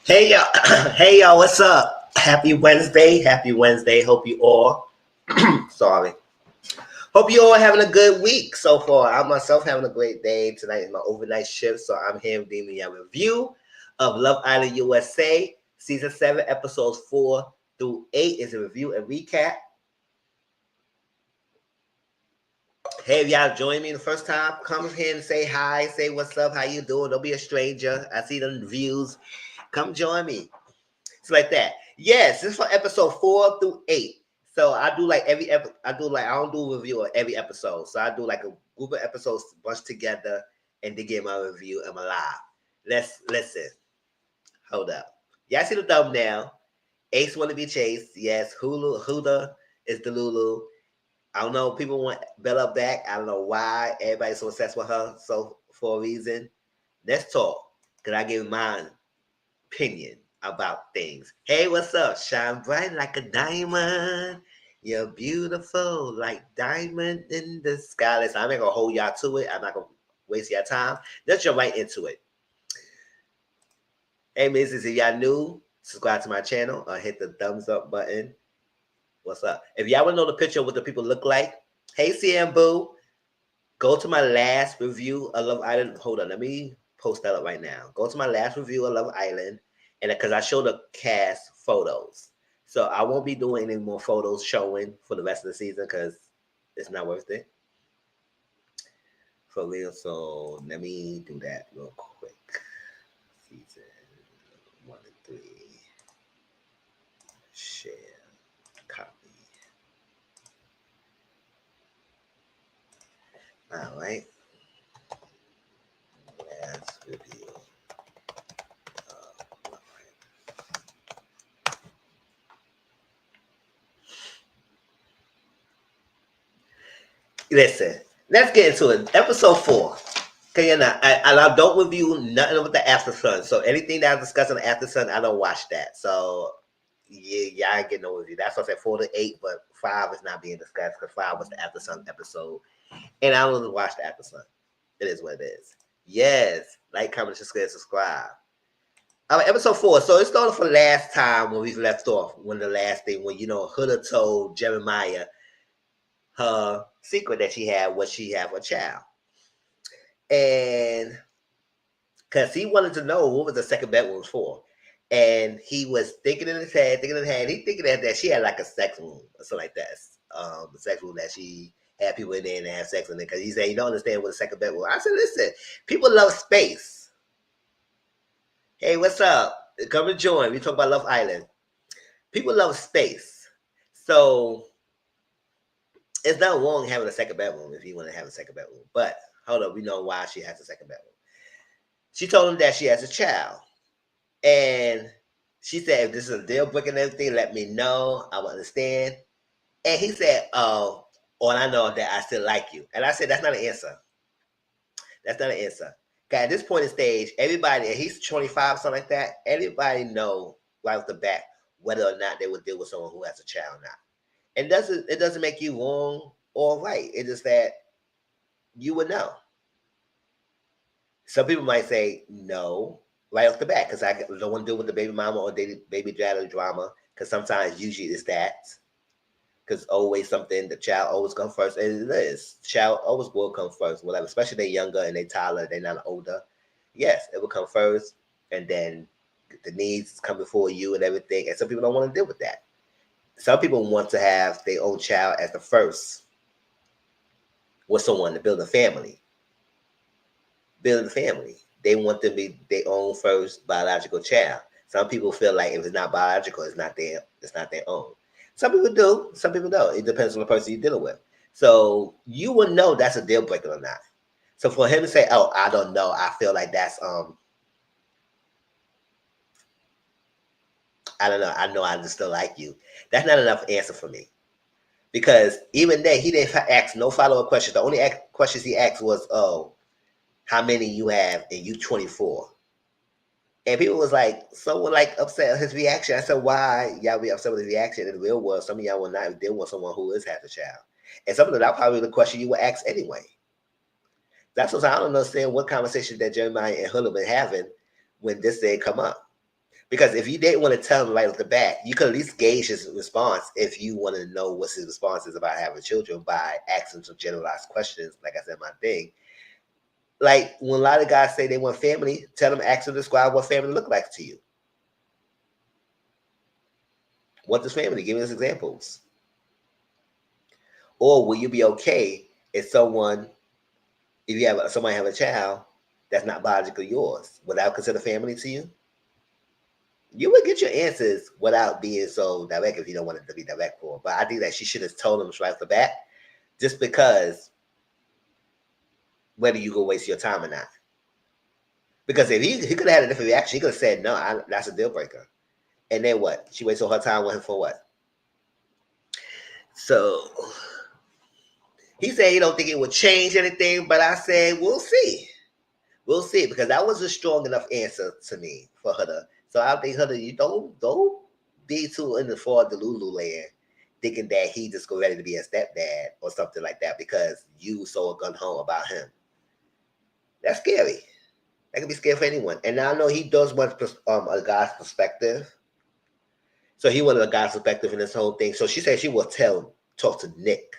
Hey y'all, hey y'all, what's up? Happy Wednesday, happy Wednesday. Hope you all, sorry. Hope you all having a good week so far. I myself having a great day. Tonight is my overnight shift, so I'm here giving you a review of Love Island USA season 7, episodes 4 through 8 is a review and recap. Hey, if y'all join me the first time, come here and say hi, say what's up, how you doing. Don't be a stranger. I see the views. Come join me. It's like that. Yes, this is for episode 4 through 8. So I do like every I don't do a review of every episode. So I do like a group of episodes bunched together and then give my review and my live. Let's listen. Hold up. Y'all see the thumbnail. Ace want to be chased. Yes, Huda is the Lulu. I don't know. People want Bella back. I don't know why. Everybody's so obsessed with her. So for a reason. Let's talk. Cause I give mine opinion about things. Hey, what's up? Shine bright like a diamond. You're beautiful like diamond in the sky. Listen, I'm not gonna hold y'all to it. I'm not gonna waste your time. Let's jump right into it. Hey, Mrs. If y'all new, subscribe to my channel or hit the thumbs up button. What's up? If y'all want to know the picture of what the people look like, hey, CM Boo, go to my last review of Love Island. Hold on, let me post that up right now. Go to my last review of Love Island, and because I showed the cast photos, so I won't be doing any more photos showing for the rest of the season because it's not worth it for real. So let me do that real quick. Season 1 and 3, share, copy. All right, last review. Listen, let's get into it. Episode 4. Okay, and I don't review nothing with the After Sun. So anything that I discuss on the After Sun, I don't watch that. So yeah, I ain't getting no review. That's what I said 4 to 8, but 5 is not being discussed because 5 was the After Sun episode. And I don't watch the After Sun. It is what it is. Yes. Like, comment, share, subscribe. All right, episode 4. So it started for last time when we left off. When the last thing, when Huda told Jeremiah her secret that she had was she have a child. And because he wanted to know what was the second bedroom for. And he was thinking in his head, he thinking that she had like a sex room or something like that. A sex room that she had people in there and have sex in it. Because he said, you don't understand what a second bedroom. I said, listen, people love space. Hey, what's up? Come and join. We talk about Love Island. People love space. So it's not wrong having a second bedroom if you want to have a second bedroom. But hold up, we know why she has a second bedroom. She told him that she has a child. And she said, if this is a deal breaker and everything, let me know. I will understand. And he said, oh, all I know is that I still like you. And I said, that's not an answer. That's not an answer. Because at this point in stage, everybody, and he's 25, something like that, everybody know right off the bat whether or not they would deal with someone who has a child or not. And it doesn't make you wrong or right. It's just that you would know. Some people might say no right off the bat because I don't want to deal with the baby mama or baby daddy drama because sometimes usually it's that because always something the child always comes first and it is child always will come first whatever, especially they younger and they toddler, they're not older. Yes, it will come first and then the needs come before you and everything, and some people don't want to deal with that. Some people want to have their own child as the first with someone to build a family. Building a family. They want to be their own first biological child. Some people feel like if it's not biological, it's not their own. Some people do, some people don't. It depends on the person you're dealing with. So you will know that's a deal breaker or not. So for him to say, oh, I don't know, I feel like that's I don't know, I know I just still like you. That's not enough answer for me. Because even then he didn't ask no follow-up questions. The only questions he asked was, oh, how many you have and you 24. And people was like, someone like upset at his reaction. I said, why y'all be upset with his reaction? In the real world, some of y'all will not deal with someone who is half a child. And some of that probably the question you would ask anyway. That's what I don't understand what conversation that Jeremiah and Huda been having when this thing come up. Because if you didn't want to tell him right off the bat, you could at least gauge his response if you want to know what his response is about having children by asking some generalized questions. Like I said, my thing. Like when a lot of guys say they want family, tell them, ask them to describe what family look like to you. What does family? Give me us examples. Or will you be okay if you have somebody have a child that's not biologically yours, without consider family to you? You would get your answers without being so direct if you don't want it to be direct for. But I think that she should have told him right off the bat, just because whether you go waste your time or not. Because if he could have had a different reaction, he could have said, no, that's a deal breaker. And then what? She wasted her time with him for what? So he said he don't think it would change anything, but I said, we'll see. We'll see, because that was a strong enough answer to me for Huda. So I think Huda, you don't be too in the far Delulu land, thinking that he just go ready to be a stepdad or something like that because you so gun home about him. That's scary. That can be scary for anyone. And I know he does want a guy's perspective. So he wanted a guy's perspective in this whole thing. So she said she will talk to Nick.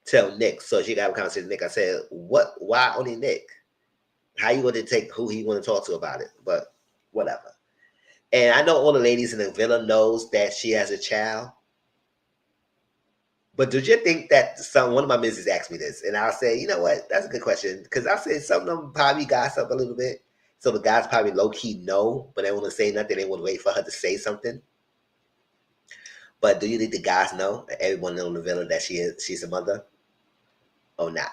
Tell Nick. So she got a conversation with Nick. I said, what? Why only Nick? How you going to take who he want to talk to about it? But whatever. And I know all the ladies in the villa knows that she has a child. But do you think that one of my missus asked me this, and I'll say, you know what? That's a good question, because I said some of them probably gossip a little bit. So the guys probably low key know, but they want to say nothing. They want to wait for her to say something. But do you think the guys know, everyone in the villa, that she's a mother or not?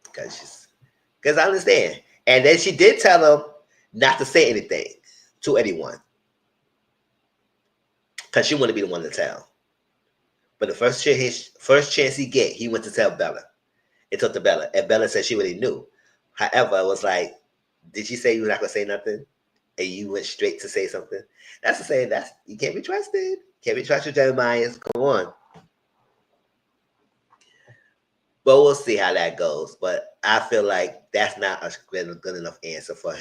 Because I understand. And then she did tell them not to say anything to anyone, because she wanted to be the one to tell. But the first chance he get, he went to tell Bella. It took to Bella, and Bella said she already knew. However, it was like, did she say you were not gonna say nothing, and you went straight to say something? That's the saying. That's you can't be trusted. Can't be trusted, Jeremiah. Come on. But we'll see how that goes. But I feel like that's not a good enough answer for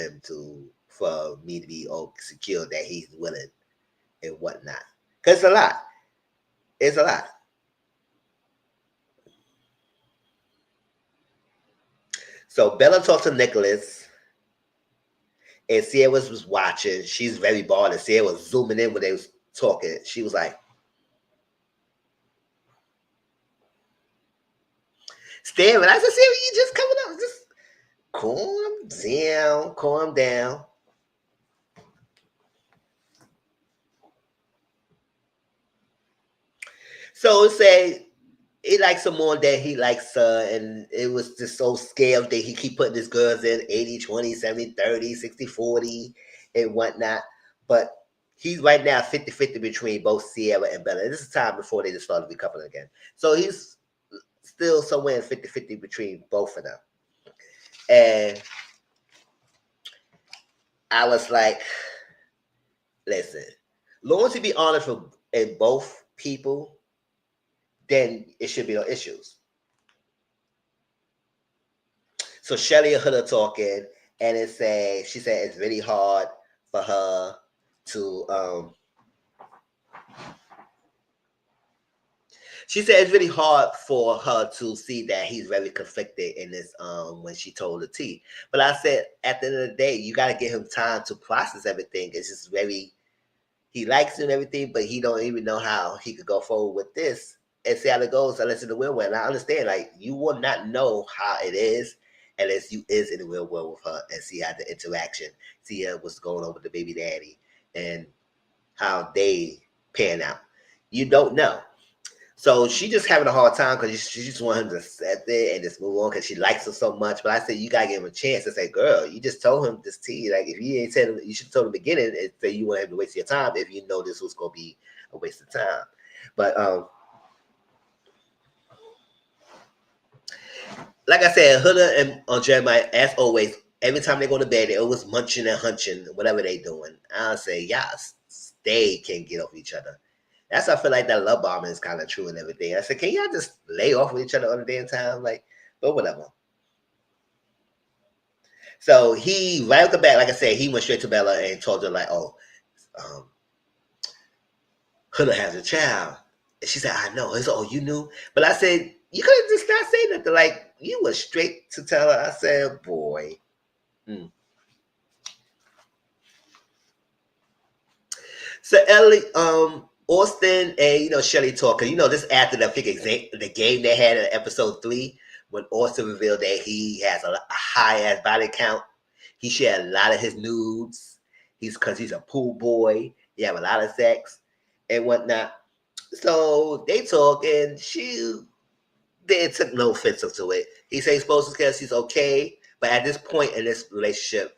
me to be secure that he's willing and whatnot. Because it's a lot. It's a lot. So Bella talked to Nicholas, and Sierra was watching. She's very bored, and Sierra was zooming in when they was talking. She was like, staring. I said, Sierra, you just coming up. Just calm down. So say he likes her more than he likes her, and it was just so scared that he keep putting his girls in 80-20, 70-30, 60-40, and whatnot. But he's right now 50-50 between both Sierra and Bella. And this is time before they just started recoupling again. So he's still somewhere in 50-50 between both of them. And I was like, listen, long as you be honest in both people, then it should be no issues. So Shelly and Huda talking, and she said it's really hard for her to she said it's really hard for her to see that he's very conflicted in this when she told the T. But I said at the end of the day, you gotta give him time to process everything. It's just he likes it and everything, but he don't even know how he could go forward with this and see how it goes unless in the real world. And I understand, like, you will not know how it is unless you is in the real world with her and see how the interaction, see what's going on with the baby daddy and how they pan out. You don't know. So she just having a hard time because she just want him to accept it and just move on because she likes him so much. But I said, you gotta give him a chance to say, girl, you just told him this tea. Like, if you ain't said him, you should have told him in the beginning and say you want him to waste your time if you know this was gonna be a waste of time. But like I said, Huda and Jeremiah, as always, every time they go to bed, they always munching and hunching, whatever they doing. I'll say, yes, they can get off each other. That's why I feel like that love bombing is kind of true and everything. I said, can y'all just lay off with each other all the damn time? Like, but whatever. So he right off the bat, like I said, he went straight to Bella and told her like, "Oh, um, Huda has a child." And she said, "I know." He said, "Oh, you knew?" But I said, "You could have just not said nothing. Like you went straight to tell her." I said, "Boy." Hmm. So Ellie, Austin and Shelly talking. This after the game they had in episode 3 when Austin revealed that he has a high ass body count. He shared a lot of his nudes. He's a pool boy. He have a lot of sex and whatnot. So they talk and they took no offense to it. He said he's supposed to because he's okay, but at this point in this relationship,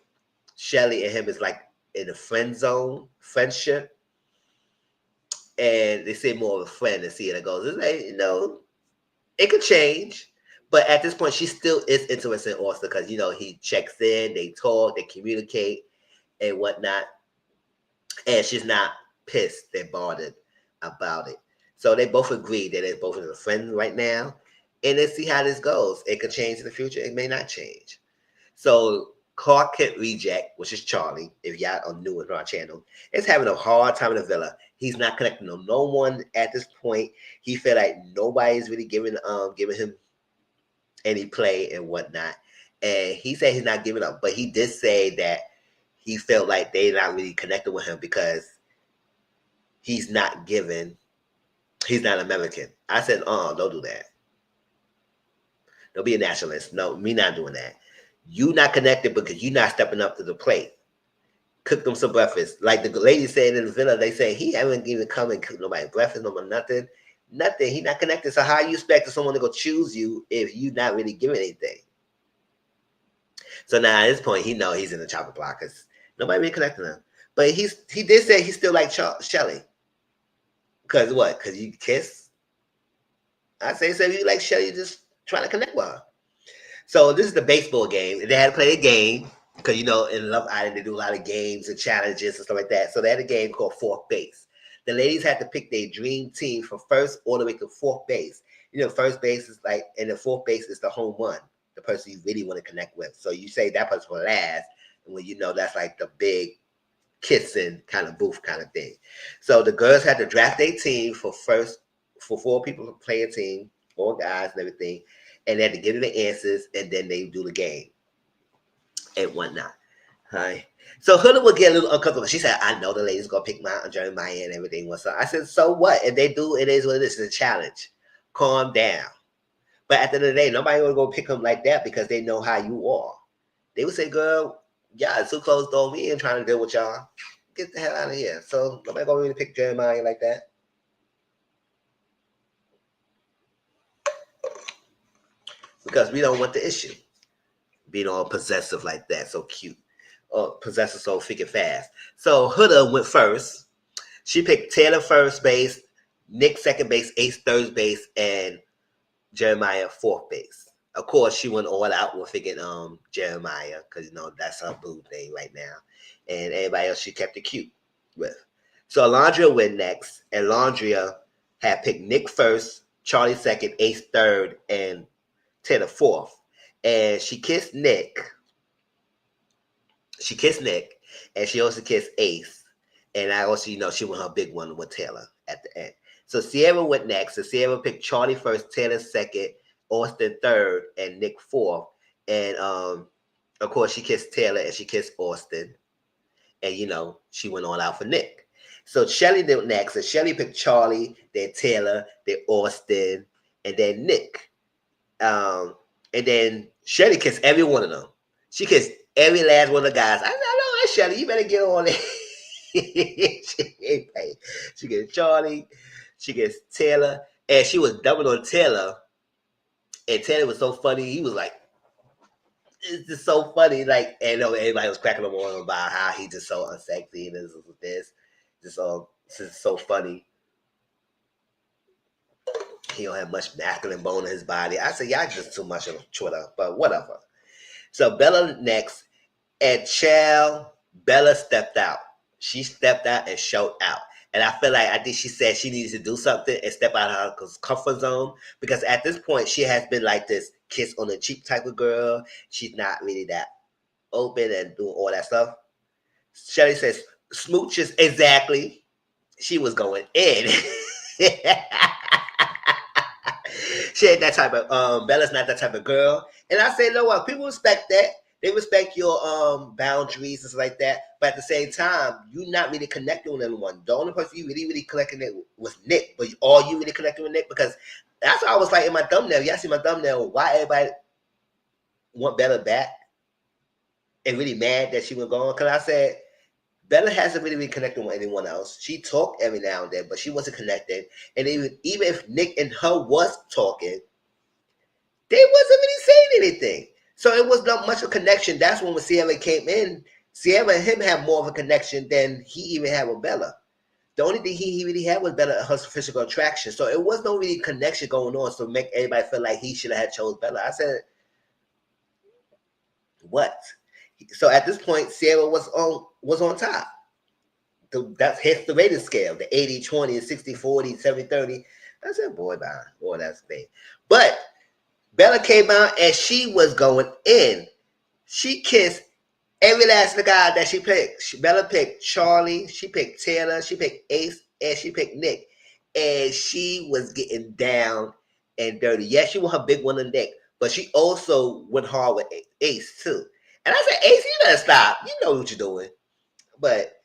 Shelly and him is like in a friendship and they say more of a friend and see how it goes. It's like, it could change. But at this point, she still is interested in Austin because, he checks in, they talk, they communicate and whatnot. And she's not pissed, they're bothered about it. So they both agree that they're both a friend right now. And let's see how this goes. It could change in the future. It may not change. So Clark Kent Reject, which is Charlie, if y'all are new with our channel, is having a hard time in the villa. He's not connecting to no one at this point. He feel like nobody's really giving him any play and whatnot. And he said he's not giving up, but he did say that he felt like they're not really connecting with him because he's not American. I said, don't do that. Don't be a nationalist. No, me not doing that. You not connected because you not stepping up to the plate. Cook them some breakfast. Like the lady said in the villa, they say he haven't even come and cook nobody breakfast, no more nothing. Nothing. He not connected. So how you expect someone to go choose you if you not really giving anything? So now at this point, he know he's in the chopper block because nobody really connecting him. But he did say he still like Shelly. Because what? Because you kiss? I say so you like Shelly, just trying to connect with her. So this is the baseball game. They had to play a game because in Love Island they do a lot of games and challenges and stuff like that. So they had a game called fourth base. The ladies had to pick their dream team from first all the way to fourth base. First base is like, and the fourth base is the home run, the person you really want to connect with. So you say that person will last, and when that's like the big kissing kind of booth kind of thing. So the girls had to draft their team for 4 people to play a team, 4 guys and everything, and they had to give you the answers, and then they do the game and whatnot. Hi. So Huda would get a little uncomfortable. She said, "I know the ladies gonna pick my Jeremiah and everything." What's up? I said, "So what? If they do, it is what it is. It's a challenge. Calm down." But at the end of the day, nobody gonna go pick them like that because they know how you are. They would say, "Girl, y'all too close to me and trying to deal with y'all. Get the hell out of here." So nobody gonna really pick Jeremiah like that. Because we don't want the issue. Being all possessive like that, so cute. Possessive so freaking fast. So Huda went first. She picked Taylor first base, Nick second base, Ace third base, and Jeremiah fourth base. Of course, she went all out with thinking Jeremiah because that's her boo thing right now, and everybody else she kept it cute with. So Alondria went next, and Alondria had picked Nick first, Charlie second, Ace third, and Taylor fourth, and she kissed Nick. She kissed Nick, and she also kissed Ace, and I also she went her big one with Taylor at the end. So Sierra went next. So Sierra picked Charlie first, Taylor second, Austin third, and Nick fourth. And of course, she kissed Taylor and she kissed Austin. And she went all out for Nick. So Shelly went next. So Shelly picked Charlie, then Taylor, then Austin, and then Nick. And then Shelly kissed every one of them. She kissed every last one of the guys. I know that Shelly. You better get on it. She gets Charlie, she gets Taylor, and she was dumping on Taylor. And Taylor was so funny. He was like, "It's just so funny." Like, and everybody was cracking him on about how he's just so unsexy and this. Just so funny. He don't have much masculine bone in his body. I said, y'all just too much of Twitter, but whatever. So Bella next, and Bella stepped out. She stepped out and showed out. And I think she said she needs to do something and step out of her comfort zone because at this point she has been like this kiss on the cheek type of girl. She's not really that open and doing all that stuff. Shelly says smooches, exactly. She was going in. She ain't that type of Bella's not that type of girl. And I say, no, what people respect that. They respect your boundaries and stuff like that. But at the same time, you're not really connecting with anyone. The only person you really connecting it was Nick. But are you really connecting with Nick? Because that's what I was like in my thumbnail. Y'all see my thumbnail. Why everybody want Bella back and really mad that she was gone? Because I said Bella hasn't really been connecting with anyone else. She talked every now and then, but she wasn't connected. And even if Nick and her was talking, they wasn't really saying anything. So it was not much of a connection. That's when Sierra came in. Sierra and him had more of a connection than he even had with Bella. The only thing he really had was Bella, her physical attraction. So it was no really connection going on. So make everybody feel like he should have had chose Bella. I said, what? So at this point, Sierra was on top. That's hits the rating scale, the 80-20, 60-40, 70-30. I said, boy, that's the thing. But Bella came out and she was going in. She kissed every last guy that she picked. Bella picked Charlie, she picked Taylor, she picked Ace, and she picked Nick. And she was getting down and dirty. Yes, she was her big one on Nick, but she also went hard with Ace too. And I said, Ace, you better stop. You know what you're doing. But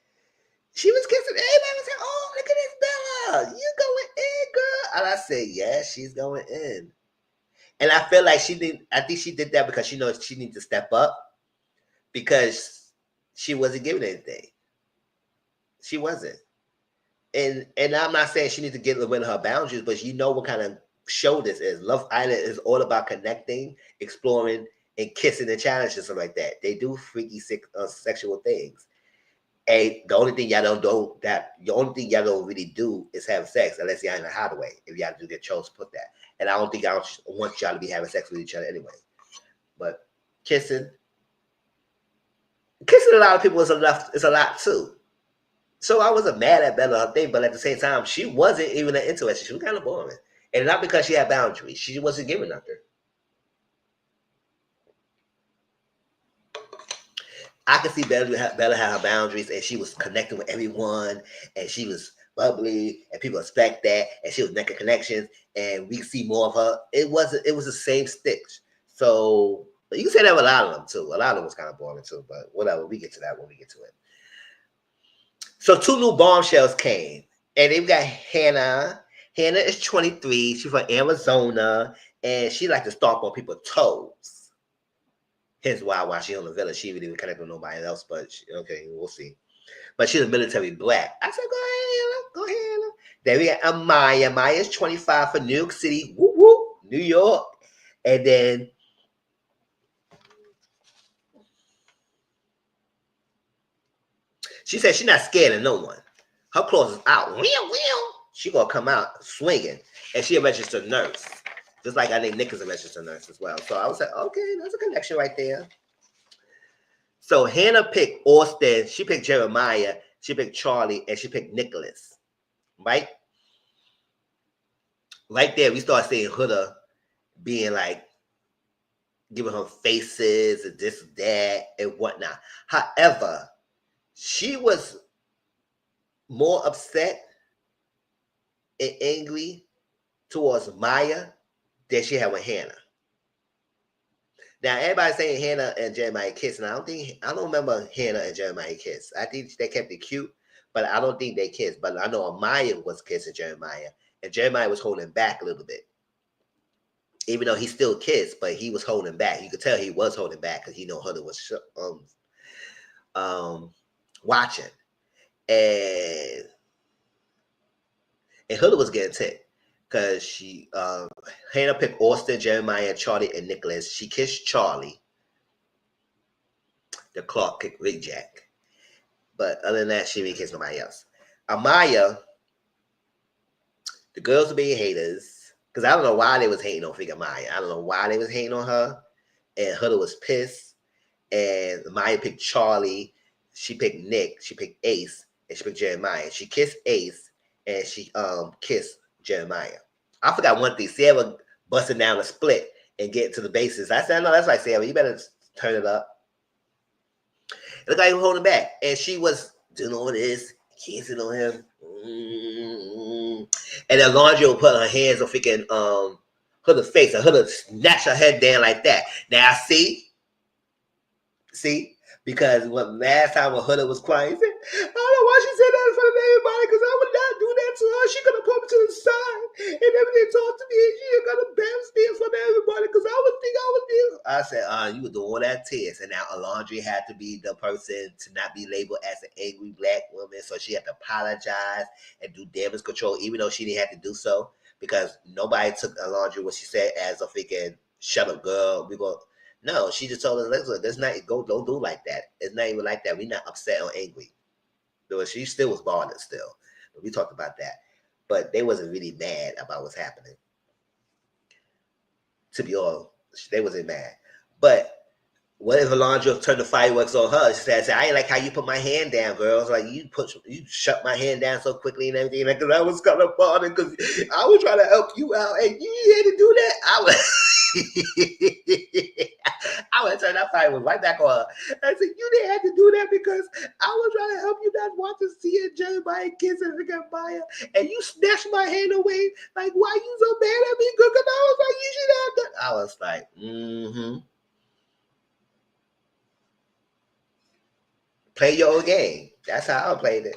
she was kissing everybody was saying, oh, look at this Bella. You going in, girl. And I said, yeah, she's going in. And I feel like I think she did that because she knows she needs to step up because she wasn't giving anything. She wasn't. And I'm not saying she needs to get rid of her boundaries, but you know what kind of show this is. Love Island is all about connecting, exploring, and kissing and challenges and stuff like that. They do freaky sexual things. And the only thing y'all don't really do is have sex unless y'all in a hideaway. If y'all do get chose to put that. And I don't want y'all to be having sex with each other anyway. But kissing a lot of people is a lot too. So I wasn't mad at Bella her thing, but at the same time, she wasn't even that interested. She was kind of boring. And not because she had boundaries. She wasn't giving nothing. I could see Bella had her boundaries and she was connecting with everyone and she was bubbly and people expect that and she was making connections and we see more of her. It was the same sticks. So you can say that with a lot of them too. A lot of them was kind of boring too, but whatever. We get to that when we get to it. So 2 new bombshells came and they've got Hannah. Hannah is 23. She's from Arizona and she likes to stomp on people's toes. Hence why she on the village, she really didn't connect with nobody else, but okay, we'll see. But she's a military brat. I said, go ahead, Hannah. Then we got Amaya. Amaya's 25 for New York City. Woo woo, New York. And then she said she's not scared of no one. Her clothes is out. She gonna come out swinging. And she a registered nurse. Just like I think Nick is a registered nurse as well. So I was like, okay, there's a connection right there. So Hannah picked Austin. She picked Jeremiah. She picked Charlie. And she picked Nicholas. Right? Right there, we start seeing Huda being like, giving her faces and this, that, and whatnot. However, she was more upset and angry towards Maya than she had with Hannah. Now, everybody's saying Hannah and Jeremiah kiss, and I don't remember Hannah and Jeremiah kiss. I think they kept it cute, but I don't think they kissed. But I know Maya was kissing Jeremiah, and Jeremiah was holding back a little bit. Even though he still kissed, but he was holding back. You could tell he was holding back because Huda was watching. And Huda was getting ticked. Because Hannah picked Austin, Jeremiah, Charlie, and Nicholas. She kissed Charlie. The Clark kicked Rick Jack. But other than that, she didn't kiss nobody else. Amaya, the girls were being haters. Because I don't know why they was hating on Figure Maya. I don't know why they was hating on her. And Huda was pissed. And Maya picked Charlie. She picked Nick. She picked Ace. And she picked Jeremiah. She kissed Ace. And she kissed Jeremiah. I forgot one thing. Sarah busting down a split and getting to the bases. I said, no, that's right, Sarah. You better turn it up. It looked like he was holding back. And she was doing all this, kissing on him. And then Laundry would put her hands on freaking Huda's face, and Huda snatched her head down like that. Now see, because what last time when Huda was crying, he said, I don't know why she said that in front of everybody, because I would not do that to her. She could have put me to the side and everything talk to me, and she ain't gonna embarrass me in front of everybody, because I would think I would do. I said, you would do all that tears, and now Alondra had to be the person to not be labeled as an angry black woman, so she had to apologize and do damage control, even though she didn't have to do so, because nobody took Alondra what she said as a freaking shut up girl. We go. No, she just told us, "Look, that's not don't do like that. It's not even like that. We're not upset or angry." Though she still was bothered still. But we talked about that. But they wasn't really mad about what's happening. To be all, they wasn't mad. But what if Alondra turned the fireworks on her? She said, I ain't like how you put my hand down, girls. Like you shut my hand down so quickly and everything. Like, cause I was kind of bothered because I was trying to help you out and you had to do that. I would turn that fireworks right back on her. I said, you didn't have to do that because I was trying to help you not want to see it, Jeremiah kissing and Maya, and you snatched my hand away. Like, why you so mad at me? Because I was like, you should have done. I was like, play your own game. That's how I played it.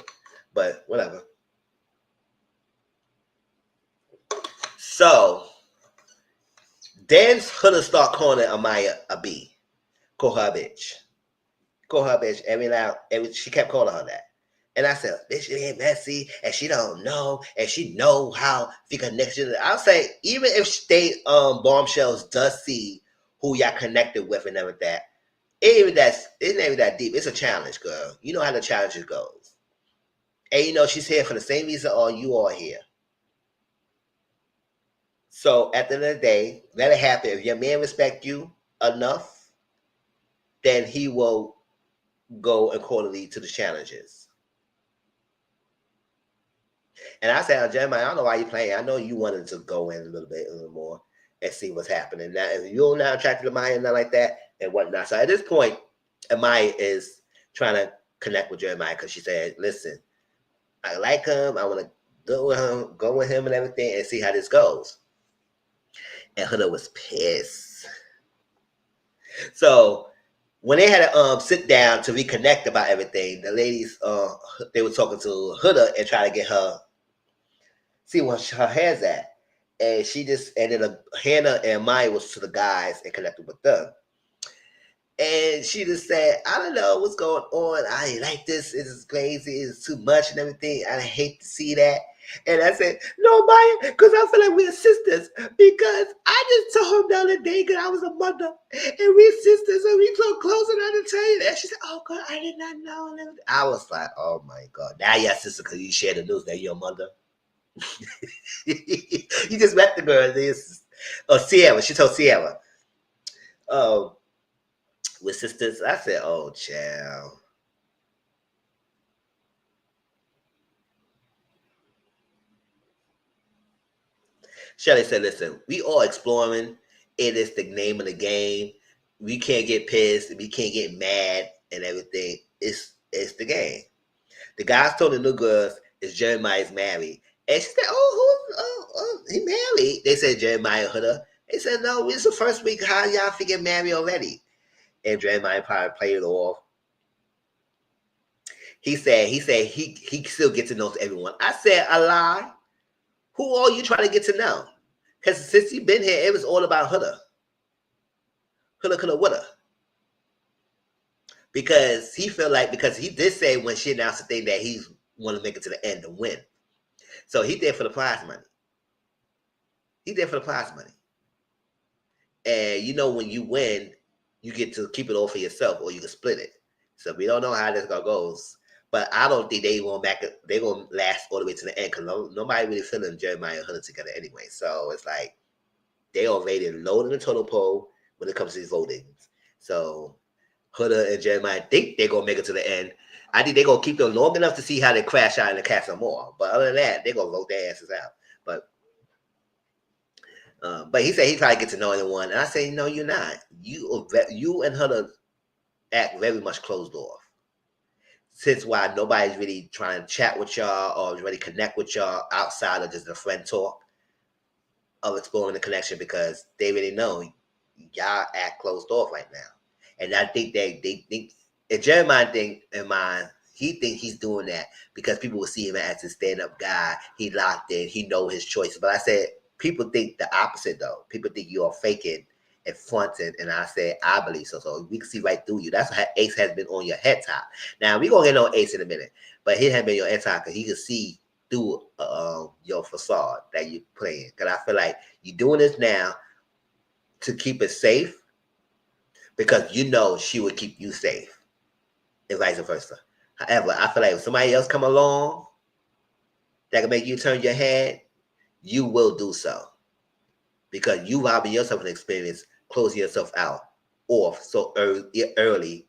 But whatever. So then Huda start calling Amaya a B. Call her a bitch. Call her a bitch she kept calling her that. And I said, bitch, it ain't messy, and she don't know, and she know how to connect you. I'll say, even if they bombshells does see who y'all connected with and everything, it's not even that deep. It's a challenge, girl. You know how the challenges goes. And you know she's here for the same reason all you are here. So at the end of the day, let it happen. If your man respect you enough, then he will go accordingly to the challenges. And I said, Jeremiah, I don't know why you're playing. I know you wanted to go in a little more and see what's happening. Now, if you're not attracted to Maya and nothing like that and whatnot. So at this point, Maya is trying to connect with Jeremiah because she said, listen, I like him. I want to go with him and everything and see how this goes. And Huda was pissed. So when they had to sit down to reconnect about everything, the ladies they were talking to Huda and trying to get her see where her head's at. And she just ended up Hannah and Maya was to the guys and connected with them. And she just said, I don't know what's going on. I ain't like this. It's crazy. It's too much and everything. I hate to see that. And I said, no, Maya, because I feel like we're sisters. Because I just told him the other day because I was a mother. And we're sisters and we so close and I didn't tell you that. She said, oh, God, I did not know. I was like, oh, my God. Now you're sister because you shared the news that you're a mother. You just met the girl. Sierra. She told Sierra. With sisters. I said, oh, child. Shelly said, listen, we all exploring. It is the name of the game. We can't get pissed. We can't get mad and everything. It's the game. The guys told the new girls is Jeremiah's married. And she said, he married. They said Jeremiah Huda. They said, no, it's the first week. How y'all figure married already? And Jeremiah probably played it off. He said he still gets to know everyone. I said, a lie. Who are you trying to get to know? Because since you've been here, it was all about Huda. Huda, woulda. Because he felt like, because he did say when she announced the thing that he want to make it to the end and win. So he did for the prize money. And you know when you win, you get to keep it all for yourself or you can split it. So we don't know how this goes. But I don't think they're going to last all the way to the end because nobody really feeling Jeremiah and Huda together anyway. So it's like they already loaded the total poll when it comes to these votings. So Huda and Jeremiah think they're going to make it to the end. I think they're going to keep them long enough to see how they crash out in the cast some more. But other than that, they're going to vote their asses out. But he said he tried to get to know anyone. And I say, no, you're not. You and Huda act very much closed off. since why nobody's really trying to chat with y'all or really connect with y'all outside of just the friend talk of exploring the connection, because they really know y'all act closed off right now. And I think they think, and Jeremiah think in mind, he think he's doing that because people will see him as a stand-up guy. He locked in, he know his choices. But I said people think the opposite though. People think you are faking and fronting, and I said I believe so. So we can see right through you. That's why Ace has been on your head top. Now we gonna get on Ace in a minute, but he has been your head top because he can see through your facade that you playing. Because I feel like you're doing this now to keep it safe, because you know she would keep you safe, and vice versa. However, I feel like if somebody else come along that can make you turn your head, you will do so, because you robbing yourself an experience, closing yourself out off so early,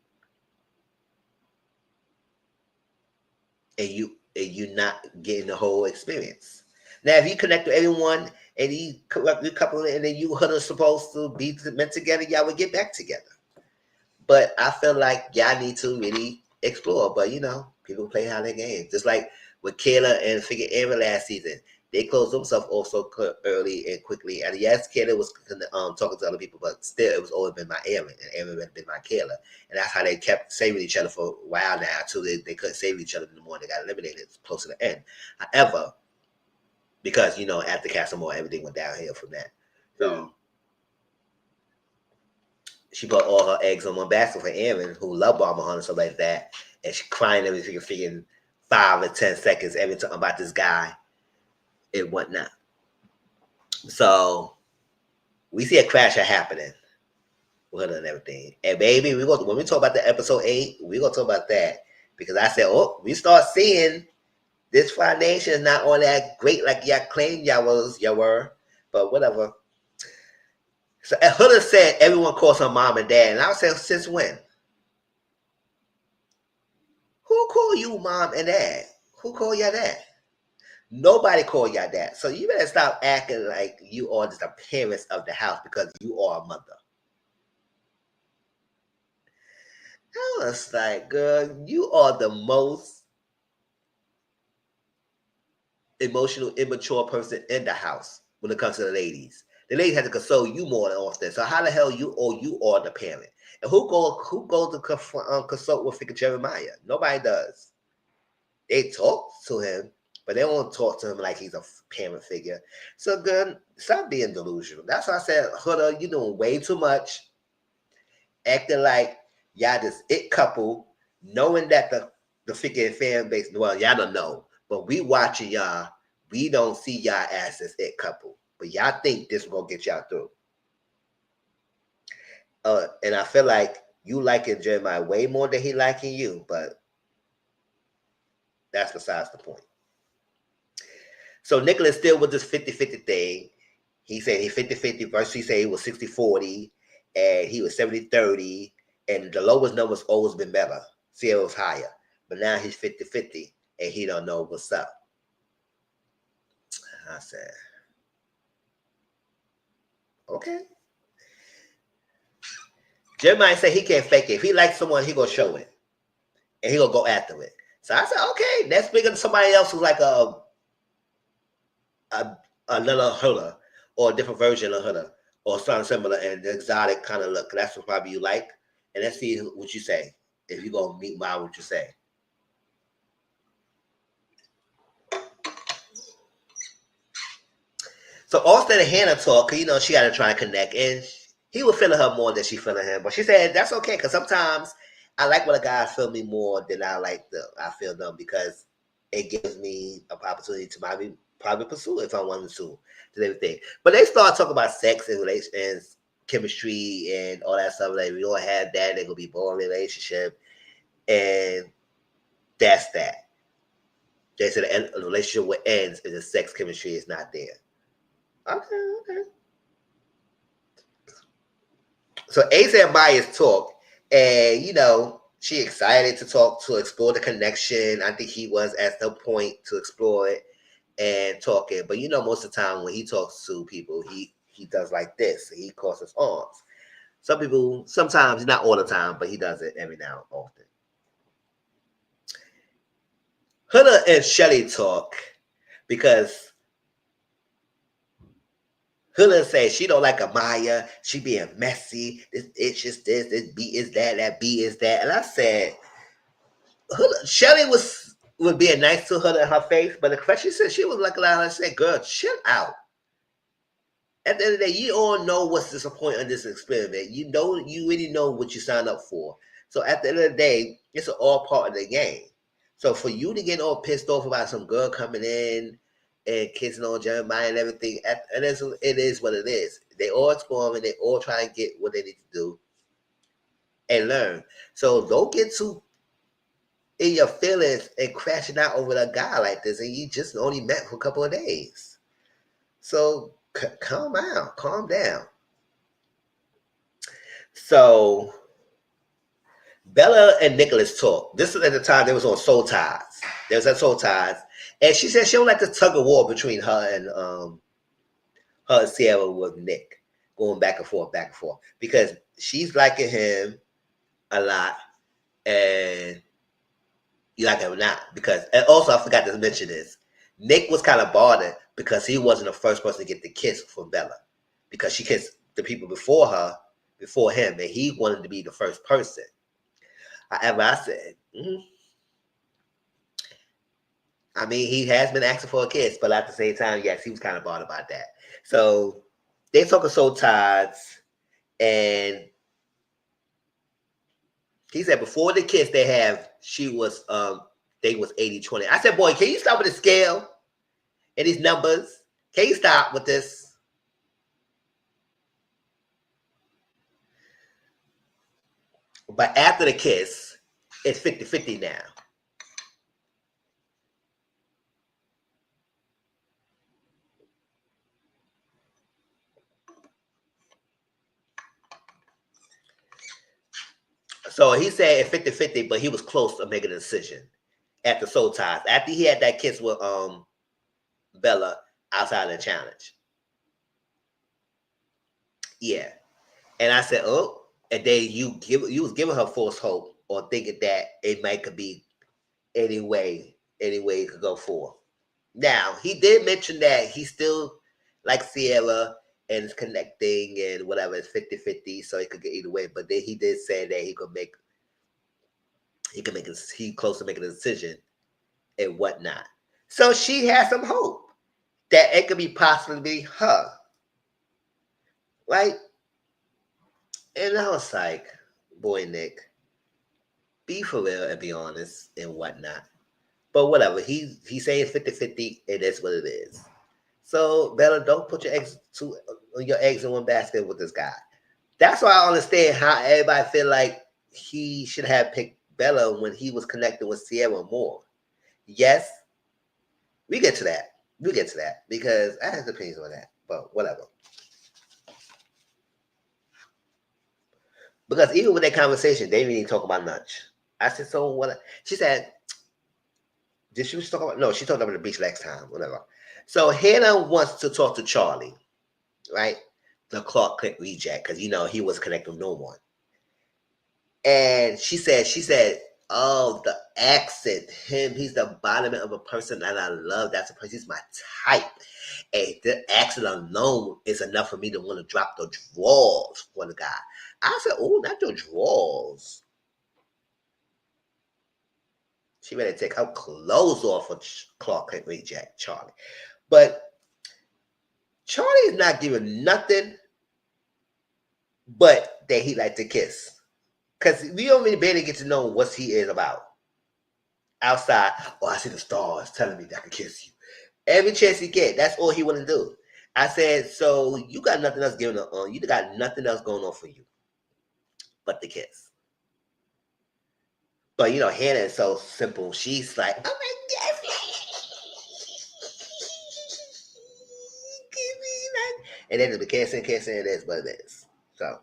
and you not getting the whole experience. Now, if you connect with everyone and you correct your couple, and then you are supposed to be meant together, y'all would get back together. But I feel like y'all need to really explore. But people play how they game. Just like with Kayla and Figure Aaron last season, they closed themselves off so early and quickly. And yes, Kayla was talking to other people, but still, it was always been my Aaron, and Aaron had been my Kayla. And that's how they kept saving each other for a while now, until they couldn't save each other anymore. They got eliminated close to the end. However, because after Castle Moore, everything went downhill from that. So she put all her eggs on one basket for Aaron, who loved Bomber Hunter and stuff like that, and she crying every freaking 5 or 10 seconds every time about this guy and whatnot. So we see a crash happening with her and everything. And baby, when we talk about the episode 8, we're gonna talk about that, because I said, we start seeing this foundation is not all that great like y'all claimed y'all were, but whatever. So Huda said everyone calls her mom and dad, and I was saying, since when? Who call you mom and dad? Who call y'all that? Nobody call y'all that. So you better stop acting like you are just the parents of the house because you are a mother. I was like, girl, you are the most emotional, immature person in the house when it comes to the ladies. The ladies have to console you more than often. So how the hell you are the parent? And who goes to consult with Figure Jeremiah? Nobody does. They talk to him, but they won't talk to him like he's a parent figure. So, good, stop being delusional. That's why I said, Huda, you're doing way too much, acting like y'all this it couple, knowing that the freaking fan base, well, y'all don't know, but we watching y'all, we don't see y'all as this it couple, but y'all think this will get y'all through. And I feel like you liking Jeremiah way more than he liking you, but that's besides the point. So Nicholas still with this 50-50 thing. He said he 50-50 versus he said he was 60-40 and he was 70-30, and the lowest number's always been better. Sierra's higher. But now he's 50-50 and he don't know what's up. I said, okay. Jeremiah said he can't fake it. If he likes someone, he gonna show it. And he gonna go after it. So I said, okay, let's bring in somebody else who's like another Huda or a different version of Huda or something similar and the exotic kind of look. That's what probably you like. And let's see what you say. If you're going to meet mine, what you say. So Austin and Hannah talk, because, she got to try and connect. And he was feeling her more than she feeling him. But she said, that's okay, because sometimes I like when a guy feel me more than I feel them, because it gives me an opportunity to probably pursue if I wanted to everything. But they start talking about sex and relations and chemistry and all that stuff. Like, we don't have that, they're gonna be boring relationship, and that's that. They said the relationship will end if the sex chemistry is not there. Okay. So Ace and Maya's talk, and she excited to explore the connection. I think he was at the point to explore it and talking. But most of the time when he talks to people, he does like this. He crosses arms. Some people, sometimes, not all the time, but he does it every now and often. Huda and Shelly talk because Huda says she don't like Amaya. She being messy. This itch is this B is that B is that. And I said, Shelly was being nice to her in her face, but the question said she was looking at her and said, "Girl, chill out." At the end of the day, you all know what's disappointing in this experiment. You know, you really know what you signed up for. So at the end of the day, it's all part of the game. So for you to get all pissed off about some girl coming in and kissing on Jeremiah and everything, it is what it is. They all exploring, they all try and get what they need to do and learn. So don't get too in your feelings and crashing out over a guy like this, and you just only met for a couple of days. So calm down. So Bella and Nicholas talk. This is at the time they was on Soul Ties. They was at Soul Ties, and she said she don't like the tug of war between her and Sierra with Nick, going back and forth, because she's liking him a lot, and you like him or not. Because, and also I forgot to mention this, Nick was kind of bothered because he wasn't the first person to get the kiss from Bella, because she kissed the people before him, and he wanted to be the first person. However, I said, I mean, he has been asking for a kiss, but at the same time, yes, he was kind of bothered about that. So they talking soul ties, and he said before the kiss they was 80-20. I said, boy, can you stop with the scale and these numbers? Can you stop with this? But after the kiss, it's 50-50 now. So he said it's 50-50, but he was close to making a decision after soul ties. After he had that kiss with Bella outside of the challenge. Yeah. And I said, oh, and then you was giving her false hope or thinking that it might could be any way it could go for. Now, he did mention that he still likes Sierra and is connecting and whatever, it's 50-50, so it could get either way. But then he did say that he close to making a decision and whatnot. So she has some hope that it could be possibly her. Right? And I was like, boy, Nick, be for real and be honest and whatnot. But whatever, he's saying 50-50, and that's what it is. So Bella, don't put your eggs in one basket with this guy. That's why I understand how everybody feel like he should have picked Bella when he was connected with Sierra more. Yes, we get to that. We get to that because I have opinions on that. But whatever. Because even with that conversation, they didn't even talk about lunch. I said, so what? She said, did she talk about? No, she talked about the beach next time, whatever. So Hannah wants to talk to Charlie, right? The Clark Kent reject, because he was connected with no one. And she said, oh, the accent, he's the embodiment of a person that I love. That's a person, he's my type. And the accent alone is enough for me to want to drop the drawers for the guy. I said, oh, not your drawers. She ready to take her clothes off for Clark Kent reject Charlie. But Charlie is not giving nothing but that he like to kiss. Because we don't really barely get to know what he is about. Outside, oh, I see the stars telling me that I can kiss you. Every chance he get, that's all he want to do. I said, so you got nothing else going on. You got nothing else going on for you but the kiss. But Hannah is so simple. She's like, oh my God. And then the kissing, it is what it is. So.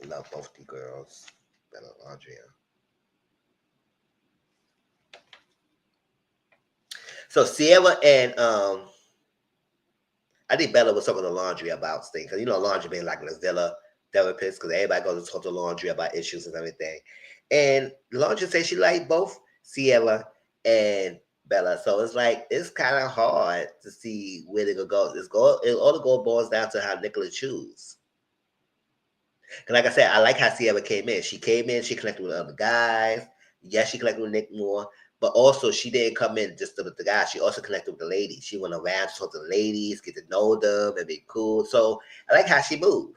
Love both the girls. Bella and Andrea. So Sierra and I think Bella was talking to Laundry about things. Because, Laundry being like a villa therapist because everybody goes to talk to Laundry about issues and everything. And Laundry said she liked both Sierra and Bella. So it's like, it's kind of hard to see where they're going to go. All the goal boils down to how Nicola choose. Because like I said, I like how Sierra came in. She came in, she connected with other guys. Yes, she connected with Nick more. But also, she didn't come in just with the guys. She also connected with the ladies. She went around to talk to the ladies, get to know them, and be cool. So I like how she moved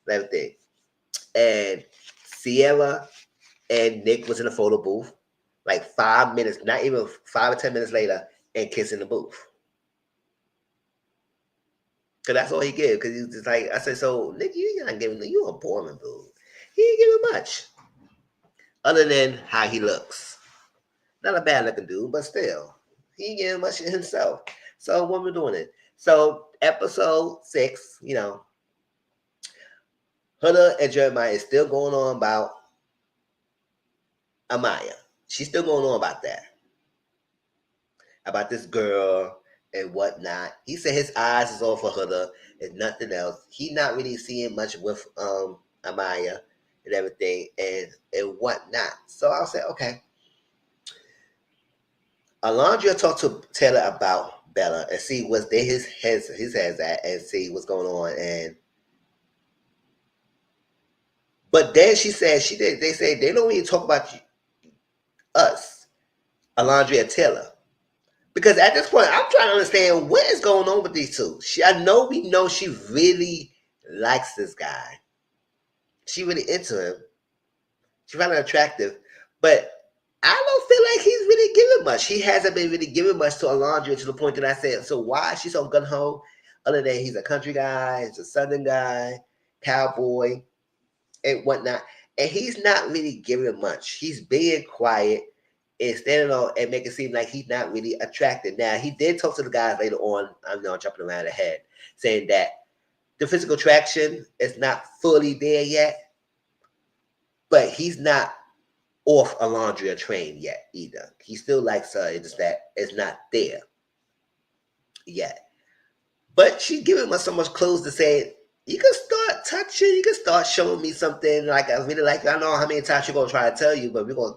and everything. And Sierra and Nick was in the photo booth like 5 minutes, not even 5 or 10 minutes later, and kissing the booth. Because that's all he gave. Because he's just like, I said, so Nick, you're not giving, you a boring dude. He ain't giving much. Other than how he looks. Not a bad looking dude, but still, he ain't giving much of himself. So what we're doing it. So episode 6, Huda and Jeremiah is still going on about Amaya. She's still going on about that. About this girl and whatnot. He said his eyes is off for Huda and nothing else. He not really seeing much with Amaya and everything and whatnot. So I'll say, okay. Alondra talked to Taylor about Bella and see what's there his heads at and see what's going on. But then she said they say they don't even talk about us, Alondra and Taylor. Because at this point, I'm trying to understand what is going on with these two. We know she really likes this guy. She really into him. She found him attractive. But I don't feel like he's really giving much. He hasn't been really giving much to Alondra to the point that I said, so why is she so gun-ho? Other than he's a country guy, he's a southern guy, cowboy, and whatnot. And he's not really giving much. He's being quiet and standing on and making it seem like he's not really attracted. Now, he did talk to the guys later on, I'm not jumping around ahead, saying that the physical attraction is not fully there yet, but he's not off Alondra train yet either. He still likes her. It's just that it's not there yet. But she's giving us so much clues to say, you can start touching, you can start showing me something like I really like you. I don't know how many times she's gonna try to tell you, but we're gonna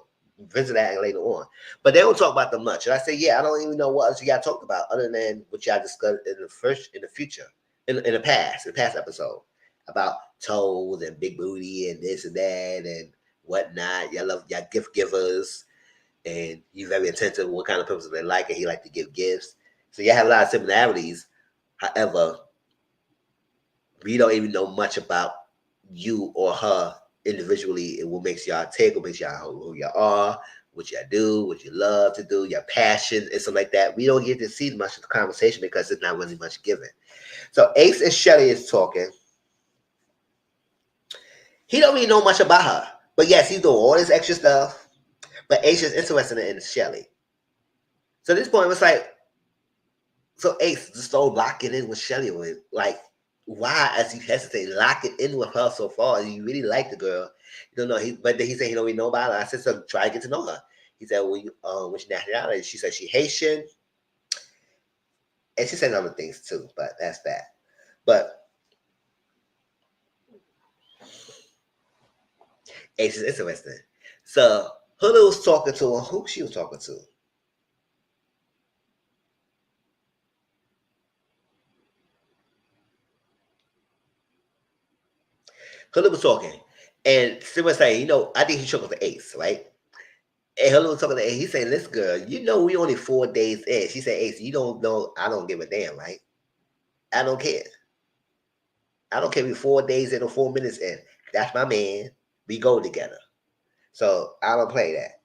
visit that later on. But they don't talk about them much. And I say, yeah, I don't even know what else you got talked about other than what y'all discussed in the past episode about toes and big booty and this and that and whatnot. Y'all love y'all gift givers and you're very attentive to what kind of people they like and he like to give gifts. So y'all have a lot of similarities. However, we don't even know much about you or her individually and what makes y'all tick, what makes y'all who y'all are, what y'all do, what you love to do, your passion and stuff like that. We don't get to see much of the conversation because there's not really much given. So Ace and Shelly is talking. He don't really know much about her. But yes, he's doing all this extra stuff. But Ace is interested in Shelly. So at this point, it was like, so Ace just don't lock it in with Shelly. Like, why, as he hesitated, lock it in with her so far? You really like the girl. You don't know. But then he said he don't really know about her. I said, so try to get to know her. He said, well, which nationality? She said she Haitian. And she said other things too, but that's that. But Ace is interesting. So Huda was talking to her. Who she was talking to? Huda was talking. And she was saying, I think he took the Ace, right? And Huda was talking to Ace. He saying, listen, girl, we only 4 days in. She said, Ace, you don't know, I don't give a damn, right? I don't care. I don't care if we 4 days in or 4 minutes in. That's my man. We go together. So I don't play that.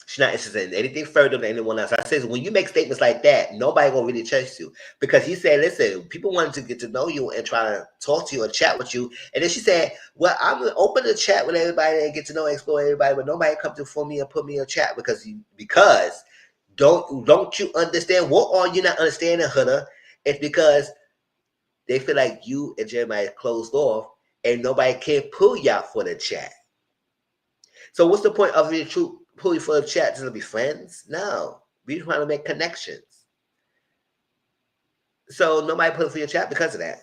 She's not interested in anything further than anyone else. I said, when you make statements like that, nobody gonna really trust you. Because he said, listen, people wanted to get to know you and try to talk to you and chat with you. And then she said, well, I'm open to chat with everybody and get to know and explore everybody, but nobody come to for me and put me in a chat because don't you understand? What are you not understanding, Huda? It's because they feel like you and Jeremiah closed off and nobody can pull you out for the chat. So what's the point of pull you for the chat to be friends? No. We're trying to make connections. So nobody put it for your chat because of that.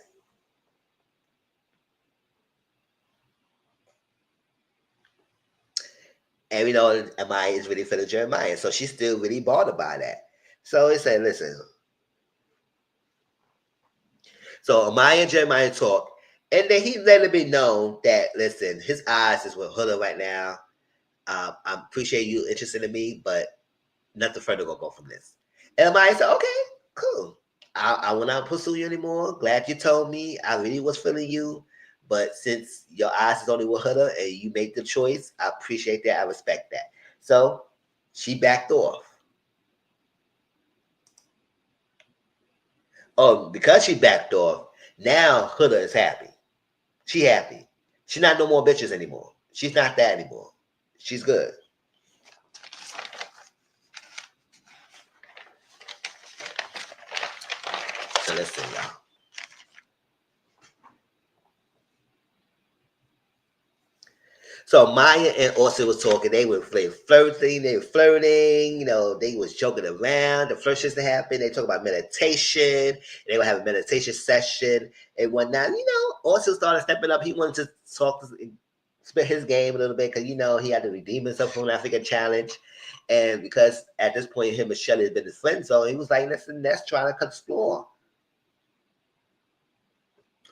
And we know Amaya is really feeling Jeremiah. So she's still really bothered by that. So he said, listen. So Amaya and Jeremiah talk. And then he let it be known that, listen, his eyes is with Huda right now. I appreciate you interested in me, but nothing further gonna go from this. And Amaya said, okay, cool. I will not pursue you anymore. Glad you told me. I really was feeling you. But since your eyes is only with Huda and you made the choice, I appreciate that. I respect that. So she backed off. Oh, because she backed off, now Huda is happy. She happy. She's not no more bitches anymore. She's not that anymore. She's good. So listen, y'all. So Maya and Austin was talking. They were flirting. They were flirting. You know, they was joking around. The flirt to happen. They talk about meditation. They would have a meditation session and whatnot. You know, Austin started stepping up. He wanted to talk, spit his game a little bit because, you know, he had to redeem himself from an African challenge. And because at this point, him and Shelly had been his friends, so he was like, listen, let's try to explore.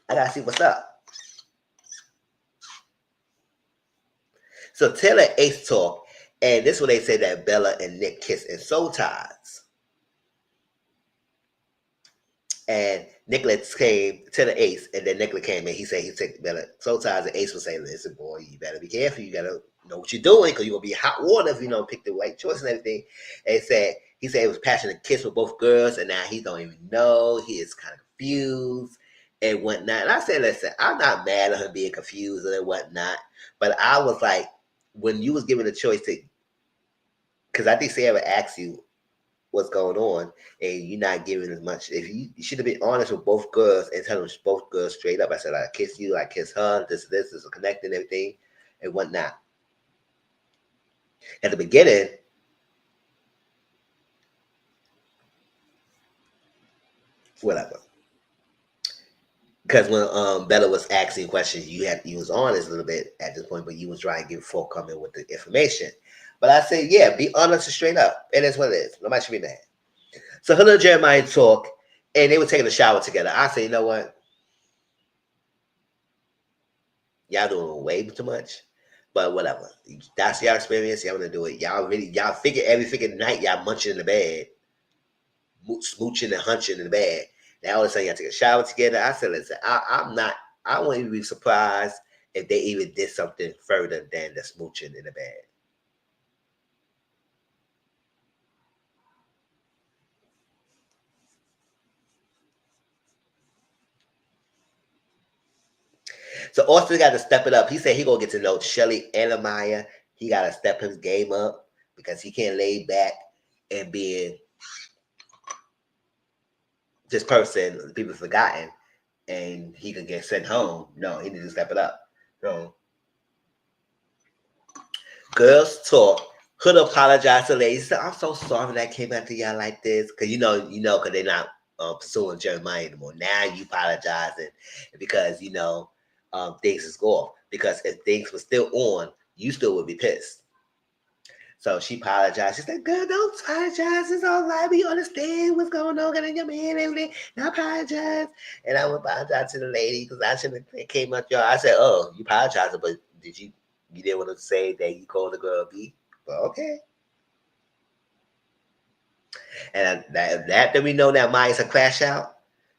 I gotta see what's up. So Taylor and Ace talk, and this is when they say that Bella and Nick kiss in soul ties. And Nicholas came to the Ace, and then Nicholas came and he said he'd take Bella soul ties, and Ace was saying, listen, boy, you better be careful. You gotta know what you're doing because you're gonna be hot water if you don't pick the right choice and everything. And he said it was passionate kiss with both girls, and now he don't even know. He is kind of confused and whatnot. And I said, listen, I'm not mad at him being confused and whatnot, but I was like, when you was given the choice to, because I think Sarah asked you what's going on, and you're not giving as much. If you should have been honest with both girls and tell them both girls straight up. I said, I kiss you, I kiss her. This is a connecting everything and whatnot. At the beginning, whatever. Because when Bella was asking questions, you was honest a little bit at this point, but you was trying to give forthcoming with the information. But I said, yeah, be honest and straight up. It is what it is. Nobody should be mad. So Huda and Jeremiah talk, and they were taking a shower together. I said, you know what? Y'all doing way too much. But whatever. That's your experience. Y'all want to do it. Y'all figure every freaking night y'all munching in the bed, smooching and hunching in the bed. Now all of a sudden y'all take a shower together. I said, listen, I'm not, I wouldn't even be surprised if they even did something further than the smooching in the bed. So Austin got to step it up. He said he gonna get to know Shelly and Amaya. He got to step his game up because he can't lay back and being this person people forgotten and he can get sent home. No, he needs to step it up. So girls talk. Could apologize to ladies. Said, I'm so sorry that I came after y'all like this. Cause cause they're not pursuing Jeremiah anymore. Now you apologizing because things is off. Because if things were still on, you still would be pissed. So she apologized. She said, girl, don't apologize. It's all right. We understand what's going on. Got your man and everything. I apologize. And I would apologize to the lady because I shouldn't have came up y'all. I said, oh, you apologized, but you didn't want to say that you called the girl B? Well, okay. And that we know that Maya's a crash out.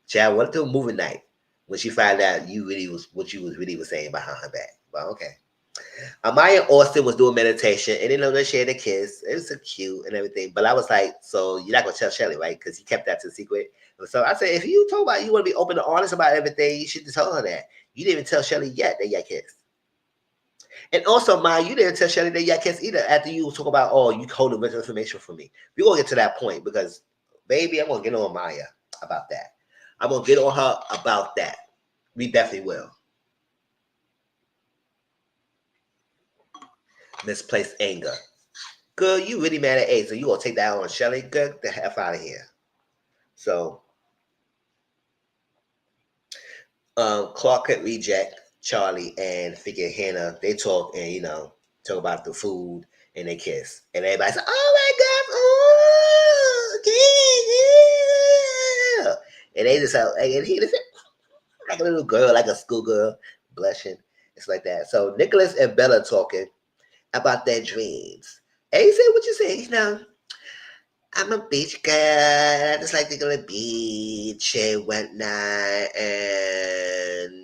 Chad, what to a movie night when she found out you really was what you was really was saying behind her back. Well, okay. Amaya and Austin was doing meditation, and they shared a kiss. It was so cute and everything. But I was like, so you're not gonna tell Shelly, right? Because he kept that to secret. So I said, if you talk about you want to be open and honest about everything, you should just tell her that. You didn't even tell Shelly yet that you kissed. And also, Maya, you didn't tell Shelly that you kissed either. After you talk about, oh, you holding written information from me. We're gonna get to that point because, baby, I'm gonna get on Maya about that. I'm gonna get on her about that. We definitely will. Misplaced anger. Girl, you really mad at Ace, so you gonna take that on Shelly? Get the F out of here. So Clark could reject Charlie and figure Hannah. They talk and talk about the food and they kiss and everybody's like, "Oh my God, oh, yeah!" And they just and he just like a little girl, like a schoolgirl, blushing. It's like that. So Nicholas and Bella talking about their dreams. And he said, "What you say? I'm a beach girl. I just like to go to the beach and whatnot." And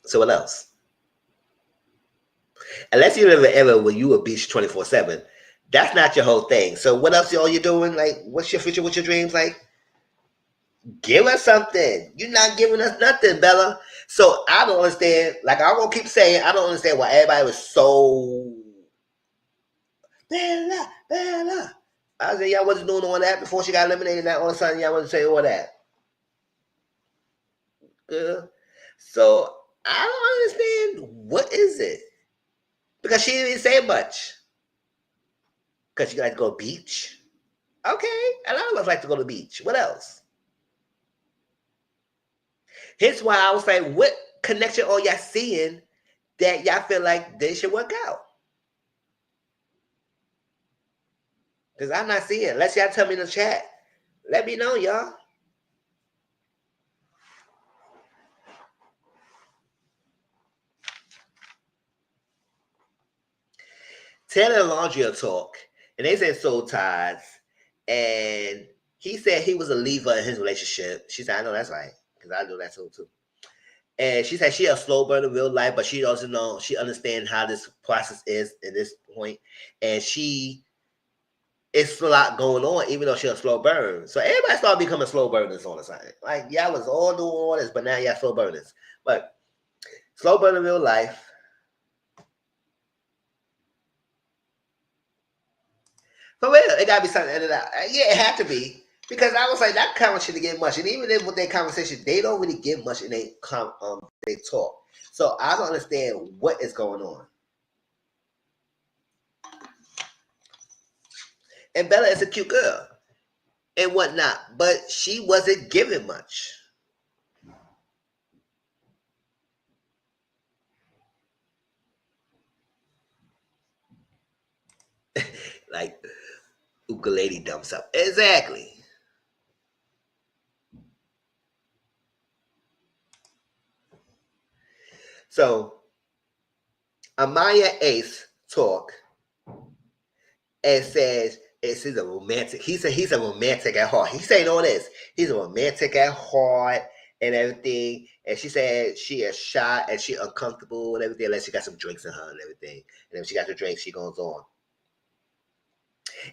so what else? Unless you live in an era where you a beach 24/7, that's not your whole thing. So what else are you doing? Like, what's your future? What's your dreams? Like, give us something. You're not giving us nothing, Bella. So I don't understand. Like I'm gonna keep saying, I don't understand why everybody was so Bella, Bella. I said y'all wasn't doing all that before she got eliminated. Now all of a sudden y'all want to say all that. Good. So I don't understand what is it because she didn't say much. Because you like to go beach. Okay, a lot of us like to go to the beach. What else? Here's why I was like, what connection are y'all seeing that y'all feel like they should work out? Because I'm not seeing. Unless y'all tell me in the chat. Let me know, y'all. Taylor and Laundry talk, and they said soul ties, and he said he was a leaver in his relationship. She said, I know that's right, because I know that's so too. And she said she a slow burn in real life, but she doesn't know, she understands how this process is at this point, and it's a lot going on, even though she's a slow burn. So everybody started becoming slow burners on the side. Like y'all was all doing all this, but now y'all slow burners. But slow burn in real life. For real, it gotta be something edited out. Yeah, it had to be. Because I was like, that conversation didn't get much. And even with their conversation, they don't really get much in they talk. So I don't understand what is going on. And Bella is a cute girl and whatnot, but she wasn't giving much. Like ukulele dumps up. Exactly. So Amaya Ace talk and says he's a romantic. He said he's a romantic at heart. He's saying all this. He's a romantic at heart and everything. And she said she is shy and she uncomfortable and everything unless she got some drinks in her and everything. And if she got the drinks, she goes on.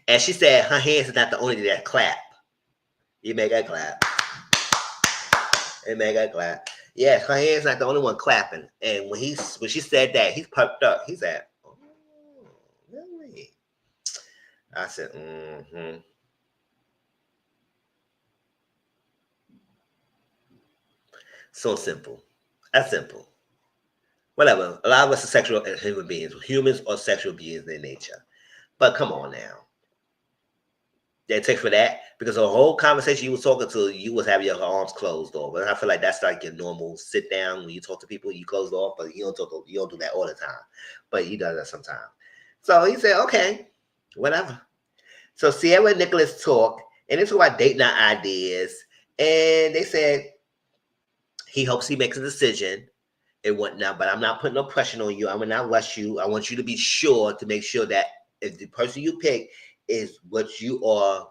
And she said her hands is not the only thing that clap. You make her clap. You make her clap. Yes, her hands not the only one clapping. And when she said that, he perked up. He said, "Oh, really?" I said, "Mm-hmm." So simple. That's simple. Whatever. A lot of us are sexual human beings. Humans are sexual beings in nature. But come on now. That takes for that because the whole conversation you was talking to, you was having your arms closed off. And I feel like that's like your normal sit down when you talk to people, you closed off, but you don't do that all the time. But he does that sometimes. So he said, okay, whatever. So Sierra and Nicholas talk, and they talk about date night ideas. And they said he hopes he makes a decision and whatnot, but I'm not putting no pressure on you. I will not rush you. I want you to be sure to make sure that if the person you pick is what you are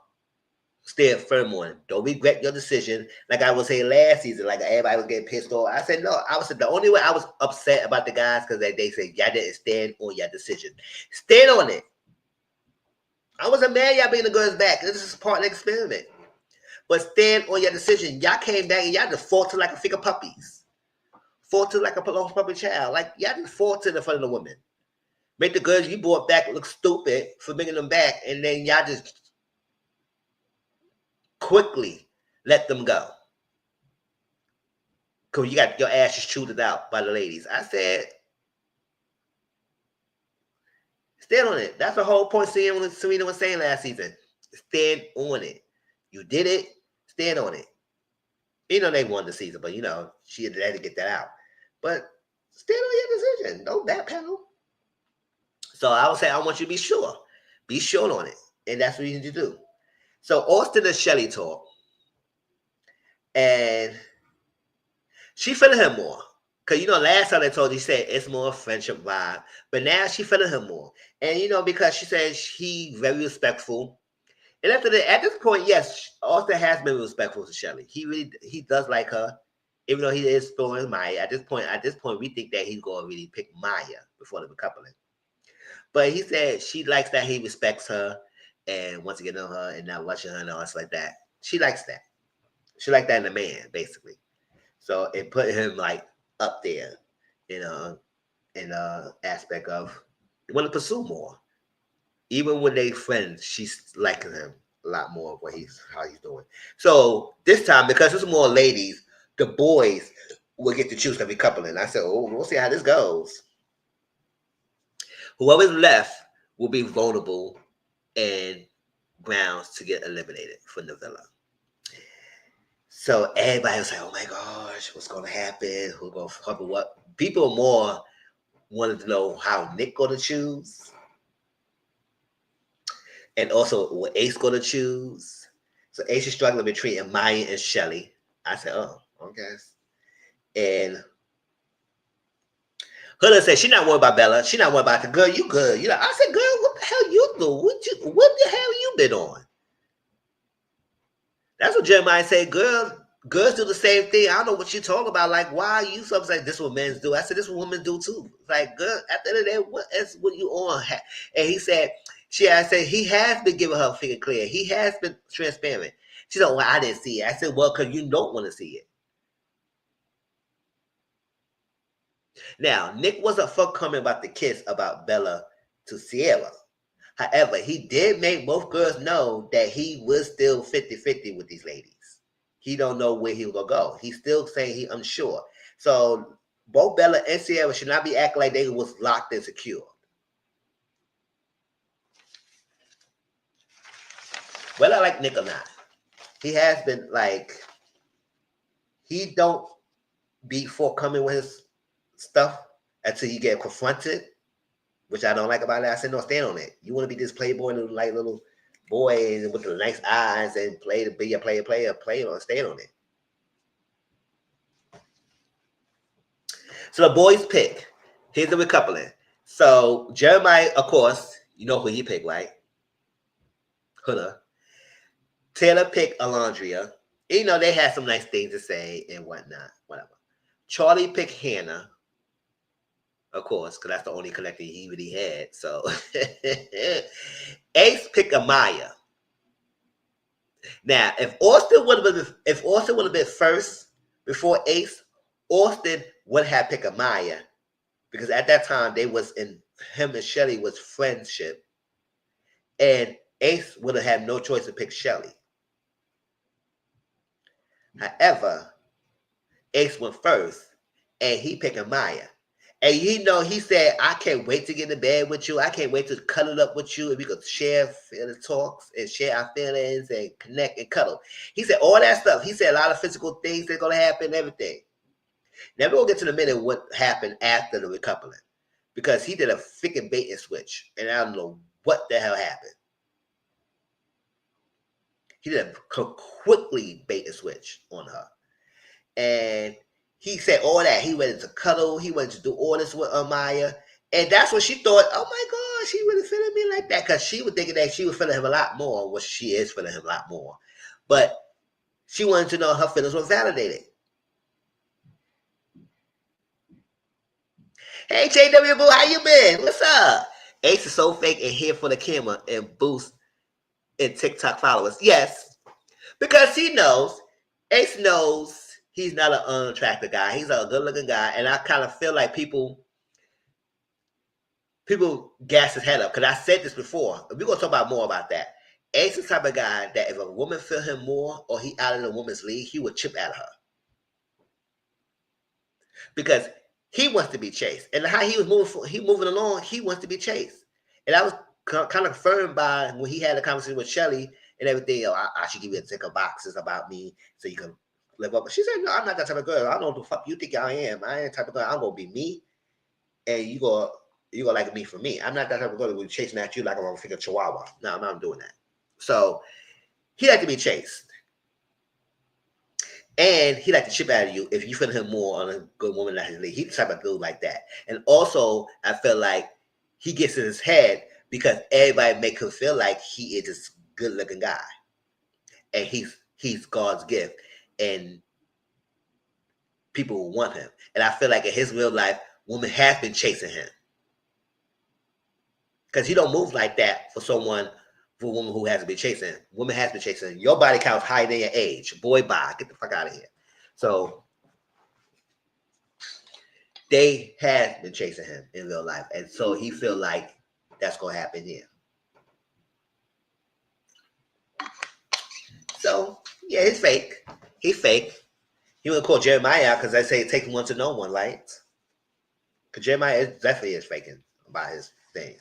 staying firm on. Don't regret your decision. Like I was saying last season, like everybody was getting pissed off. I said, no, I was the only way I was upset about the guys because they said y'all didn't stand on your decision. Stand on it. I wasn't mad y'all bringing the girls back. This is part of the experiment. But stand on your decision. Y'all came back and y'all just fought to like a figure puppies. Fought to like a lost puppy child. Like y'all just fought to the front of the women. Make the girls you brought back look stupid for bringing them back. And then y'all just quickly let them go. Because you got your ashes chewed out by the ladies. I said, Stand on it. That's the whole point Serena was saying last season. Stand on it. You did it. Stand on it. They won the season, but she had to get that out. But stand on your decision. Don't backpedal. So I would say I want you to be sure. Be sure on it. And that's what you need to do. So Austin and Shelly talk. And she feeling him more. Because, last time I told you, she said it's more friendship vibe. But now she feeling him more. And, because she says he's very respectful. And at this point, yes, Austin has been respectful to Shelly. He does like her. Even though he is throwing Maya. At this point, we think that he's going to really pick Maya before the recoupling. But he said she likes that he respects her and wants to get on her and not rushing her and all stuff like that. She likes that. She likes that in a man, basically. So it put him like up there, in the aspect of want to pursue more. Even when they friends, she's liking him a lot more of how he's doing. So this time, because there's more ladies, the boys will get to choose every coupling. I said, we'll see how this goes. Whoever's left will be vulnerable and grounds to get eliminated from the villa. So everybody was like, oh my gosh, what's going to happen? Who's going to couple what? People more wanted to know how Nick going to choose. And also what Ace going to choose. So Ace is struggling between Maya and Shelly. I said, oh, okay. And Huda said she's not worried about Bella. She's not worried about the girl. You good. I said, girl, what the hell you do? What the hell you been on? That's what Jeremiah said. Girls do the same thing. I don't know what you talking about. Like, why are you so like this? What men do? I said, this is what women do too. Like, girl, at the end of the day, what is what you on? And he said, I said he has been giving her a finger clear. He has been transparent. She said, well, I didn't see it. I said, well, because you don't want to see it. Now, Nick wasn't forthcoming about the kiss about Bella to Sierra. However, he did make both girls know that he was still 50-50 with these ladies. He don't know where he will go. He's still saying he's unsure. So both Bella and Sierra should not be acting like they was locked and secure. Whether I like Nick or not, he has been like, he don't be forthcoming with his stuff until you get confronted, which I don't like about it. I said, no, stand on it. You want to be this playboy, little boy with the nice eyes and be a player, play on, stand on it. So the boys pick. Here's the recoupling. So Jeremiah, of course, you know who he picked, right? Huda. Taylor picked Alondria. They had some nice things to say and whatnot, whatever. Charlie picked Hannah, of course, because that's the only connector he really had. So Ace picked Amaya. Now, if Austin would have been first before Ace, Austin would have picked Amaya, because at that time him and Shelly was friendship, and Ace would have had no choice to pick Shelly. However, Ace went first, and he picked Amaya. And he said, I can't wait to get in bed with you. I can't wait to cuddle up with you. And we could share the talks and share our feelings and connect and cuddle. He said all that stuff. He said a lot of physical things that are going to happen and everything. Now we're going to get to the minute what happened after the recoupling. Because he did a freaking bait and switch. And I don't know what the hell happened. He did a quickly bait and switch on her. And he said all that. He wanted to cuddle. He wanted to do all this with Amaya. And that's what she thought, oh my gosh, he really feeling me like that. Because she was thinking that she was feeling him a lot more. Well, she is feeling him a lot more. But she wanted to know her feelings were validated. Hey, JW Boo, how you been? What's up? Ace is so fake and here for the camera and boost in TikTok followers. Yes, because Ace knows he's not an unattractive guy. He's a good-looking guy, and I kind of feel like people gas his head up, because I said this before. We're going to talk about more about that. Ace is the type of guy that if a woman feel him more or he out in a woman's league, he would chip at her. Because he wants to be chased. And how he was moving along, he wants to be chased. And I was kind of confirmed by when he had a conversation with Shelly and everything. Oh, I should give you a tick of boxes about me so you can live up. But she said, no, I'm not that type of girl. I don't know what the fuck you think I am. I ain't the type of girl. I'm going to be me. And you gonna like me for me. I'm not that type of girl that will be chasing at you like I'm a freaking chihuahua. No, I'm not doing that. So he like to be chased. And he like to chip out of you if you feel him more on a good woman like his league. He's the type of dude like that. And also, I feel like he gets in his head because everybody make him feel like he is this good looking guy. And he's God's gift. And people will want him. And I feel like in his real life, women have been chasing him. Because he don't move like that for a woman who hasn't been chasing. Woman has been chasing. Your body counts higher than your age. Boy, bye. Get the fuck out of here. So they have been chasing him in real life. And so he feel like that's going to happen here. So, yeah, it's fake. He's fake. He would call Jeremiah out because I say it takes one to know one, right? Because Jeremiah definitely is faking about his thing.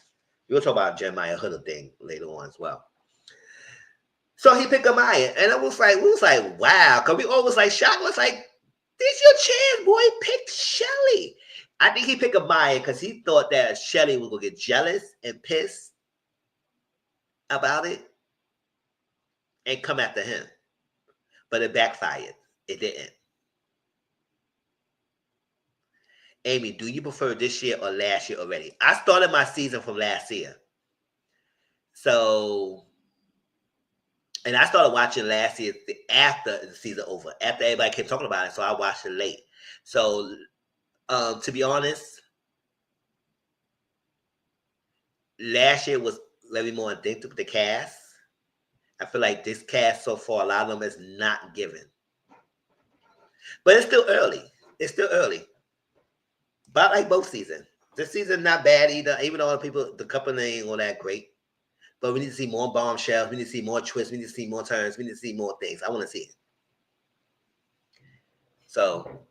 We'll talk about Jeremiah Huda thing later on as well. So he picked Amaya, and we was like, wow, because we always like shocked. Was like, this your chance, boy. Pick Shelly. I think he picked Amaya because he thought that Shelly was gonna get jealous and pissed about it and come after him, but it backfired. It didn't. Amy, do you prefer this year or last year already? I started my season from last year. So, and I started watching last year after the season over, after everybody kept talking about it. So I watched it late. So, to be honest, last year was very more addictive with the cast. I feel like this cast so far, a lot of them is not given. But it's still early. It's still early. But I like both seasons. This season not bad either, even though the couple ain't all that great. But we need to see more bombshells. We need to see more twists. We need to see more turns. We need to see more things. I want to see it. So,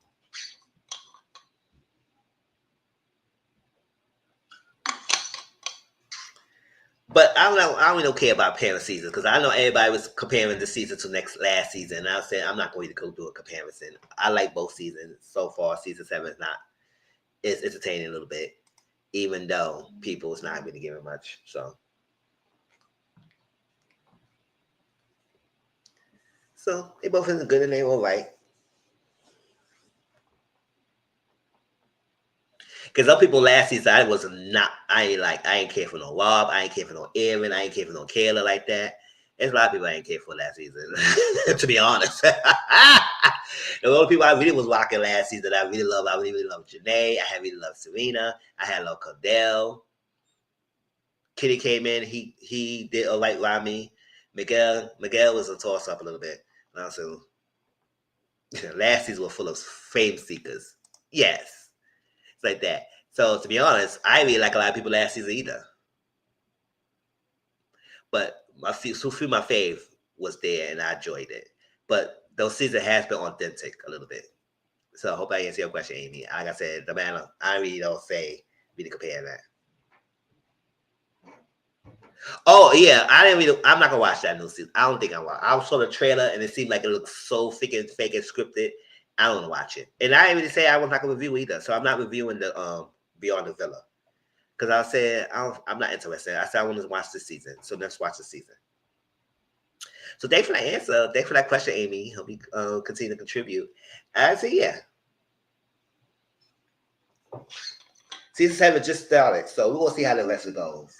but I don't really care about comparing seasons because I know everybody was comparing this season to last season. And I said I'm not going to go do a comparison. I like both seasons so far. Season 7 is entertaining a little bit, even though people is not really giving much. So they both is good and they all right. Because some people last season I ain't care for no Rob, I ain't care for no Aaron, I ain't care for no Kayla like that. There's a lot of people I ain't care for last season, to be honest. The only people I really was rocking last season that I really really loved Janae. I really loved Serena. I had loved Cordell. Kitty came in, he did all right by me. Miguel was a toss up a little bit. So last season was full of fame seekers. Yes. It's like that. So to be honest, I really like a lot of people last season either. But my fave was there and I enjoyed it. But those season has been authentic a little bit. So I hope I answer your question, Amy. Like I said, the man, I really don't say really compare that. Oh yeah, I'm not gonna watch that new season. I don't think I saw the trailer and it seemed like it looked so fake and scripted. I don't want to watch it. And I didn't really say I was not gonna review either. So I'm not reviewing the Beyond the Villa. Because I said I'm not interested. I said I want to watch this season. So let's watch the season. So thanks for that answer. Thanks for that question, Amy. Hope you continue to contribute. I say yeah. Season 7 just started, so we're gonna see how the rest of it goes.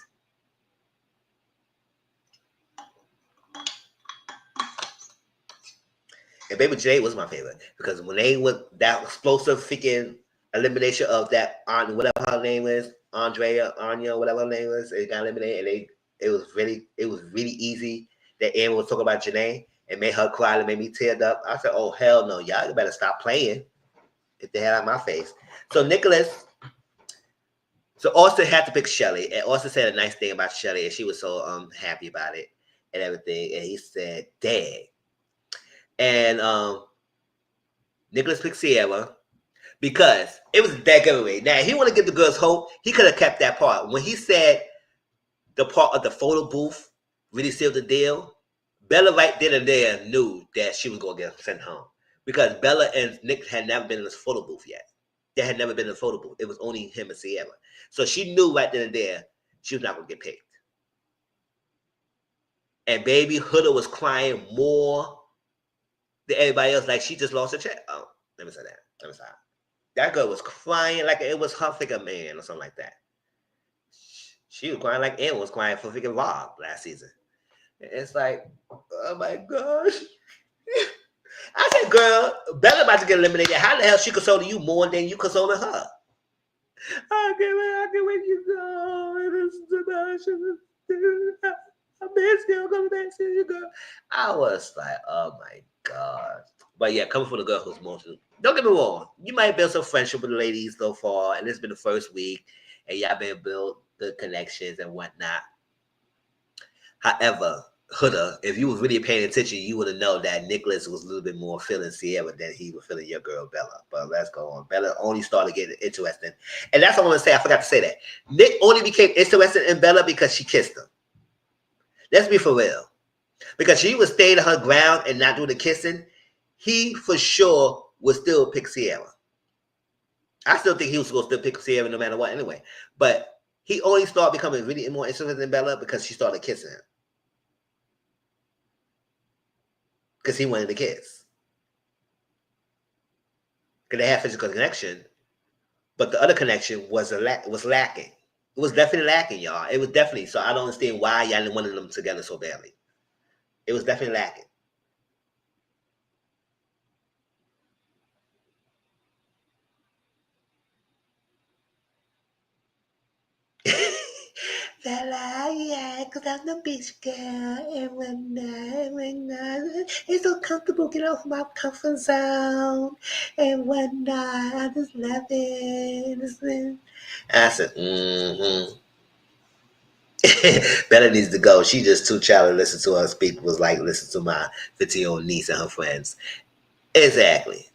And Baby J was my favorite because when they would that explosive freaking elimination of that whatever her name is, Anya, whatever her name is, it got eliminated, and it was really easy. That Aaron was talking about Janae and made her cry and made me teared up. I said, "Oh hell no, y'all better stop playing." If they had on my face. So Nicholas. So Austin had to pick Shelly, and Austin said a nice thing about Shelly, and she was so happy about it and everything. And he said, "Dang." And Nicholas picked Sierra because it was that giveaway. Now, he want to give the girls hope. He could have kept that part. When he said the part of the photo booth really sealed the deal. Bella right then and there knew that she was going to get sent home because Bella and Nick had never been in this photo booth yet. They had never been in a photo booth. It was only him and Sierra. So she knew right then and there she was not going to get picked. And baby Huda was crying more than everybody else. Like she just lost her check. Oh, let me say that. Let me say that. That girl was crying like it was her figure man or something like that. She was crying like Ann was crying for freaking Rob last season. It's like, oh my gosh. I said, girl, Bella about to get eliminated. How the hell she consoling you more than you consoling her? I can't wait you go. I miss you. I'm gonna miss you, girl. I was like, oh my god. But yeah, coming from the girl who's most. Don't get me wrong. You might build some friendship with the ladies so far, and it's been the first week, and y'all been build good connections and whatnot. However, Huda, if you was really paying attention, you would have known that Nicholas was a little bit more feeling Sierra than he was feeling your girl Bella. But let's go on. Bella only started getting interesting. And that's what I want to say. I forgot to say that. Nick only became interested in Bella because she kissed him. Let's be for real. Because she was staying her ground and not doing the kissing, he for sure would still pick Sierra. I still think he was going to still pick Sierra no matter what anyway. But he only started becoming really more interested in Bella because she started kissing him. Because he wanted to kiss. Because they had physical connection, but the other connection was lacking. It was definitely lacking, y'all. It was definitely. So I don't understand why y'all didn't want them together so badly. It was definitely lacking. Bella, yeah, because I'm the beach girl, and when it's so comfortable getting off my comfort zone, and whatnot, I just love it. I said, Bella needs to go. She just too child to listen to her speak. Was like listen to my 15-year-old niece and her friends. Exactly.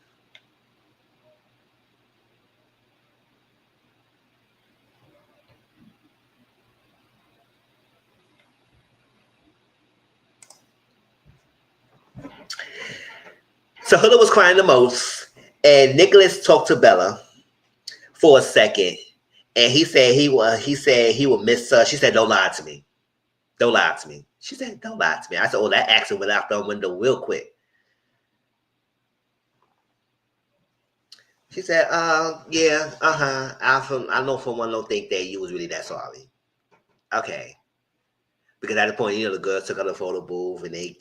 So Huda was crying the most, and Nicholas talked to Bella for a second, and he said he would miss her. She said, "Don't lie to me. Don't lie to me." She said, "Don't lie to me." I said, "Oh, that accent went out the window real quick." She said, yeah, I know for one don't think that you was really that sorry." Okay. Because at the point, the girls took out the photo booth and they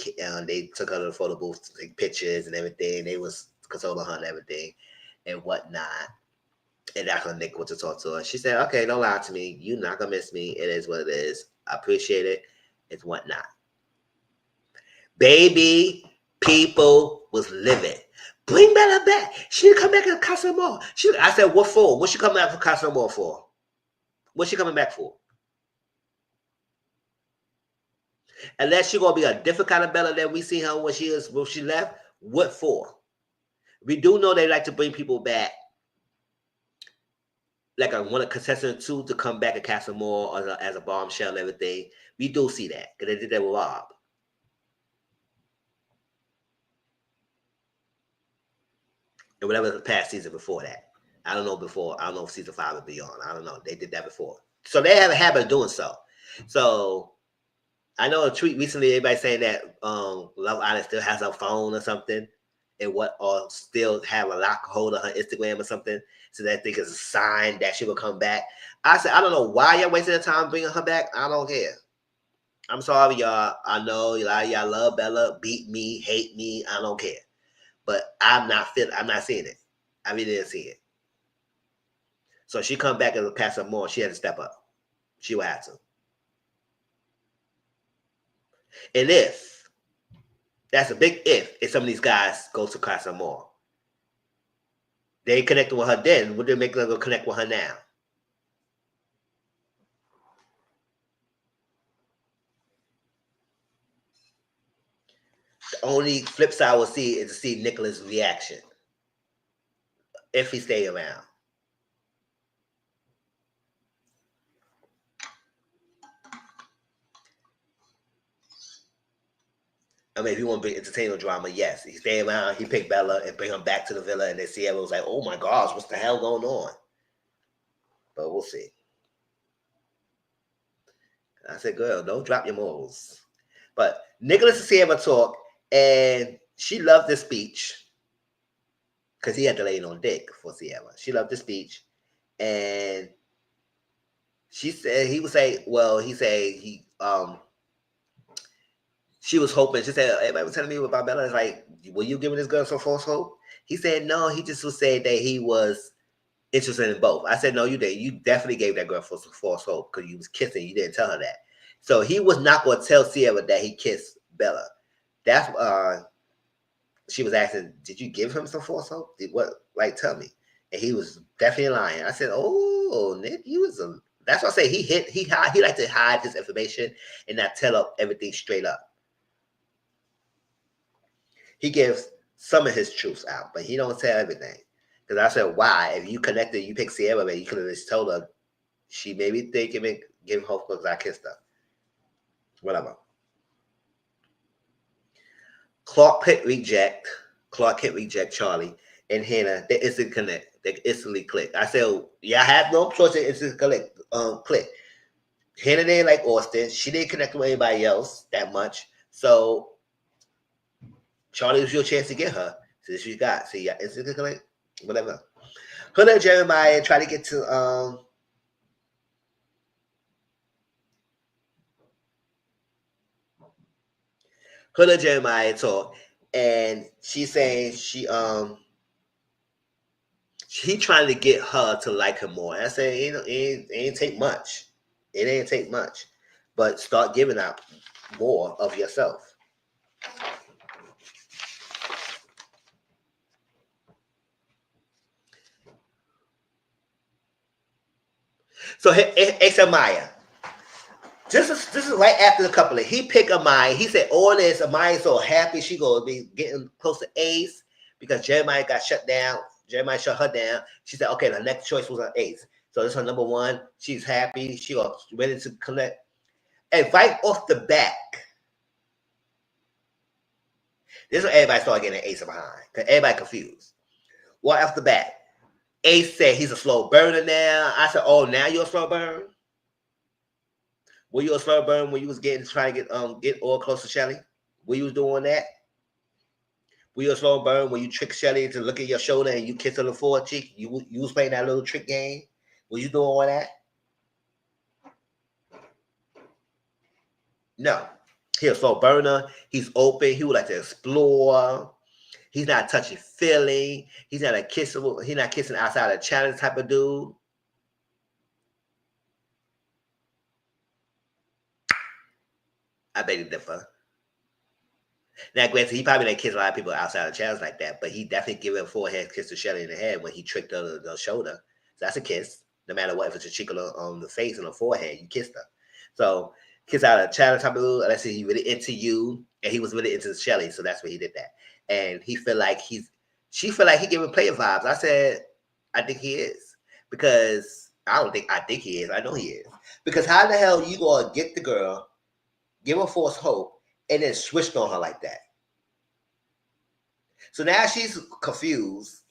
took out the photo booth to take pictures and everything. They was consoling her and everything and whatnot. And that's when Nick went to talk to her. She said, "Okay, don't lie to me. You're not gonna miss me. It is what it is. I appreciate it. It's whatnot." Baby, people was living. Bring Bella back. She didn't come back and Casa More. I said, "What for? What's she coming back for Casa More for? What's she coming back for?" Unless she gonna be a different kind of Bella than we see her when she left. What for? We do know they like to bring people back, like I want a contestant two to come back at Castle Moore as a bombshell and everything. We do see that because they did that with Rob. And whatever the past season before that. I don't know before. I don't know if season 5 and beyond. I don't know. They did that before. So they have a habit of doing so. So I know a tweet recently, everybody saying that Love Island still has her phone or something, and or still have a lock hold of her Instagram or something, so that thing is a sign that she will come back. I said, I don't know why y'all wasting the time bringing her back. I don't care. I'm sorry, y'all. I know y'all love Bella, beat me, hate me. I don't care, but I'm not seeing it. I really didn't see it. So she come back and pass her more. She had to step up. She will have to. And if that's a big if some of these guys go to Casa More. They ain't connected with her then. Would they make them go connect with her now? The only flip side I will see is to see Nicholas' reaction if he stay around. I mean, if you want to bring entertainment drama, yes. He stayed around, he picked Bella and bring him back to the villa, and then Sierra was like, oh my gosh, what's the hell going on? But we'll see. I said, girl, don't drop your morals. But Nicholas and Sierra talk, and she loved the speech because he had to lay it on dick for Sierra. She loved the speech, and she said he would say, well, he said she was hoping. She said, everybody was telling me about Bella. It's like, were you giving this girl some false hope? He said, no, he just was saying that he was interested in both. I said, no, you didn't. You definitely gave that girl some false hope because you was kissing. You didn't tell her that. So he was not going to tell Sierra that he kissed Bella. That's she was asking, did you give him some false hope? Like, tell me. And he was definitely lying. I said, oh, Nick, you was a. That's why I say he liked to hide his information and not tell up everything straight up. He gives some of his truths out, but he don't tell everything. Because I said, why? If you connected, you picked Sierra, man, you could have just told her she made me think and give him hope because I kissed her. Whatever. Clark Kent reject Charlie and Hannah. They instant connect. They instantly click. I said, yeah, I have no choice to instant click. Hannah didn't like Austin. She didn't connect with anybody else that much. So Charlie was your chance to get her. So this you got. See, yeah, instant connect. Whatever. Huda and Jeremiah try to get to Huda and Jeremiah talk, and she's saying he trying to get her to like him more. And I said it ain't take much. It ain't take much, but start giving out more of yourself. So except Maya. This is right after the coupling. He picked Amaya. He said all this. Amaya's so happy she gonna be getting close to Ace because Jeremiah got shut down. Jeremiah shut her down. She said, okay, the next choice was on Ace. So this is her number one. She's happy. She was ready to collect. And right off the back, this is when everybody started getting an Ace behind. Because everybody confused. Well, off the bat, Ace said he's a slow burner now. I said, oh, now you're a slow burn? Were you a slow burn when you was trying to get all close to Shelly? Were you was doing that? Were you a slow burn when you tricked Shelly to look at your shoulder and you kissed her the forehead cheek? You was playing that little trick game? Were you doing all that? No. He's a slow burner. He's open. He would like to explore. He's not touchy feeling. He's not He's not kissing outside of challenge type of dude. I beg to differ. Now, granted, he probably didn't kiss a lot of people outside of channels like that, but he definitely gave a forehead kiss to Shelly in the head when he tricked her on the shoulder. So that's a kiss. No matter what, if it's a cheek on the face and the forehead, you kissed her. So kiss out of channel type of dude, unless he really into you, and he was really into Shelly, so that's why he did that. And she feel like he giving player vibes. I said, I think he is. Because I think he is. I know he is. Because how the hell you gonna get the girl, give her false hope, and then switched on her like that? So now she's confused.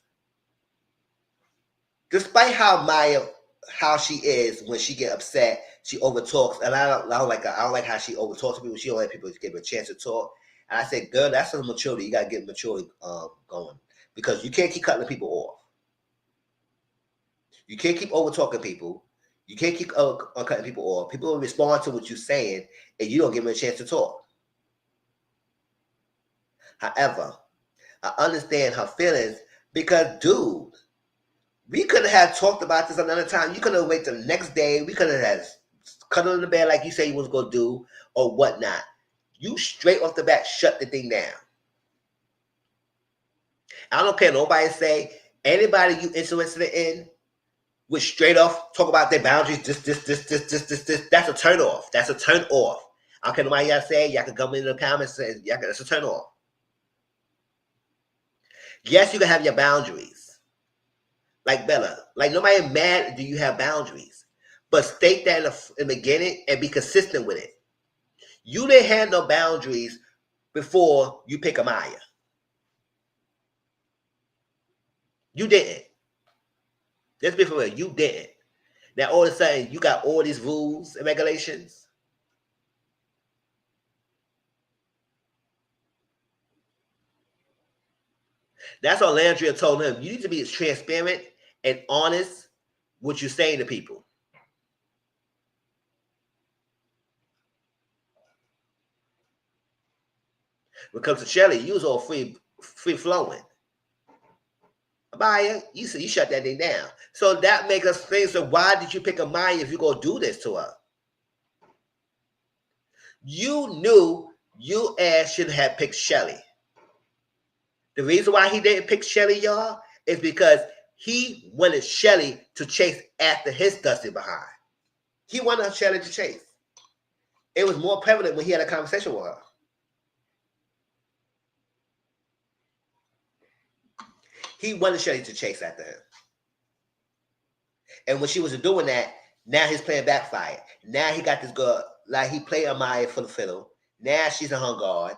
Despite how she is when she get upset, she overtalks, and I don't like how she overtalks people. She don't let people give her a chance to talk. And I said, girl, that's some maturity. You gotta get maturity going because you can't keep cutting people off. You can't keep over talking people. You can't keep cutting people off. People will respond to what you're saying, and you don't give them a chance to talk. However, I understand her feelings because, dude, we could have talked about this another time. You could have waited the next day. We could have had cuddled in the bed like you said you was going to do or whatnot. You straight off the bat shut the thing down. I don't care. Nobody say anybody you interested in would straight off talk about their boundaries. This. That's a turn off. That's a turn off. I don't care nobody y'all say. Y'all can come in the comments and say, that's a turn off. Yes, you can have your boundaries. Like Bella. Like nobody mad do you have boundaries. But state that in the beginning and be consistent with it. You didn't have no boundaries before you pick Amaya. You didn't. Let's be for real. You didn't. Now all of a sudden you got all these rules and regulations. That's what Landria told him. You need to be as transparent and honest what you're saying to people. When it comes to Shelly, you was all free flowing. Amaya, you said you shut that thing down. So that makes us think, so why did you pick Amaya if you're going to do this to her? You knew you ass should have picked Shelly. The reason why he didn't pick Shelly, y'all, is because he wanted Shelly to chase after his dusty behind. He wanted Shelly to chase. It was more prevalent when he had a conversation with her. He wanted Shelly to chase after him. And when she was doing that, now his plan backfired. Now he got this girl, like he played Amaya for the fiddle. Now she's a hung guard.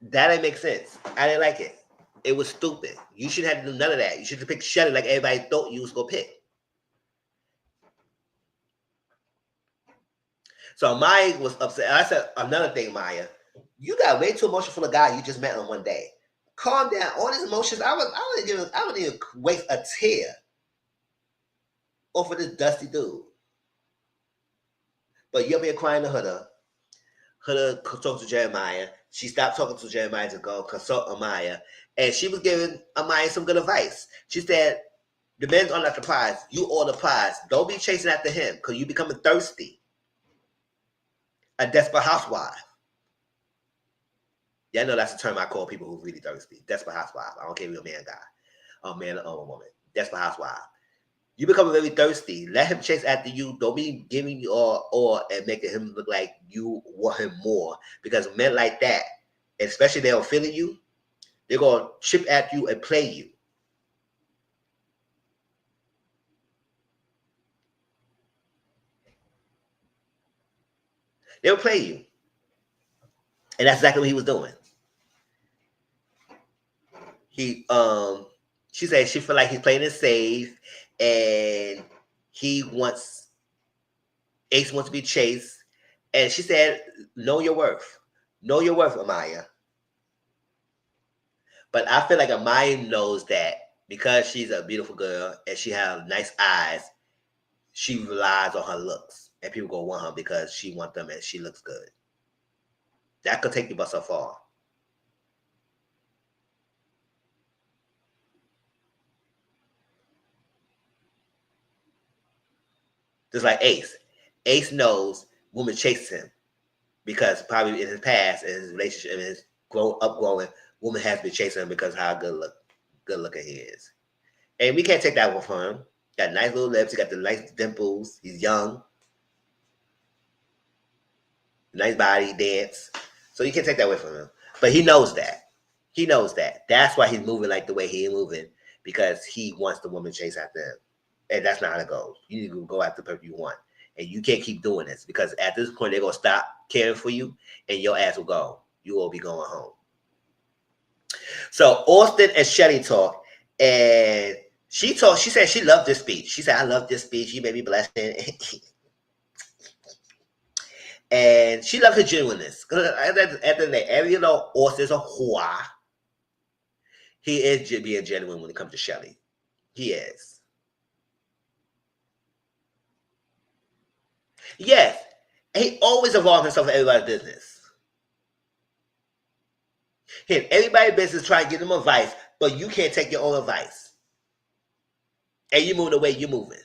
That didn't make sense. I didn't like it. It was stupid. You shouldn't have to do none of that. You should have picked Shelly like everybody thought you was going to pick. So Maya was upset. I said another thing, Maya. You got way too emotional for the guy you just met on one day. Calm down. All these emotions. I wouldn't even waste a tear over this dusty dude. But you're being crying to Huda. Huda talked to Jeremiah. She stopped talking to Jeremiah to go consult Amaya. And she was giving Amaya some good advice. She said, the men's are not the prize. You are the prize. Don't be chasing after him because you becoming thirsty. A desperate housewife. Yeah, I know that's the term I call people who really thirsty. Desperate housewife. I don't care if you're a man guy, a man or a woman. Desperate housewife. You become very thirsty. Let him chase after you. Don't be giving you or and making him look like you want him more. Because men like that, especially they don't feeling you, they're gonna chip at you and play you. They'll play you. And that's exactly what he was doing. She said she feel like he's playing it safe and he wants Ace wants to be chased. And she said, know your worth. Know your worth, Amaya. But I feel like Amaya knows that because she's a beautiful girl and she has nice eyes, she relies on her looks. And people go want her because she wants them and she looks good. That could take you but so far. Just like Ace. Ace knows women chase him because probably in his past, in his relationship, in his upgrowing, woman has been chasing him because of how good looking he is. And we can't take that away from him. Got nice little lips. He got the nice dimples. He's young. Nice body, dance. So you can't take that away from him. But he knows that. He knows that. That's why he's moving like the way he's moving because he wants the woman to chase after him. And that's not how it goes. You need to go after the person you want. And you can't keep doing this because at this point, they're going to stop caring for you and your ass will go. You will be going home. So Austin and Shelly talk. And she said she loved this speech. She said, I love this speech. You made me blushing. And she loved her genuineness. Because at the end of the day, every Austin's a whore. He is being genuine when it comes to Shelly. He is. Yes. He always involved himself in everybody's business. He everybody's business trying to give them advice, but you can't take your own advice. And you move the way you're moving.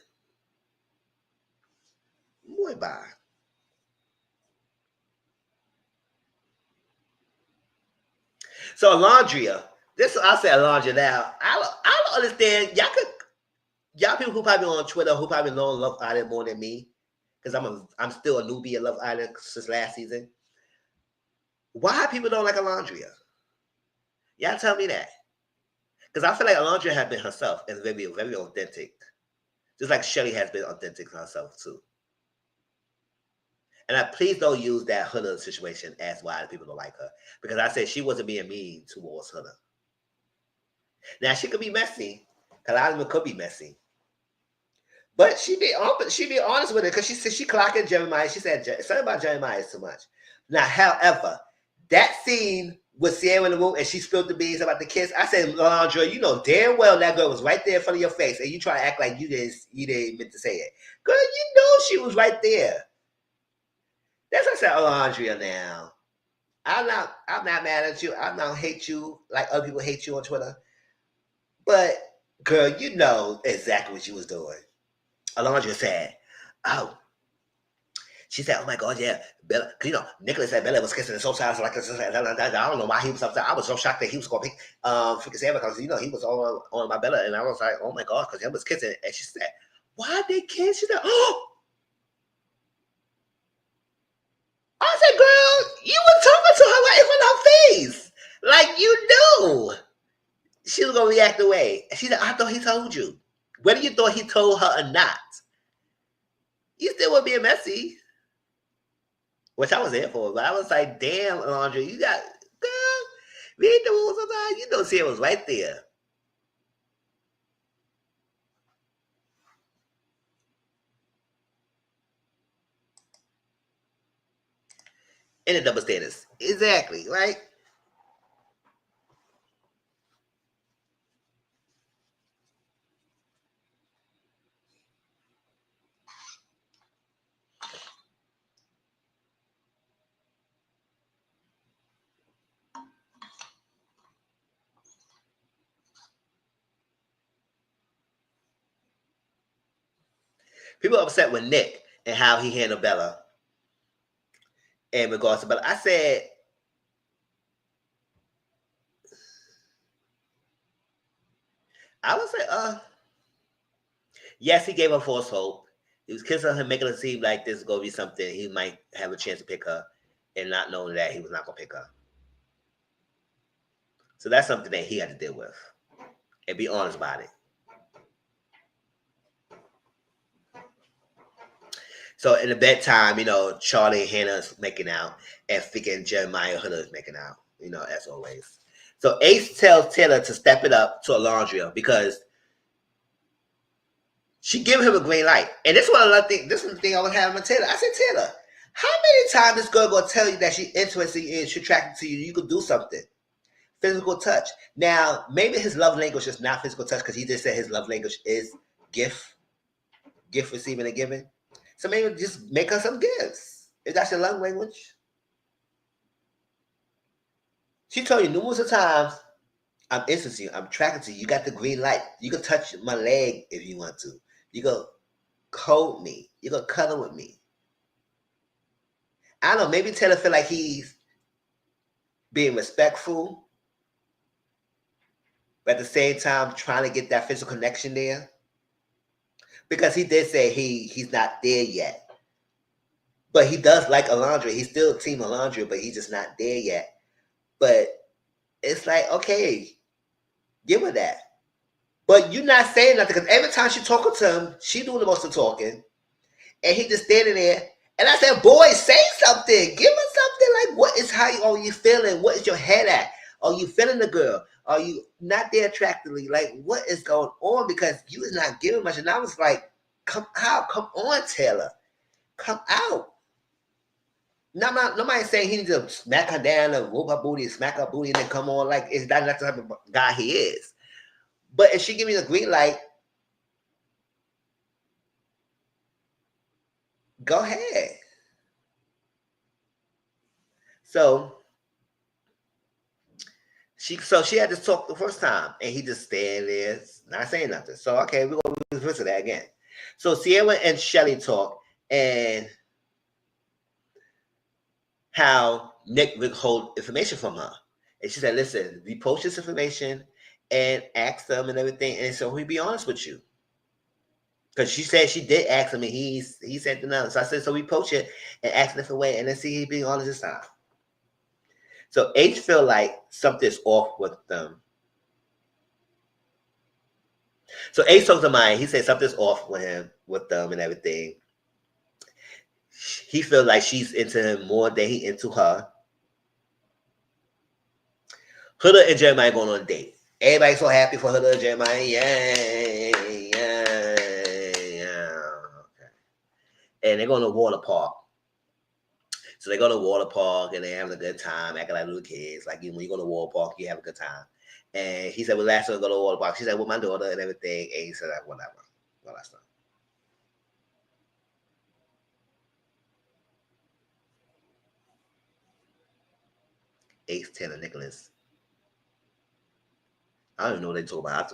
Muy bye. So Alondria, I'll say Alondria now. I don't understand. Y'all people who probably on Twitter who probably know Love Island more than me, because I'm still a newbie at Love Island since last season. Why people don't like Alondria? Y'all tell me that. Because I feel like Alondria has been herself and very, very authentic. Just like Shelly has been authentic herself too. And please don't use that Huda situation as why people don't like her. Because I said she wasn't being mean towards Huda. Now she could be messy. Because a lot of them could be messy. But she be honest with it because she said she clocking Jeremiah. She said something about Jeremiah is too much. Now, however, that scene with Sierra in the room and she spilled the beans about the kiss. I said, Landra, you know damn well that girl was right there in front of your face, and you try to act like you didn't meant to say it. Girl, you know she was right there. That's what I said, Alondria. Now, I'm not mad at you. I don't hate you like other people hate you on Twitter. But girl, you know exactly what you was doing. Alondra said, "Oh." She said, "Oh my God, yeah, Bella." Cause you know, Nicholas said Bella was kissing so sides like this. I don't know why he was upset. I was so shocked that he was going to pick freaking Sam because you know he was on my Bella, and I was like, "Oh my God," because he was kissing. And she said, "Why they kiss?" She said, "Oh." I said, "Girl, you were talking to her right in front of her face, like you knew she was gonna react the way." And she said, "I thought he told you. Whether you thought he told her or not, you still would be messy." Which I was there for, but I was like, damn, Andre, you got, girl, read the rules sometimes. You know, Sierra was right there. In the double status. Exactly, right? People are upset with Nick and how he handled Bella in regards to Bella. I said, I would say, yes, he gave her false hope. He was kissing her, making it seem like this is going to be something he might have a chance to pick her, and not knowing that he was not going to pick her. So that's something that he had to deal with and be honest about it. So in the bedtime, you know, Charlie and Hannah's making out, and freaking Jeremiah and Huda is making out, you know, as always. So Ace tells Taylor to step it up to Alondria because she gave him a green light. And this is one of the things, this is the thing I was having with Taylor. I said, Taylor, how many times this girl gonna tell you that she's interested in you, she's attracted to you, you could do something? Physical touch. Now, maybe his love language is not physical touch because he just said his love language is gift receiving and giving. So maybe just make her some gifts. If that's your love language. She told you numerous of times, I'm interested in you, I'm attracted to you. You got the green light. You can touch my leg if you want to. You go hold me. You go cuddle with me. I don't know, maybe Taylor feel like he's being respectful, but at the same time trying to get that physical connection there. Because he did say he's not there yet. But he does like Alondra. He's still Team Alondra, but he's just not there yet. But it's like, okay, give her that. But you're not saying nothing because every time she talking to him, she doing the most of talking, and he just standing there. And I said, "Boy, say something. Give us something. Like, what is are you feeling? What is your head at? Are you feeling the girl? Are you not there attractively? Like, what is going on? Because you is not giving much." And I was like, "Come out, come on, Taylor, come out." Nobody saying he needs to smack her down and whoop her booty, smack her booty, and then come on. Like, it's not the type of guy he is. But if she give me the green light, go ahead. So she had to talk the first time, and he just standing there, not saying nothing. So okay, we're gonna revisit that again. So Sierra and Shelly talk, and how Nick would hold information from her, and she said, "Listen, we post this information and ask them and everything, and so he'll be honest with you." Because she said she did ask him, and he said no. So I said, so we poach it and ask a different way, and then see he being honest this time. So H feel like something's off with them. So H talks to mine. He said something's off with him, with them, and everything. He feels like she's into him more than he into her. Huda and Jeremiah going on a date. Everybody's so happy for Huda and Jeremiah. Yay, yay, yeah. Okay. And they're going to water park. So they go to water park and they're having a good time, acting like little kids. Like when you go to water park, you have a good time. And he said, well, last time I go to water park, she said, with my daughter and everything. And he said, like, whatever. Well, that's not. 8-10 of Nicholas. I don't even know what they talk about.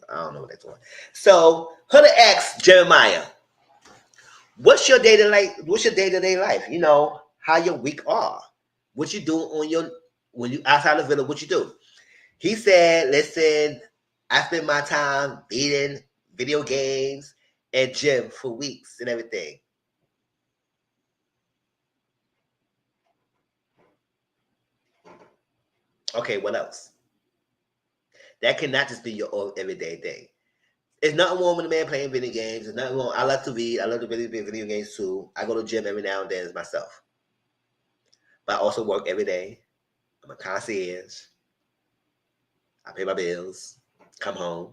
I don't know what they talk about. So Huda asks Jeremiah, what's your day-to-day life? You know, how your week are. What you do when you outside the villa, what you do? He said, listen, I spend my time eating video games and gym for weeks and everything. Okay, what else? That cannot just be your own everyday thing. It's nothing wrong with a man playing video games. It's nothing wrong. I love to read. I love to video games too. I go to the gym every now and then as myself. But I also work every day. I'm a concierge. I pay my bills, come home,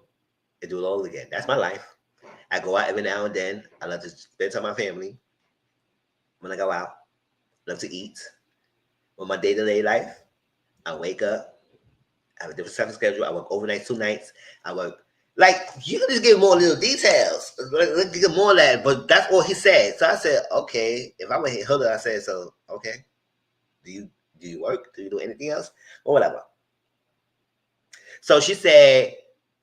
and do it all again. That's my life. I go out every now and then. I love to spend time with my family. When I go out, I love to eat. On my day-to-day life, I wake up. I have a different type of schedule. I work overnight 2 nights. I work like you can just give more little details. Let's get more of that. But that's all he said. So I said, okay. If I went hit Huda, I said, so okay. Do you work? Do you do anything else? Or whatever. So he said,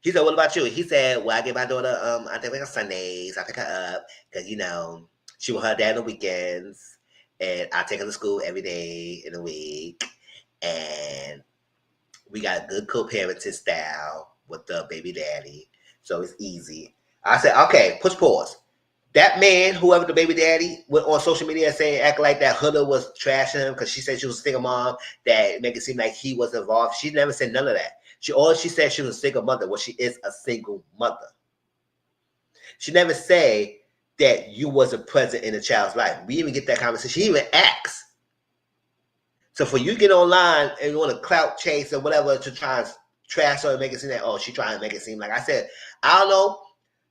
what about you? He said, well, I get my daughter, I think on Sundays, I pick her up, because, you know, she with her dad on the weekends, and I take her to school every day in the week, and we got a good co-parenting style with the baby daddy, so it's easy. I said, okay, push pause. That man, whoever the baby daddy, went on social media saying, act like that Huda was trashing him because she said she was a single mom, that make it seem like he was involved. She never said none of that. She said she was a single mother. Well, she is a single mother. She never said that you wasn't present in a child's life. We even get that conversation. She even asked. So for you to get online and you want to clout chase or whatever to try and trash her and make it seem like, oh, she trying to make it seem like, I said, I don't know.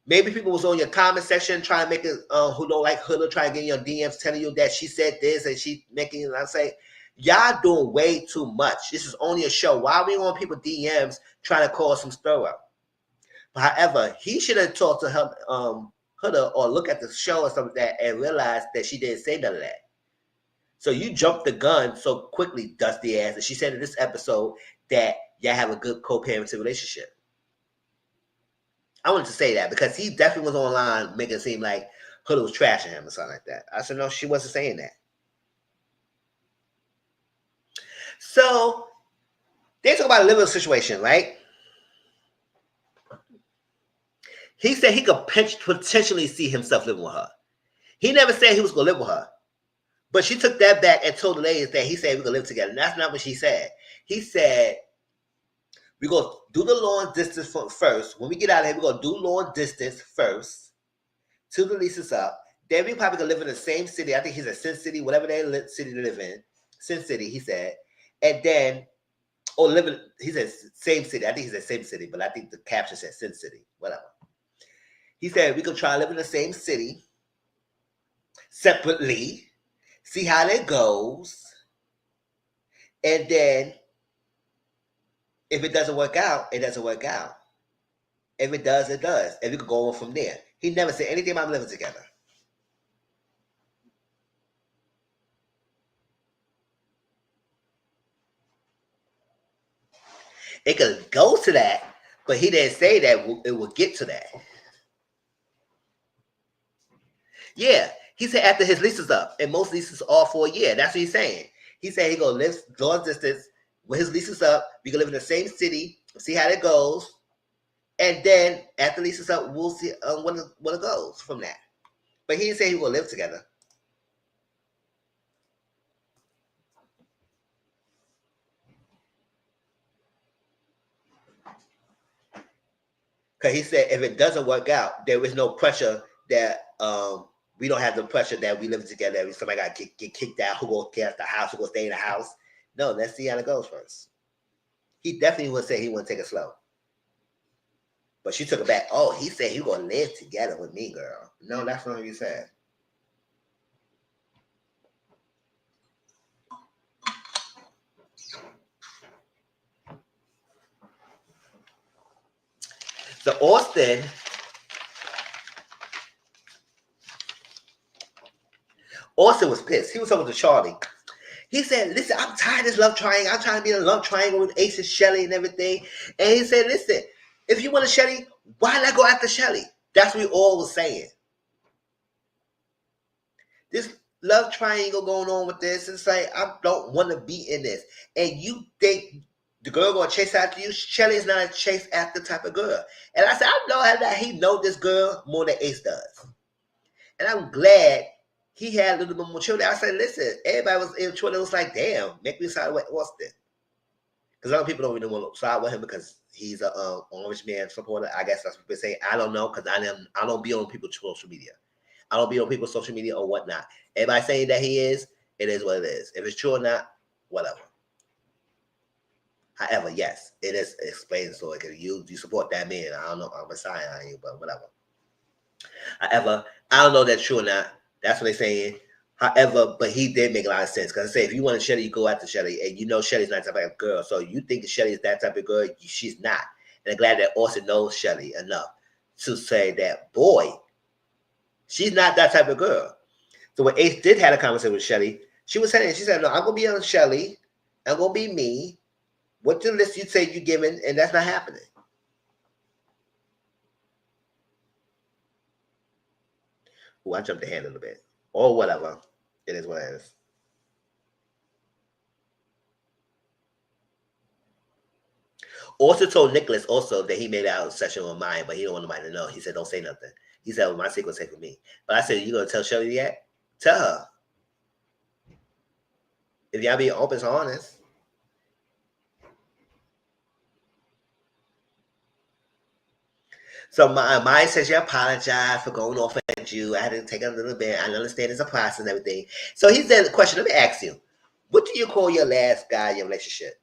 Maybe people was on your comment section trying to make it who don't like Huda, trying to get in your DMs telling you that she said this and she making it. I say, y'all doing way too much. This is only a show. Why are we on people DMs trying to cause some stir up? However, he should have talked to her, Huda, or look at the show or something like that and realize that she didn't say none of that. So you jumped the gun so quickly, dusty ass. And she said in this episode that y'all have a good co-parenting relationship. I wanted to say that because he definitely was online making it seem like Huda was trashing him or something like that. I said, no, she wasn't saying that. So they talk about a living situation, right? He said he could potentially see himself living with her. He never said he was going to live with her. But she took that back and told the ladies that he said we could live together. And that's not what she said. He said, we're going to do the long distance first. When we get out of here, we're going to do long distance first till the lease is up. Then we probably going to live in the same city. I think he's at Sin City, whatever city they live in. Sin City, he said. And then, he said same city. I think he said same city, but I think the caption said Sin City, whatever. He said we could try to live in the same city separately, see how that goes. And then if it doesn't work out, it doesn't work out. If it does, it does. And we could go on from there. He never said anything about living together. It could go to that, but he didn't say that it would get to that. Yeah, he said after his lease is up, and most leases are for a year. That's what he's saying. He said he gonna live long distance when his lease is up. We can live in the same city, see how that goes, and then after lease is up, we'll see what it goes from that. But he didn't say he will live together. Because he said if it doesn't work out, there is no pressure that We don't have the pressure that we live together. Every somebody got to get kicked out. Who go get out the house? Who go stay in the house? No, let's see how it goes first. He definitely would say he wouldn't take it slow. But she took it back. Oh, he said he gonna live together with me, girl. No, that's not what he said. So Austin was pissed. He was talking to Charlie. He said, listen, I'm tired of this love triangle. I'm trying to be in a love triangle with Ace and Shelly and everything. And he said, listen, if you want a Shelly, why not go after Shelly? That's what we all was saying. This love triangle going on with this. It's like, I don't want to be in this. And you think the girl going to chase after you? Shelly is not a chase after type of girl. And I said, I know how that he know this girl more than Ace does. And I'm glad he had a little bit more children. I said, listen, everybody was in Twitter. It was like, damn, make me side with Austin. Because other people don't really want to side with him because he's a orange man supporter. I guess that's what people say. I don't know because I don't be on people's social media. I don't be on people's social media or whatnot. Everybody saying that he is, it is what it is. If it's true or not, whatever. However, yes, it is explained. So like, if you support that man, I don't know, I'm a sign on you, but whatever. However, I don't know if that's true or not. That's what they're saying. However, but he did make a lot of sense. Because I say, if you want Shelly, you go after Shelly. And you know Shelly's not that type of girl. So you think Shelly is that type of girl, she's not. And I'm glad that Austin knows Shelly enough to say that, boy, she's not that type of girl. So when Ace did have a conversation with Shelly, she was saying, she said, no, I'm going to be on Shelly. I'm going to be me. What the list you say you're giving, and that's not happening. Oh, I jumped ahead a little bit. Or whatever. It is what it is. Also told Nicholas also that he made out a session with mine, but he don't want nobody to know. He said, don't say nothing. He said, well, my secret's safe for me. But I said, you going to tell Shelly yet? Tell her. If y'all be open and honest. So Maya says she apologized for going off at you. I had to take a little bit. I understand it's a process and everything. So he said, question, let me ask you. What do you call your last guy in your relationship?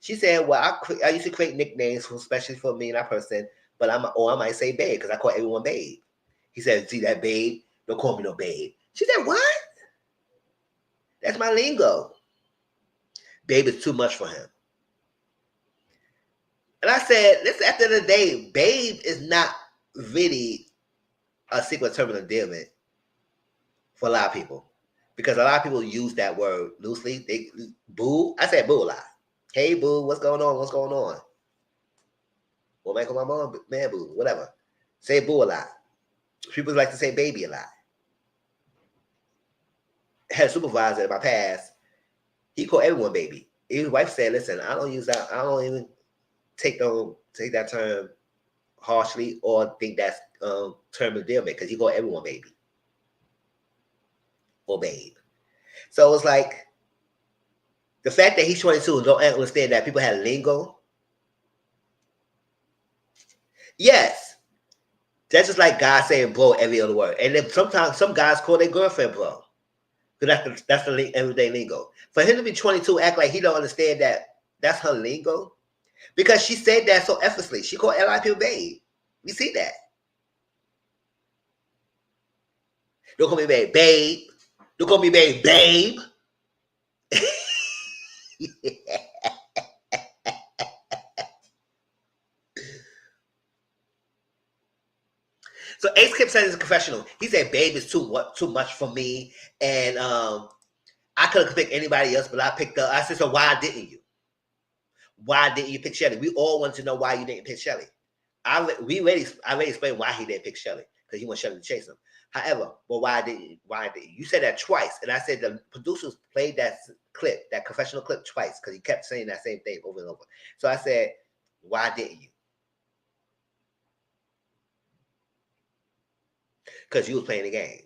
She said, well, I used to create nicknames, especially for me and that person, but I might say babe, because I call everyone babe. He said, see that babe? Don't call me no babe. She said, what? That's my lingo. Babe is too much for him. And I said, listen, at the end of the day, babe is not really a secret term of endearment for a lot of people. Because a lot of people use that word loosely. They boo. I said boo a lot. Hey, boo, what's going on? What's going on? Well, man, call my mom, man, boo, whatever. Say boo a lot. People like to say baby a lot. I had a supervisor in my past. He called everyone baby. His wife said, listen, I don't use that. I don't even take that term harshly or think that's term of endearment because he called everyone baby or babe. So it's like the fact that he's 22 and don't understand that people have lingo. Yes. That's just like guys saying bro every other word. And then sometimes some guys call their girlfriend bro. Because that's the everyday lingo. For him to be 22, act like he don't understand that that's her lingo. Because she said that so effortlessly. She called LI people babe. We see that. Don't call me babe, babe. Don't call me babe, babe. So Ace kept saying in his confessional, he said, babe is too much for me. And I could have picked anybody else, but I picked her. I said, so why didn't you? Why didn't you pick Shelly? We all want to know why you didn't pick Shelly. I already explained why he didn't pick Shelly, because he wants Shelly to chase him. However, well, why didn't you? You said that twice, and I said the producers played that clip, that confessional clip twice, because he kept saying that same thing over and over. So I said, why didn't you? Because you was playing the game.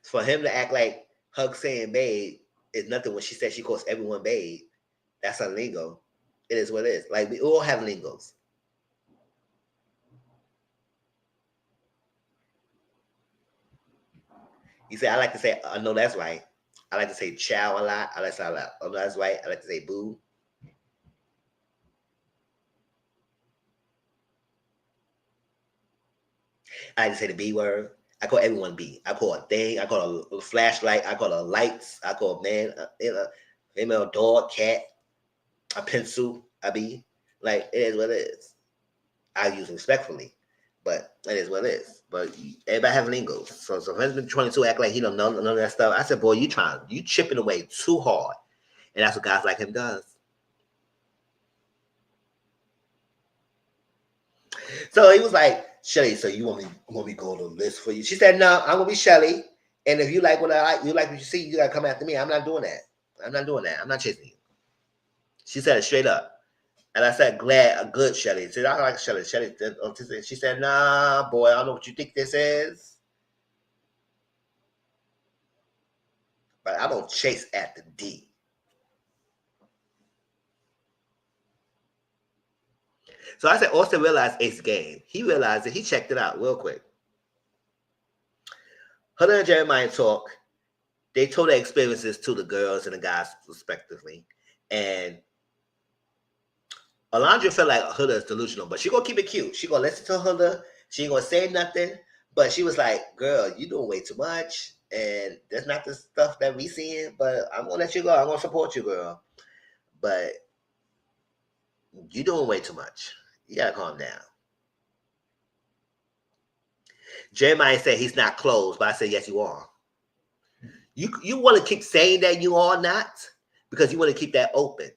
For him to act like Hug saying babe is nothing when she said she calls everyone babe, that's her lingo. It is what it is. Like, we all have lingos. He said, I like to say, I know that's right. I like to say chow a lot. I like to say, oh, no, that's right. I like to say boo. I like to say the B word. I call everyone B. I call a thing. I call a flashlight. I call a lights. I call a man, female, dog, cat, a pencil, a B. Like, it is what it is. I use it respectfully, but it is what it is. But everybody have lingos. So if husband 22 act like he don't know none of that stuff, I said, boy, you chipping away too hard. And that's what guys like him does. So he was like, Shelly, so you want me to go on the list for you? She said, no, I'm gonna be Shelly. And if you like what I like, you like what you see, you gotta come after me. I'm not doing that. I'm not doing that. I'm not chasing you. She said it straight up. And I said, glad, a good Shelly. She said, I like Shelly. She said, nah, boy, I don't know what you think this is. But I don't chase at the D. So I said, Austin realized Ace game. He realized it. He checked it out real quick. Huda and Jeremiah talk. They told their experiences to the girls and the guys respectively. And Alondra felt like Huda is delusional, but she gonna keep it cute. She gonna listen to Huda. She ain't gonna say nothing. But she was like, girl, you doing way too much. And that's not the stuff that we seeing, but I'm gonna let you go. I'm gonna support you, girl. But you doing way too much. You gotta calm down. Jeremiah said he's not closed, but I said, yes, you are. You want to keep saying that you are not because you want to keep that open.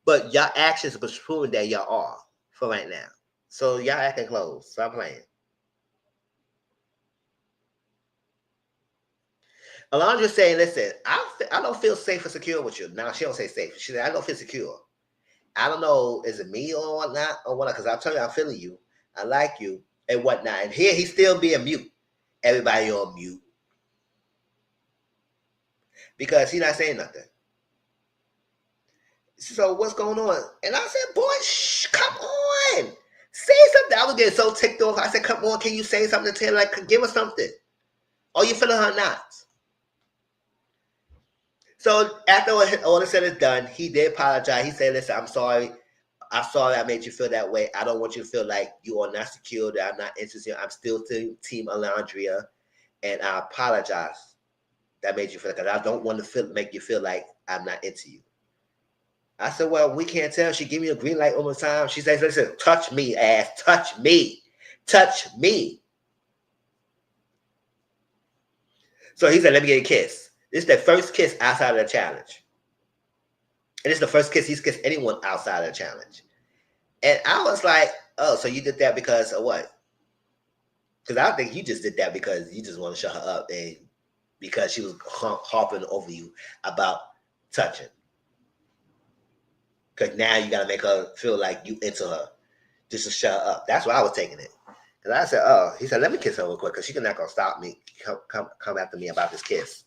But your actions are proving that y'all are for right now. So y'all acting closed. Stop playing. Alondra saying, listen, I don't feel safe and secure with you. Now, she don't say safe. She said, I don't feel secure. I don't know, is it me or whatnot or whatnot? Because I'll tell you, I'm feeling you. I like you and whatnot. And here he's still being mute. Everybody on mute. Because he's not saying nothing. So what's going on? And I said, boy, shh, come on. Say something. I was getting so ticked off. I said, come on, can you say something to her? Like, give us something. Or you feeling her not? So after all is said and done, he did apologize. He said, listen, I'm sorry. I'm sorry I made you feel that way. I don't want you to feel like you are not secure, that I'm not interested. I'm still Team Alondria. And I apologize that made you feel like that. I don't want to make you feel like I'm not into you. I said, well, we can't tell. She gave me a green light all the time. She says, listen, touch me, ass. Touch me. Touch me. So he said, let me get a kiss. This is the first kiss outside of the challenge. And it's the first kiss he's kissed anyone outside of the challenge. And I was like, oh, so you did that because of what? Because I think you just did that because you just want to shut her up and because she was harping over you about touching. Because now you got to make her feel like you into her just to shut her up. That's why I was taking it. And I said, oh, he said, let me kiss her real quick because she's not going to stop me, come after me about this kiss,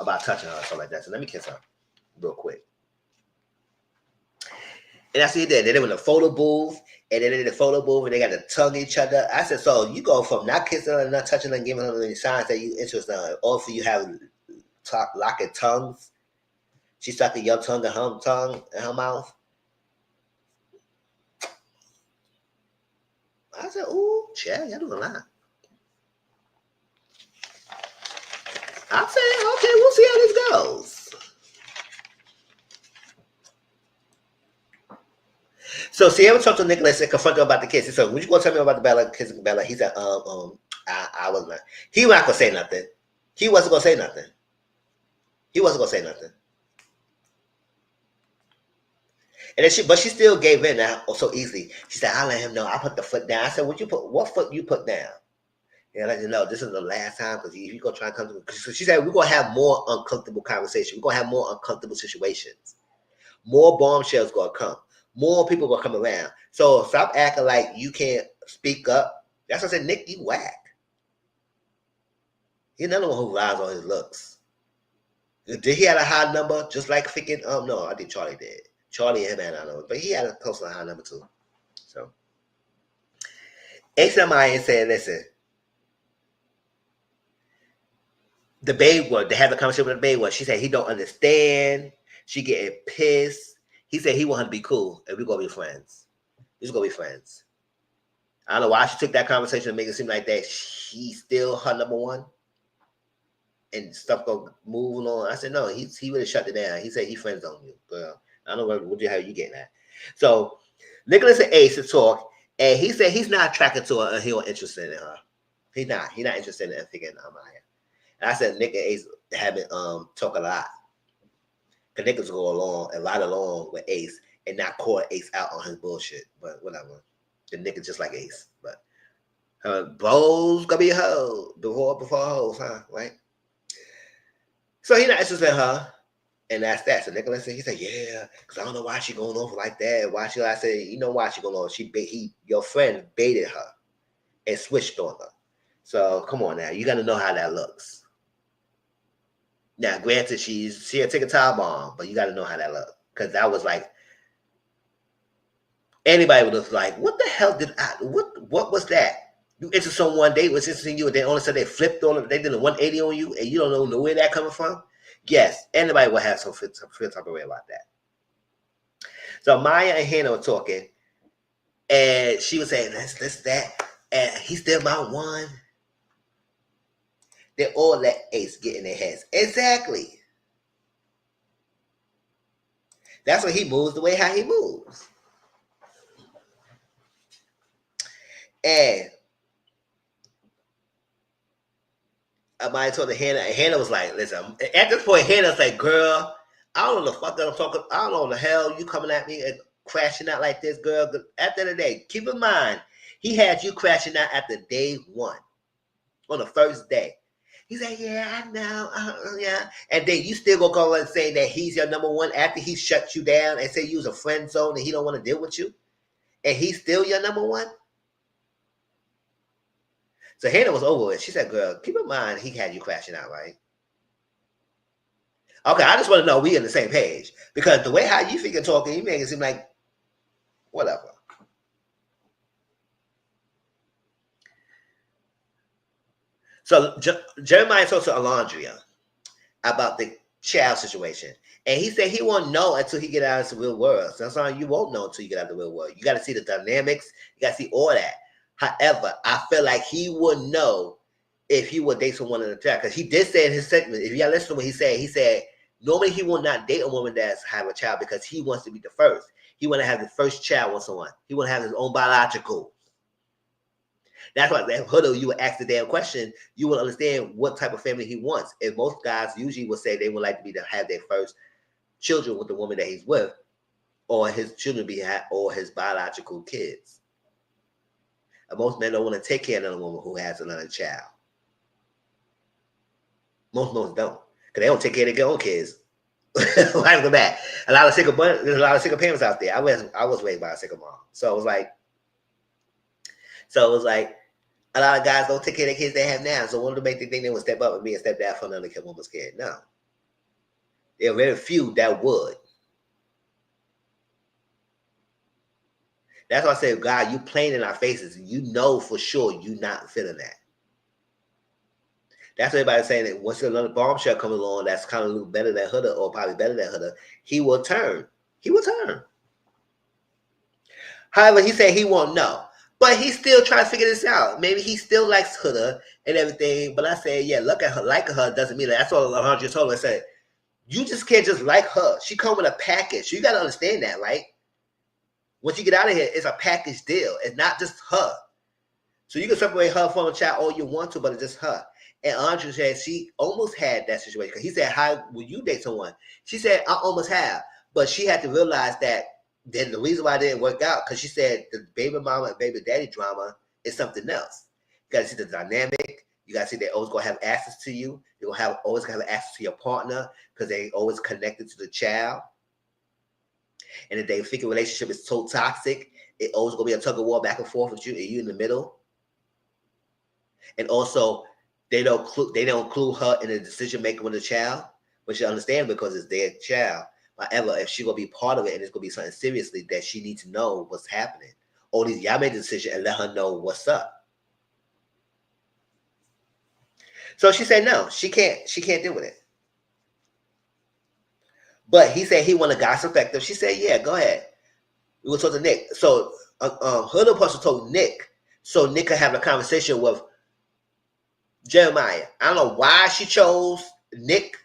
about touching her or something like that. So let me kiss her real quick. And that's what he did. Then they went to the photo booth, and then they did the photo booth, and they got to tongue each other. I said, so you go from not kissing her, not touching her, and giving her any signs that you interested in her. Also, you have locking tongues. She sucking your tongue and her tongue in her mouth. I said, ooh, Chad, y'all doing a lot. I said, okay, we'll see how this goes. So Sierra talked to Nicholas and confronted him about the kiss. He said, would you go tell me about the Bella kissing Bella? He said, I was not. He wasn't gonna say nothing. He wasn't gonna say nothing. He wasn't gonna say nothing. And then but she still gave in now so easily. She said, I'll let him know. I put the foot down. I said, what foot you put down? And I let you know this is the last time because if you gonna try and come to she said we're gonna have more uncomfortable conversations. We're gonna have more uncomfortable situations. More bombshells gonna come. More people gonna come around. So stop acting like you can't speak up. That's what I said, Nick, you whack. He's another one who relies on his looks. Did he have a high number just like freaking no, I think Charlie did. Charlie and him had a high number, but he had a close to a high number too. So HMI said, listen, the babe word. They had the conversation with the babe word. She said he don't understand. She getting pissed. He said he want her to be cool and we gonna be friends. We just gonna be friends. I don't know why she took that conversation and make it seem like that she's still her number one and stuff go move on. I said no, he really shut it down. He said he friends on you, girl. I don't know what the hell you getting at. So Nicholas and Ace to talk, and he said he's not attracted to her and he's not interested in her. He's not interested in figuring Amaya. And I said Nick and Ace haven't talk a lot. Cause Nick go along with Ace and not call Ace out on his bullshit. But whatever. The nigga just like Ace. But her bros gonna be a hoe. Before hoes, huh? Right? So he not interested in her. And that's that. So Nicholas said, he said, yeah, because I don't know why she going over like that. Why she, I said, you know why she going over? Your friend baited her and switched on her. So come on now. You got to know how that looks. Now, granted, she had taken a time bomb, but you got to know how that looked. Because that was like, anybody would have like, what the hell what was that? You into someone, they was interested in you, and then all of a sudden they flipped on them, they did a 180 on you, and you don't know where that coming from? Yes, anybody will have some feel type of way about that. So Maya and Hannah were talking, and she was saying, this, that, and he's still my one. They all let Ace get in their heads. Exactly. That's why he moves the way how he moves. And Maya told Hannah, and Hannah was like, listen, at this point, Hannah's like, girl, I don't know the fuck that I'm talking, I don't know the hell you coming at me and crashing out like this, girl. At the end of the day, keep in mind, he had you crashing out after day one, on the first day. He's like, yeah, I know, yeah. And then you still gonna go and say that he's your number one after he shut you down and say you was a friend zone and he don't want to deal with you? And he's still your number one? So Hannah was over it. She said, girl, keep in mind he had you crashing out, right? Okay, I just want to know we on the same page. Because the way how you figure talking, you make it seem like whatever. So Jeremiah talks to Alondria about the child situation. And he said he won't know until he get out of the real world. So that's why you won't know until you get out of the real world. You got to see the dynamics. You got to see all that. However, I feel like he would know if he would date someone in the child. Because he did say in his segment, if y'all listen to what he said, normally he will not date a woman that's have a child because he wants to be the first. He want to have the first child with someone. He want to have his own biological. That's why that Huda, you would ask the damn question, you will understand what type of family he wants. And most guys usually will say they would like to be to have their first children with the woman that he's with, or his children or his biological kids. And most men don't want to take care of another woman who has another child. Most don't, because they don't take care of their own kids. Right off the bat, there's a lot of single parents out there. I was raised by a single mom, so it was like a lot of guys don't take care of the kids they have now. So one of the main things they would step up and be and step down for another woman's kid. No. There are very few that would. That's why I say, God, you playing in our faces. You know for sure you not feeling that. That's what everybody's saying that once another bombshell comes along that's kind of a little better than Huda or probably better than Huda, he will turn. He will turn. However, he said he won't know. But he's still trying to figure this out. Maybe he still likes Huda and everything. But I said, yeah, look at her. Liking her doesn't mean that. That's what Alejandra told me. I said, you just can't just like her. She come with a package. You got to understand that, right? Once you get out of here, it's a package deal. It's not just her. So you can separate her from a child all you want to, but it's just her. And Andrea said she almost had that situation. He said, how will you date someone? She said, I almost have. But she had to realize that then the reason why it didn't work out, because she said the baby mama and baby daddy drama is something else. You got to see the dynamic. You got to see they're always going to have access to you. They're going to always have access to your partner because they always connected to the child. And if they think a relationship is so toxic, it always going to be a tug of war back and forth with you, and you in the middle. And also, they don't include her in the decision making with the child, which you understand because it's their child. However, if she's gonna be part of it and it's gonna be something seriously that she needs to know what's happening, or these y'all made the decision and let her know what's up. So she said no, she can't deal with it. But he said he wanted God's perspective. She said, yeah, go ahead. We will talk to Nick. So Huda Apostle told Nick, so Nick could have a conversation with Jeremiah. I don't know why she chose Nick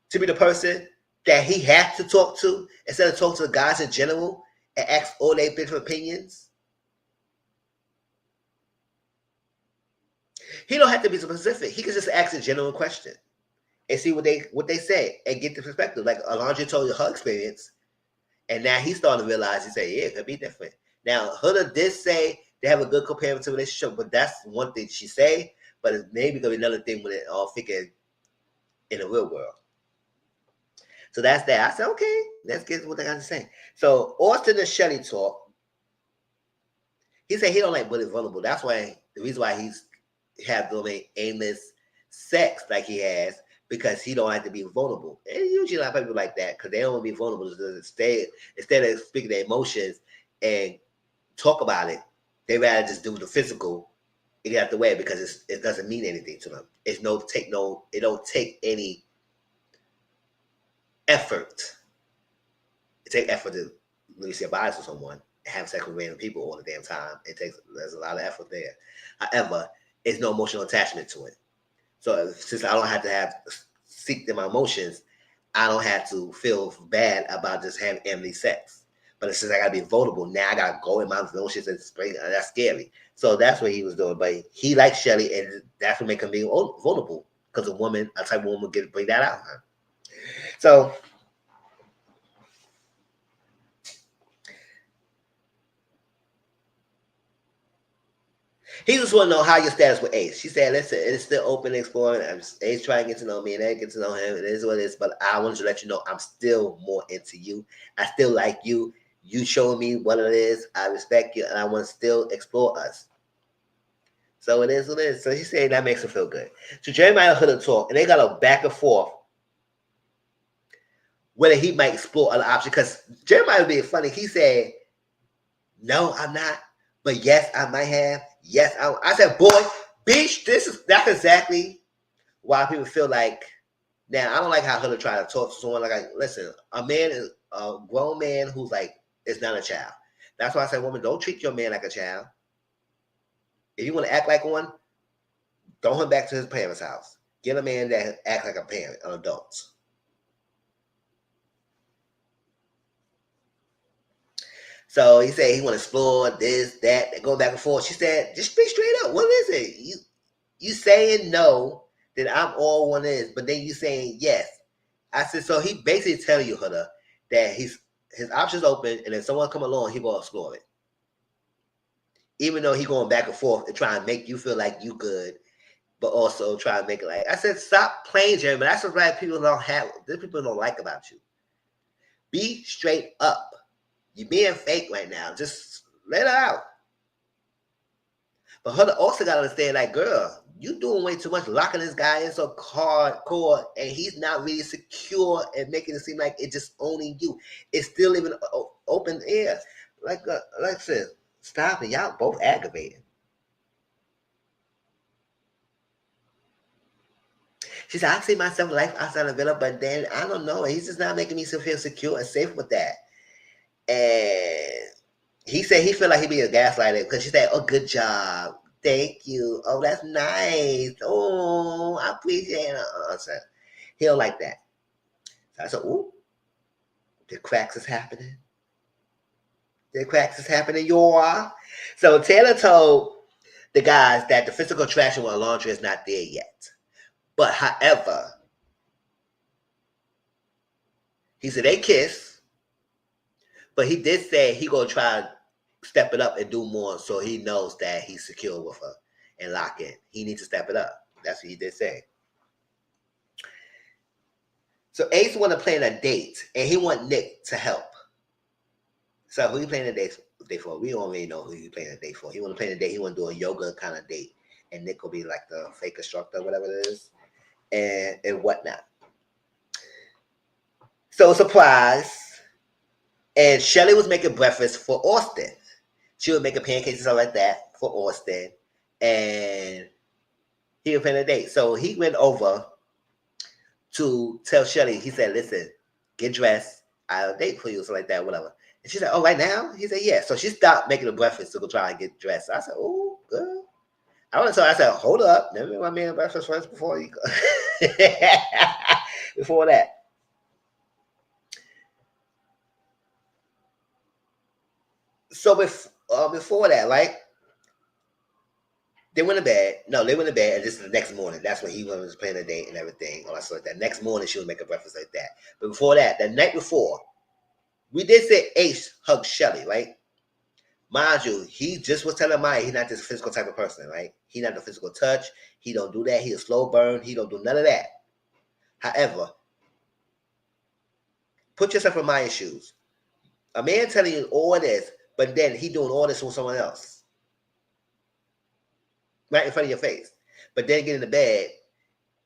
to be the person that he had to talk to instead of talking to the guys in general and ask all their different opinions. He don't have to be specific. He can just ask a general question and see what they say and get the perspective. Like Alondra told you her experience, and now he's starting to realize. He said, "Yeah, it could be different." Now Huda did say they have a good comparative relationship, but that's one thing she say. But it's maybe gonna be another thing when it all figure in the real world. So that's that. I said, okay, let's get what they got to say. So Austin and Shelly talk. He said he don't like bullying vulnerable. That's why the reason why he's have doing aimless sex like he has, because he don't like to be vulnerable. And usually a lot of people like that because they don't want to be vulnerable. Instead of speaking their emotions and talk about it, they rather just do the physical and get out the way because it doesn't mean anything to them. It don't take any effort. It takes effort to release your bodies with someone and have sex with random people all the damn time. There's a lot of effort there. However, there's no emotional attachment to it. So since I don't have to seek my emotions, I don't have to feel bad about just having empty sex. But since I gotta be vulnerable, now I gotta go in my emotions and spring. That's scary. So that's what he was doing. But he likes Shelly, and that's what makes him be vulnerable. Because a type of woman, bring that out. Huh? So he just want to know how your status with Ace. She said, listen, it's still open and exploring. Ace trying to get to know me and I get to know him. It is what it is. But I wanted to let you know I'm still more into you. I still like you. You showing me what it is. I respect you. And I want to still explore us. So it is what it is. So she said that makes her feel good. So Jeremiah and Huda talk. And they got a back and forth whether he might explore other options. Because Jeremiah was being funny. He said, no, I'm not. But yes, I might have. Yes, I said, boy, bitch, that's exactly why people feel like. Now, I don't like how Huda try to talk to someone like, listen, a man is a grown man who's like, is not a child. That's why I say, woman, don't treat your man like a child. If you want to act like one, throw him back to his parents' house. Get a man that act like a parent, an adult. So he said he want to explore this, that, and go back and forth. She said, just be straight up. What is it? You saying no, then I'm all one is, but then you saying yes. I said, so he basically tell you, Huda, that his options open, and if someone come along, he will explore it. Even though he going back and forth and trying to make you feel like you good, but also try to make it like I said, stop playing, Jeremy. That's what people don't have. These people don't like about you. Be straight up. You're being fake right now. Just let it out. But Huda also got to understand, like, girl, you doing way too much, locking this guy in so hardcore, and he's not really secure and making it seem like it's just owning you. It's still even open air. Like I said, stop it. Y'all both aggravating. She said, I see myself life outside of Villa, but then I don't know. He's just not making me feel secure and safe with that. And he said he feel like he be a gaslighter because she said, oh, good job. Thank you. Oh, that's nice. Oh, I appreciate it. I said, he don't like that. So I said, ooh, the cracks is happening. The cracks is happening, y'all. So Taylor told the guys that the physical attraction with Alondra is not there yet. But however, he said they kiss, but he did say he gonna try to step it up and do more so he knows that he's secure with her and lock in. He needs to step it up. That's what he did say. So Ace want to plan a date and he want Nick to help. So who you planning a date for? We don't really know who you planning a date for. He want to plan a date. He want to do a yoga kind of date, and Nick will be like the fake instructor, whatever it is, and whatnot. So surprise. And Shelly was making breakfast for Austin. She was making pancakes and stuff like that for Austin. And He was planning a date. So he went over to tell Shelly, he said, listen, get dressed. I'll date for you, something like that, whatever. And she said, oh, right now? He said, yeah. So she stopped making a breakfast to go try and get dressed. I said, oh, good. I said, hold up. Let me make my man breakfast first before you go. Before that. So before that, right? They went to bed. No, they went to bed, and this is the next morning. That's when he was planning a date and everything. All that stuff like that. Next morning, she was making breakfast like that. But before that, the night before, we did say Ace hugged Shelly, right? Mind you, he just was telling Maya he's not this physical type of person, right? He not the physical touch. He don't do that. He a slow burn. He don't do none of that. However, put yourself in Maya's shoes. A man telling you all this, but then he doing all this with someone else. Right in front of your face. But then get in the bed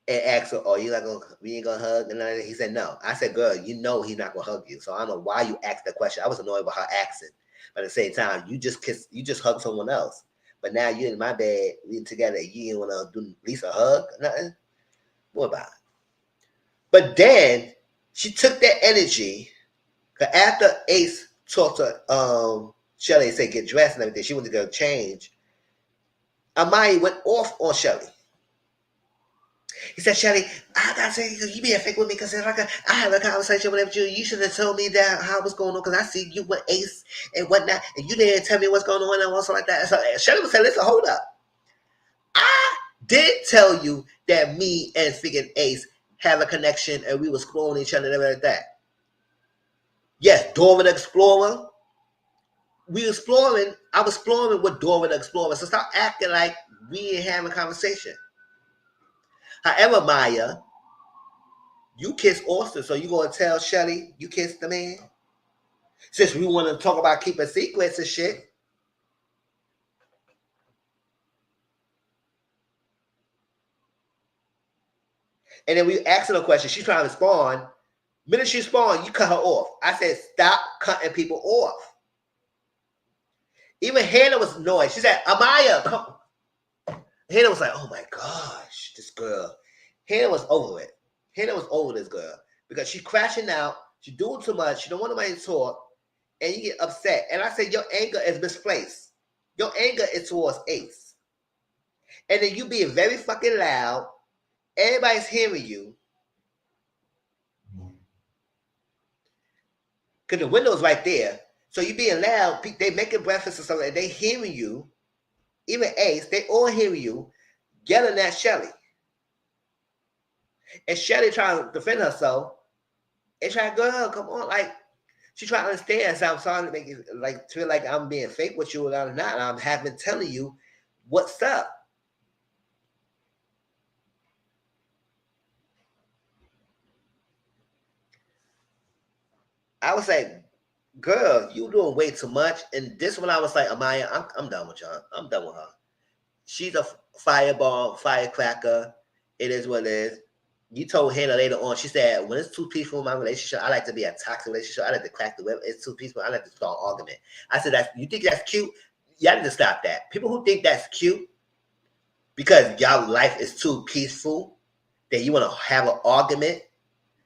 and ask her, oh, we ain't gonna hug? And he said, no. I said, girl, you know he's not gonna hug you. So I don't know why you asked the question. I was annoyed with her accent. But at the same time, you just hug someone else. But now you're in my bed, we together, you didn't want to do at least a hug, nothing. What about it? But then she took that energy, because after Ace talked to Shelly and said get dressed and everything, she went to go change. Amaya went off on Shelly. He said, Shelly, I gotta say, you being fake with me because I had a conversation with you. You should have told me that how it was going on because I see you with Ace and whatnot, and you didn't tell me what's going on and also like that. So Shelly was saying, listen, hold up. I did tell you that me and freaking Ace have a connection and we was exploring each other and everything like that. Yes, Dora the Explorer. We exploring. I was exploring with Dora the Explorer. So stop acting like we ain't having a conversation. However, Maya, you kissed Austin, so you gonna tell Shelly you kissed the man? Since we want to talk about keeping secrets and shit. And then we asked her a question. She's trying to respond. The minute she responded, you cut her off. I said, stop cutting people off. Even Hannah was annoyed. She said, Amaya, come. Hannah was like, oh my gosh, this girl. Hannah was over it. Hannah was over this girl because she's crashing out. She's doing too much. She don't want nobody to talk. And you get upset. And I said, your anger is misplaced. Your anger is towards Ace. And then you being very fucking loud. Everybody's hearing you. Because the window's right there. So you being loud. They making breakfast or something. And they hearing you. Even Ace, they all hearing you yelling at Shelly. And Shelly trying to defend herself. And trying to go, come on. Like, she trying to understand. So I'm sorry to make it like feel like I'm being fake with you and I'm not. I'm having telling you what's up. I was like, girl, you doing way too much. And this one I was like, Amaya, I'm done with y'all. I'm done with her. She's a fireball, firecracker. It is what it is. You told Hannah later on, she said, when it's too peaceful in my relationship, I like to be a toxic relationship. I like to crack the whip. It's too peaceful. I like to start an argument. I said, you think that's cute? Y'all need to stop that. People who think that's cute because y'all life is too peaceful, that you want to have an argument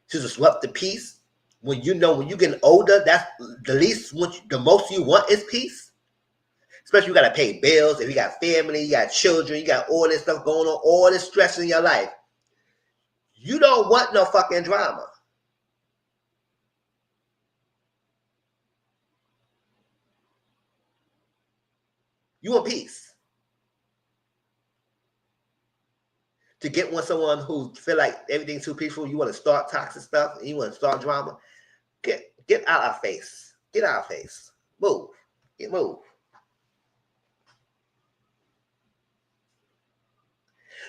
to disrupt the peace. When you know when you get older, that's the most you want is peace. Especially you got to pay bills. If you got family, you got children, you got all this stuff going on, all this stress in your life. You don't want no fucking drama. You want peace. To get with someone who feel like everything's too peaceful, you want to start toxic stuff, and you want to start drama. Get out our face. Get out our face. Move. Move.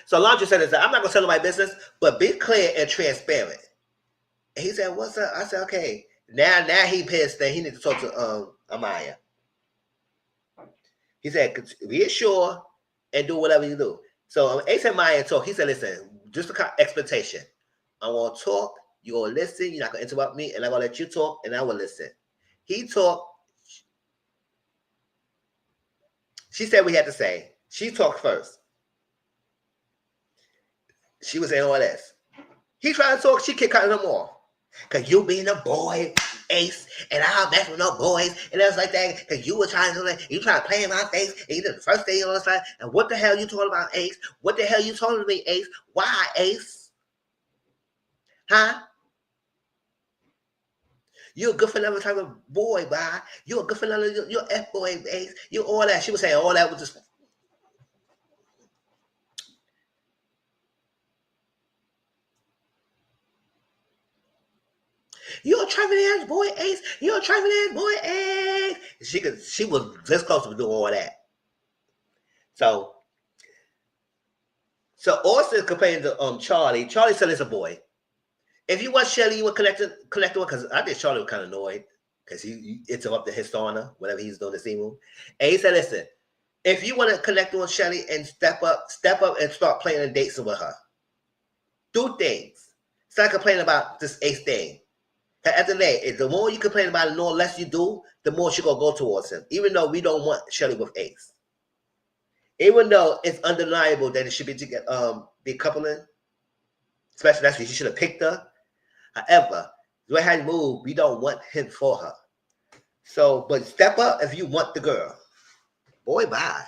So Laundry said, I'm not going to tell my business, but be clear and transparent. And he said, what's up? I said, okay. Now he pissed that he needs to talk to Amaya. He said, reassure and do whatever you do. So Ace and Maya talk. He said, listen, just a expectation. I'm going to talk. You're going to listen. You're not going to interrupt me. And I'm going to let you talk, and I will listen. He talked. She said we had to say. She talked first. She was saying all this. He trying to talk, she kept cutting him off. Cause you being a boy, Ace, and I'll mess with no boys, and that's like that. Cause you were trying to you trying to play in my face, and you did the first thing on the side. And what the hell you talking about, Ace? What the hell you talking to me, Ace? Why, Ace? Huh? You're a good for another type of boy, boy. You're a good for another. You're F boy, Ace. You all that. She was saying all that was just. You're a trifling ass boy, Ace. You're a trifling ass boy, Ace. She was this close to doing all that. So Austin complained to Charlie. Charlie said it's a boy. If you want Shelly, you would connect one because I think Charlie was kind of annoyed because he interrupted his sauna, whatever he's doing this evening. And he said, listen, if you want to connect with Shelly and step up and start playing and dates with her. Do things. Start complaining about this Ace thing. At the end of the day, the more you complain about it, the less you do, the more she's gonna go towards him. Even though we don't want Shelly with Ace. Even though it's undeniable that it should be coupling, especially that's why she should have picked her. However, the way how you move, we don't want him for her. So, but step up if you want the girl. Boy, bye.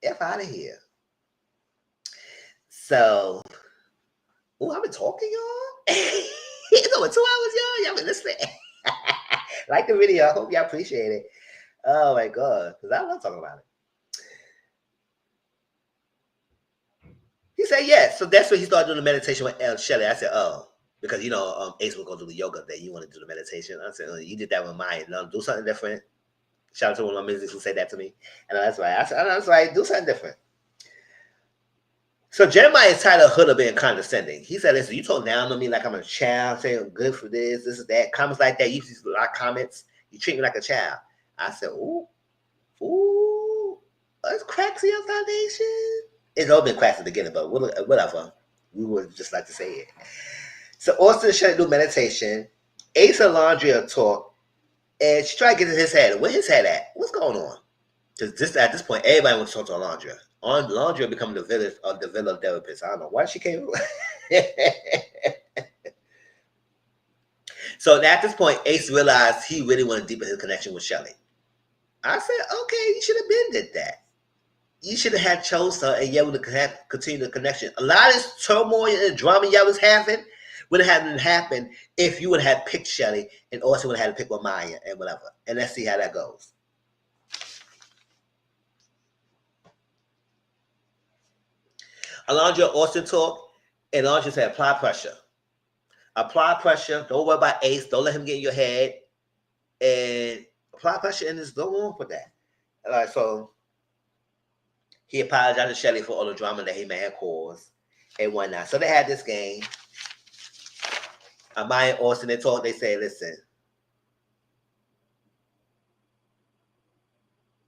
F out of here. So, I've been talking, y'all. It's over 2 hours, y'all. Y'all been listening. Like the video. I hope y'all appreciate it. Oh my god, because I love talking about it. He said yes. So that's when he started doing the meditation with Shelly. I said, oh, because Ace was gonna do the yoga that you want to do the meditation. I said, oh, you did that with mine. Now do something different. Shout out to one of my Mizzle'S who said that to me. And that's right. I said, that's right. Do something different. So Jeremiah is tired of Huda being condescending. He said, listen, you talk down on me like I'm a child, saying I'm good for this is that. Comments like that. You see a lot of comments. You treat me like a child. I said, ooh, it's cracks in your foundation. It's all been cracks at the beginning, but whatever. We would just like to say it. So Austin should do meditation. Ace and Landria talk. And she tried to get in his head. Where his head at? What's going on? Because at this point, everybody wants to talk to Alondra. Alondra becoming the villain therapist. I don't know why she came. So at this point, Ace realized he really wanted to deepen his connection with Shelly. I said, okay, you should have been did that. You should have had chose her and y'all would have continued the connection. A lot of this turmoil and drama y'all was having would have happened if you would have picked Shelly and also would have had to pick with Maya and whatever. And let's see how that goes. Alondra Austin talk, and Alondra said, apply pressure. Apply pressure. Don't worry about Ace. Don't let him get in your head. And apply pressure and just go on for that. So he apologized to Shelly for all the drama that he may have caused and whatnot. So they had this game. Amaya and Austin, they talk, they say, listen.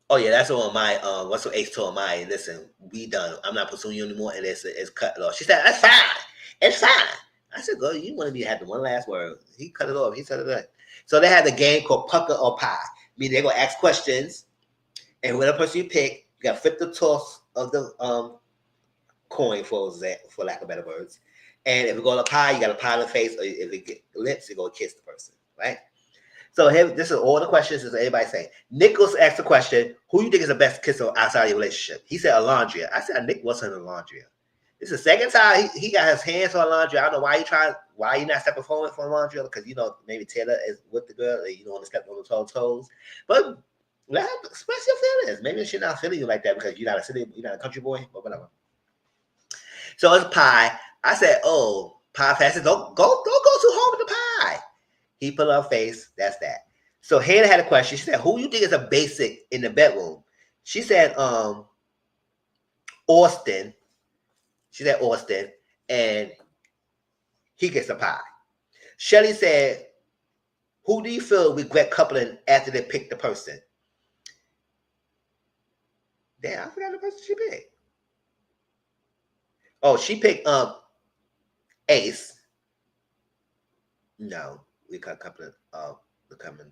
Oh yeah, that's what my what's what Ace told Maya. Listen, we done. I'm not pursuing you anymore, and it's cut off. She said, that's fine. It's fine. I said, girl, you want to have the one last word. He cut it off. He said it. So they had a game called Pucker or Pie. Meaning they're gonna ask questions, and whatever person you pick, you got to flip the toss of the coin for lack of better words. And if it goes to pie, you got a pie in the face, or if it get lips, you go kiss the person, right? So this is all the questions that everybody saying. Nichols asked the question, who you think is the best kisser outside your relationship? He said Alondria. I said Nick wasn't Alondria. This is the second time he got his hands on Alondria. I don't know why you not stepping forward for Alondria, because maybe Taylor is with the girl and you don't want to step on the toes. But let her express your feelings. Maybe she's not feeling you like that because you're not a country boy, but whatever. So it's pie. I said, oh, pie passes. Don't go too hard with the pie. He put on her face. That's that. So Hannah had a question. She said, who you think is a basic in the bedroom? She said, Austin. She said Austin. And he gets a pie. Shelly said, who do you feel regret coupling after they pick the person? Damn, I forgot the person she picked. Oh, she picked Ace. No, we cut coupling the coming.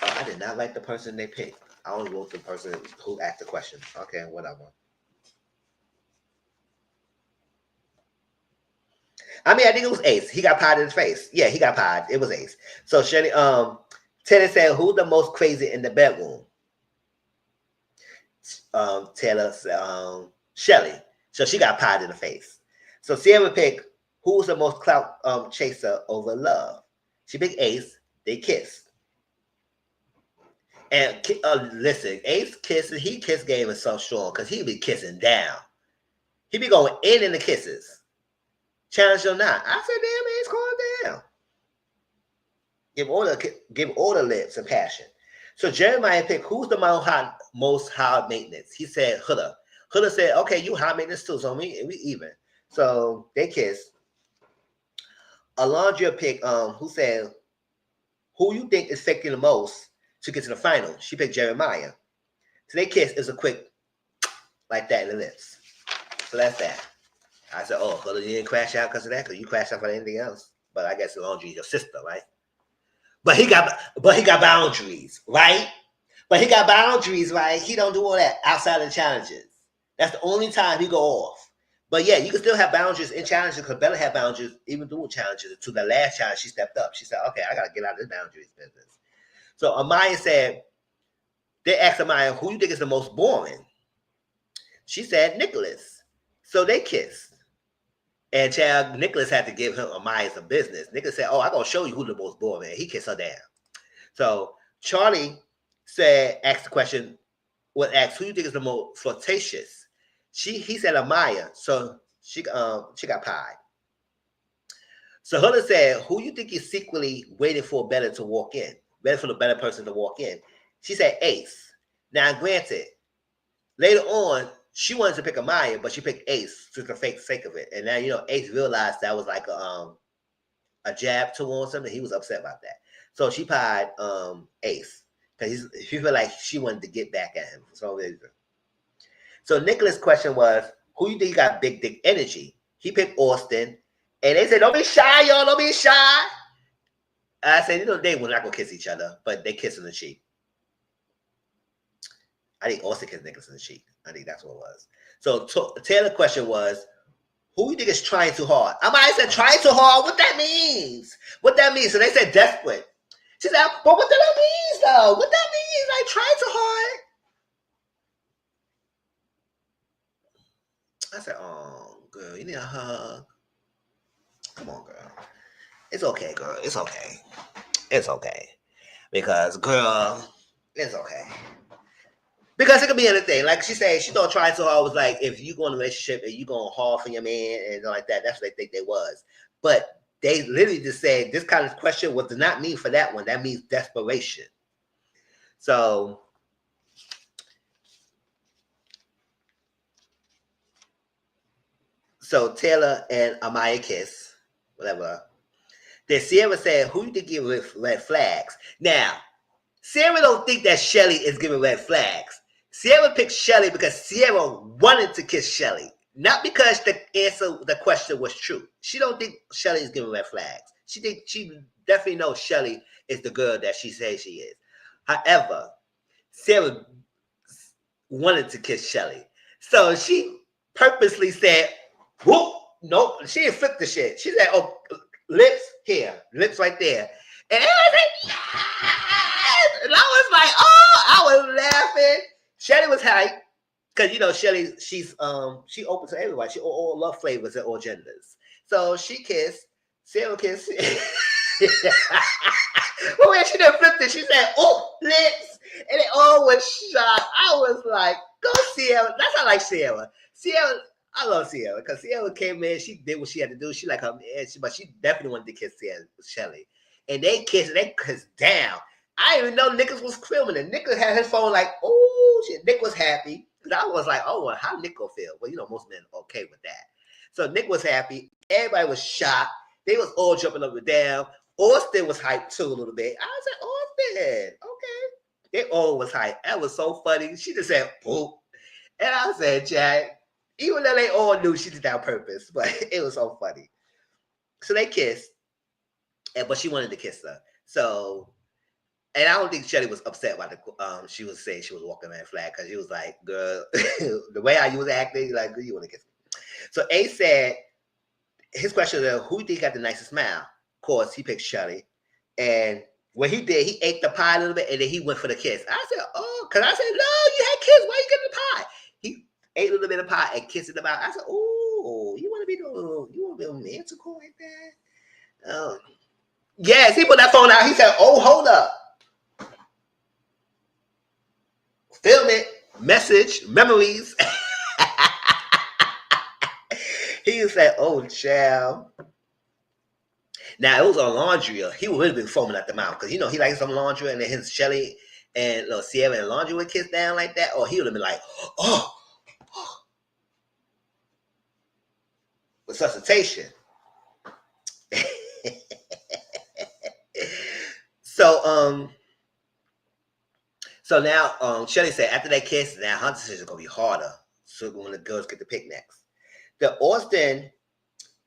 I did not like the person they picked. I only wrote the person who asked the question. Okay, whatever. I mean, I think it was Ace. He got pied in his face. Yeah, he got pied. It was Ace. So Shelly, Taylor said, "Who's the most crazy in the bedroom?" Taylor said, Shelly. So she got pied in the face. So Sierra picked who's the most clout chaser over love. She picked Ace. They kissed. And listen, Ace kissing, he kiss game is so strong because he be kissing down. He be going in the kisses. Challenge or not. I said, damn, Ace, calm down. Give all the lips and passion. So Jeremiah picked who's the most high maintenance. He said Huda. Huda said, okay, you high maintenance too, so we even. So they kissed. Alondra picked who said who you think is faking the most to get to the final. She picked Jeremiah. So they kissed. Is a quick like that in the lips. So that's that. I said, oh, Huda, you didn't crash out because of that? Because you crashed out for anything else. But I guess Alondra is your sister, right? But he got boundaries, right? But he got boundaries, right? He don't do all that outside of the challenges. That's the only time he go off. But yeah, you can still have boundaries in challenges because Bella had boundaries even doing challenges. To the last challenge, she stepped up. She said, okay, I got to get out of this boundaries business. So Amaya said, they asked Amaya, who you think is the most boring? She said, Nicholas. So they kissed. And child, Nicholas had to give him Amaya some business. Nicholas said, oh, I'm going to show you who's the most boring. Man. He kissed her down. So Charlie asked the question, asked who you think is the most flirtatious? He said Amaya. So she got pied. So Huda said, who you think is secretly waiting for better to walk in? Waiting for the better person to walk in. She said Ace. Now, granted, later on, she wanted to pick Amaya, but she picked Ace for the sake of it. And now, Ace realized that was like a jab towards him, and he was upset about that. So she pied Ace because he felt like she wanted to get back at him for some reason. So Nicholas' question was, who you think got big dick energy? He picked Austin, and they said, don't be shy, y'all, don't be shy. I said, they were not going to kiss each other, but they kissed in the cheek. I think Austin kissed Nicholas in the cheek. I think that's what it was. So Taylor's question was, who you think is trying too hard? I said, trying too hard? What that means? What that means? So they said desperate. She said, but what does that mean, though? What that means? Like, trying too hard? I said, oh, girl, you need a hug. Come on, girl. It's okay, girl. It's okay. It's okay. Because, girl, it's okay. Because it could be anything. Like she said, she thought trying so hard was like, if you go in a relationship and you going hard for your man and like that, that's what they think they was. But they literally just said this kind of question does not mean for that one. That means desperation. So Taylor and Amaya kiss, whatever. Then Sierra said, who you think give red flags? Now, Sierra don't think that Shelly is giving red flags. Sierra picked Shelly because Sierra wanted to kiss Shelly, not because the question was true. She don't think Shelly is giving red flags. She definitely knows Shelly is the girl that she says she is. However, Sierra wanted to kiss Shelly, so she purposely said, "Whoop, nope." She didn't flip the shit. She said, "Oh, lips here, lips right there," and I was like, "Yes!" And I was like, "Oh!" I was laughing. Shelly was hyped because Shelly, she open to everybody. She all love flavors and all genders. So she kissed. Sarah kissed. But when she done flipped it, she said, "Oh, lips," and it all was shocked. I was like, "Go Sierra." That's how I like Sierra. Sierra, I love Sierra because Sierra came in. She did what she had to do. She like her, but she definitely wanted to kiss Shelly, and they kissed down. I didn't even know Nicholas was filming it. Nicholas had his phone like, oh shit. Nick was happy. I was like, oh, well, how Nick will feel? Well, most men are okay with that. So Nick was happy. Everybody was shocked. They was all jumping up and down. Austin was hyped too a little bit. I said, Austin, okay. They all was hyped. That was so funny. She just said, "Boop," and I said, Jack, even though they all knew she did that on purpose, but it was so funny. So they kissed, but she wanted to kiss her. So. And I don't think Shelly was upset by she was saying she was walking that flag because she was like, girl, the way you was acting, like, girl, you want to kiss me. So Ace said, his question is, who do you think got the nicest smile? Of course, he picked Shelly. And what he did, he ate the pie a little bit, and then he went for the kiss. I said, oh, because I said, no, you had kiss. Why you getting the pie? He ate a little bit of pie and kissed it about. I said, oh, you want to be romantical like that? Oh, yes, he put that phone out. He said, oh, hold up. Film it. Message. Memories. He said, oh, child. Now, it was on laundry. He would really been foaming at the mouth because, he likes some laundry, and then his Shelly and Sierra and laundry would kiss down like that. Or he would have been like, oh. Resuscitation. So now Shelly said after that kiss, now her decision is gonna be harder. So when the girls get to pick next. The Austin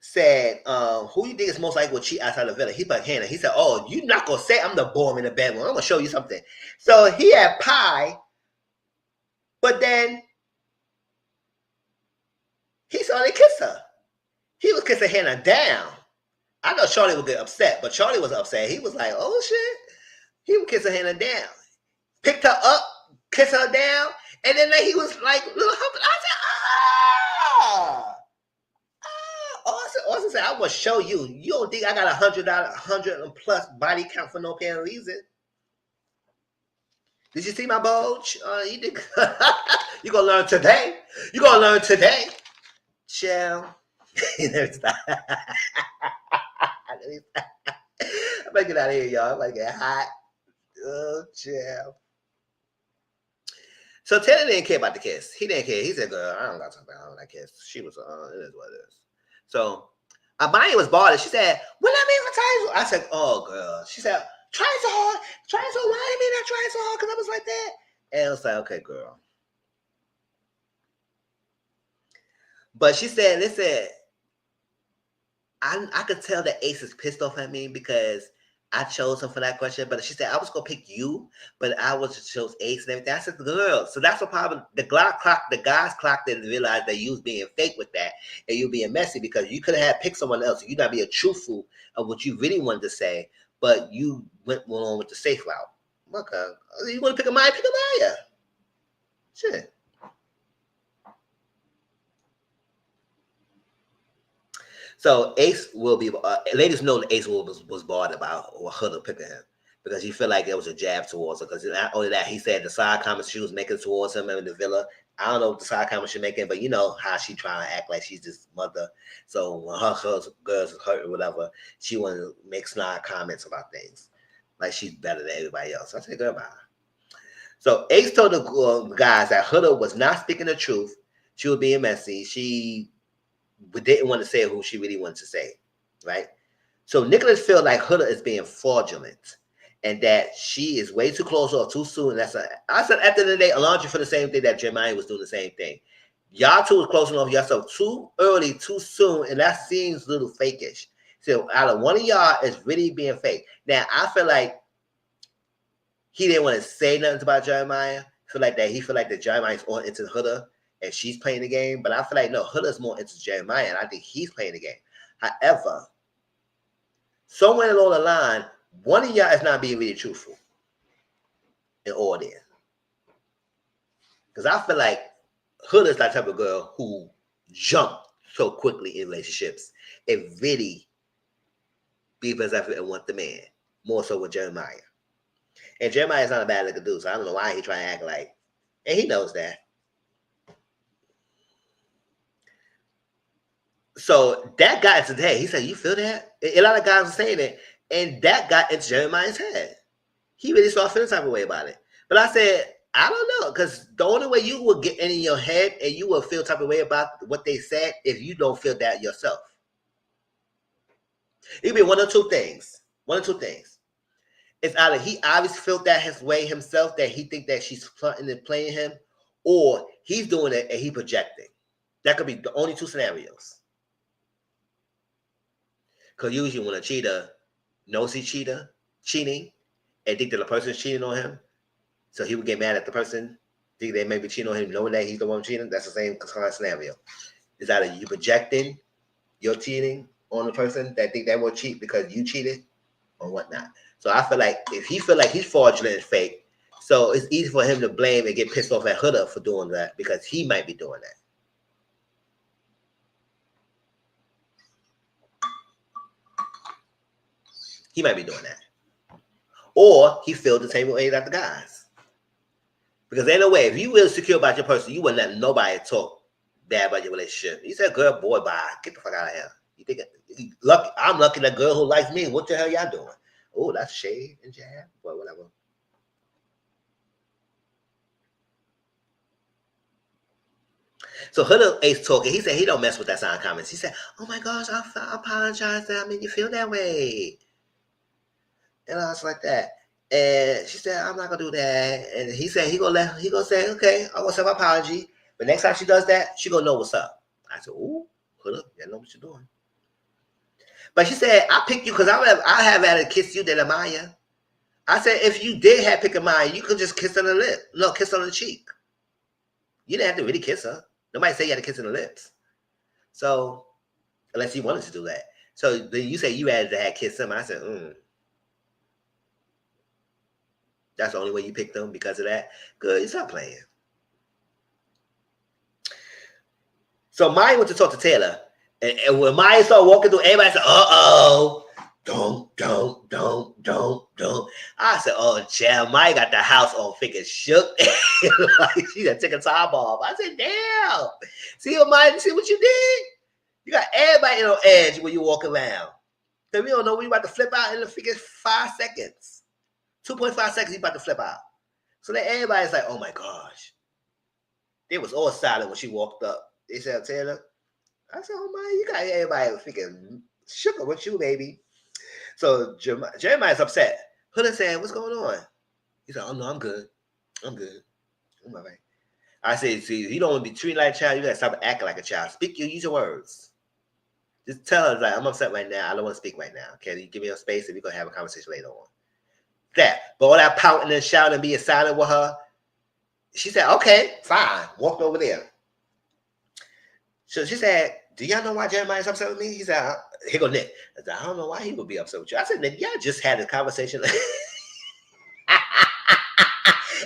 said, who you think is most likely will cheat outside the villa? He put Hannah. He said, oh, you're not gonna say I'm the bomb in the bedroom. I'm gonna show you something. So he had pie, but then he saw they kiss her. He was kissing Hannah down. I know Charlie would get upset, but Charlie was upset. He was like, oh shit. He was kissing Hannah down. Picked her up, kissed her down, and then he was like, little hump. I said, Austin said, I'm gonna show you. You don't think I got $100 and plus body count for no apparent reason? Did you see my bulge? You did. You gonna learn today. You gonna learn today. Chill. I'm gonna get out of here, y'all. I'm gonna get hot. Oh, chill. So Taylor didn't care about the kiss. He didn't care. He said, girl, I don't got to talk about that kiss. She was, it is what it is. So Amaya was bothered. She said, well, I mean, I said, oh, girl. She said, trying so hard. Trying so hard. Why do you mean not trying so hard? Because I was like that. And I was like, okay, girl. But she said, listen, I could tell that Ace is pissed off at me because I chose him for that question. But she said, I was going to pick you, but I was chose Ace and everything. I said, girl. So that's what probably the guys clocked and realized that you was being fake with that and you being messy because you could have picked someone else. You not being truthful of what you really wanted to say, but you went on with the safe route. Okay. You want to pick Amaya? Pick Amaya. Shit. So Ace will be, ladies know that Ace was bothered about Huda picking him because he felt like it was a jab towards her. Because not only that, he said the side comments she was making towards him in the villa. I don't know what the side comments she's making, but you know how she trying to act like she's this mother. So when her girls is hurt or whatever, she want to make snide comments about things. Like she's better than everybody else. I said, girl, bye. So Ace told the guys that Huda was not speaking the truth. She was being messy. She didn't want to say who she really wanted to say, right? So Nicholas feels like Huda is being fraudulent and that she is way too close or too soon. I said, at the end of the day, Alondra for the same thing that Jeremiah was doing the same thing. Y'all two was close enough yourself too early, too soon, and that seems a little fakish. So out of one of y'all is really being fake. Now, I feel like he didn't want to say nothing about Jeremiah. He feel like that Jeremiah is on into Huda and she's playing the game. But I feel like, no, Huda's more into Jeremiah, and I think he's playing the game. However, somewhere along the line, one of y'all is not being really truthful in all there. Because I feel like Huda's that type of girl who jumped so quickly in relationships and really be possessive and want the man, more so with Jeremiah. And Jeremiah is not a bad looking dude, so I don't know why he trying to act like, and he knows that. So that got into his head. He said, you feel that? A lot of guys are saying it. And that got into Jeremiah's head. He really started feeling type of way about it. But I said, I don't know. Because the only way you will get in your head and you will feel type of way about what they said if you don't feel that yourself. It could be one or two things. It's either he obviously felt that his way himself, that he think that she's plotting and playing him, or he's doing it and he projecting. That could be the only two scenarios. Because usually when a cheater knows he's cheating, and think that the person's cheating on him, so he would get mad at the person, think they may be cheating on him, knowing that he's the one cheating, that's the same kind of scenario. It's either you projecting your cheating, on the person that think they will cheat because you cheated or whatnot. So I feel like if he feel like he's fraudulent and fake, so it's easy for him to blame and get pissed off at Huda for doing that because he might be doing that. He might be doing that. Or he feels the same way that the guys. Because ain't no way, if you really secure about your person, you wouldn't let nobody talk bad about your relationship. You said, girl, boy, bye. Get the fuck out of here. You think lucky? I'm lucky that girl who likes me. What the hell y'all doing? Oh, that's shade and jab. But whatever. So Huda Ace talking. He said he don't mess with that sign comments. He said, "Oh my gosh, I apologize that I made you feel that way," and I was like that. And she said, "I'm not gonna do that." And he said he gonna say, "Okay, I'm gonna say my apology." But next time she does that, she gonna know what's up. I said, "Ooh, Huda, you know what you're doing." But she said, "I picked you because I have had to kiss you than Amaya." I said, "If you did have pick Amaya, you could just kiss her on the lip, no, kiss her on the cheek. You didn't have to really kiss her. Nobody said you had to kiss her on the lips. So unless you wanted to do that. So then you say you had to have kissed him. I said, that's the only way you picked them because of that. Good, you stop playing." So Maya went to talk to Taylor. And when Maya started walking through, everybody said, don't. I said, oh, Jam, Maya got the house on freaking shook. Like she done took a top off. I said, damn. See what Maya, see what you did? You got everybody on edge when you walk around. Because we don't know when you about to flip out in the freaking 5 seconds. 2.5 seconds, you about to flip out. So then everybody's like, oh my gosh. They was all silent when she walked up. They said, Taylor. I said, oh my, you got everybody freaking shook up with you, baby. So Jeremiah's upset. Huda said, what's going on? He said, oh no, I'm good. I'm all right. I said, see, you don't want to be treated like a child. You got to stop acting like a child. Use your words. Just tell her, like, I'm upset right now. I don't want to speak right now. Can you give me a space and we're going to have a conversation later on? That. But all that pouting and shouting and being silent with her, she said, okay, fine. Walked over there. So she said, do y'all know why Jeremiah's upset with me? He said, here go Nick. I said, I don't know why he would be upset with you. I said, Nick, y'all just had a conversation.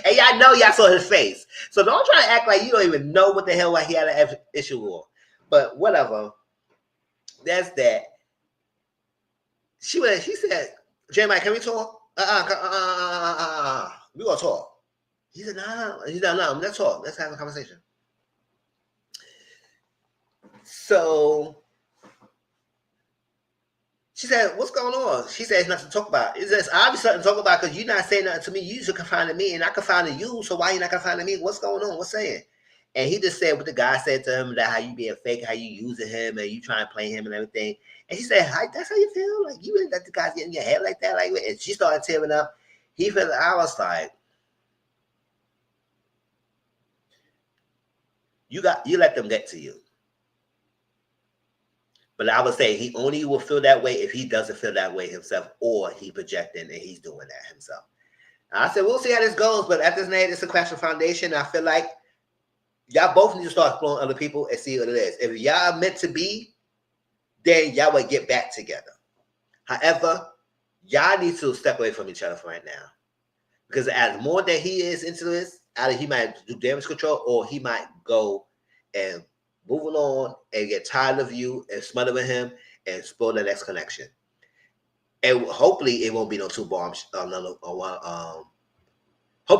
And y'all know y'all saw his face. So don't try to act like you don't even know what the hell he had an issue with. But whatever. That's that. She said, Jeremiah, can we talk? We gonna talk. He said, no. He said, no, let's talk. Let's have a conversation. So she said, what's going on? She said, it's nothing to talk about. It's obviously something to talk about because you're not saying nothing to me. You should confine to me, and I confine to you. So why you not confining me? What's going on? What's saying? And he just said what the guy said to him, that how you being fake, how you using him, and you trying to play him and everything. And he said, that's how you feel? Like, you really let the guys get in your head like that? Like, and she started tearing up. He felt, I was like, you let them get to you. But I would say he only will feel that way if he doesn't feel that way himself, or he projecting and he's doing that himself. I said, we'll see how this goes, but at this night, it's a question foundation. I feel like y'all both need to start exploring other people and see what it is. If y'all meant to be, then y'all would get back together. However, y'all need to step away from each other for right now. Because as more that he is into this, either he might do damage control or he might go and moving on and get tired of you and smothering him and spoil the next connection. And hopefully it won't be no two bombs. Hopefully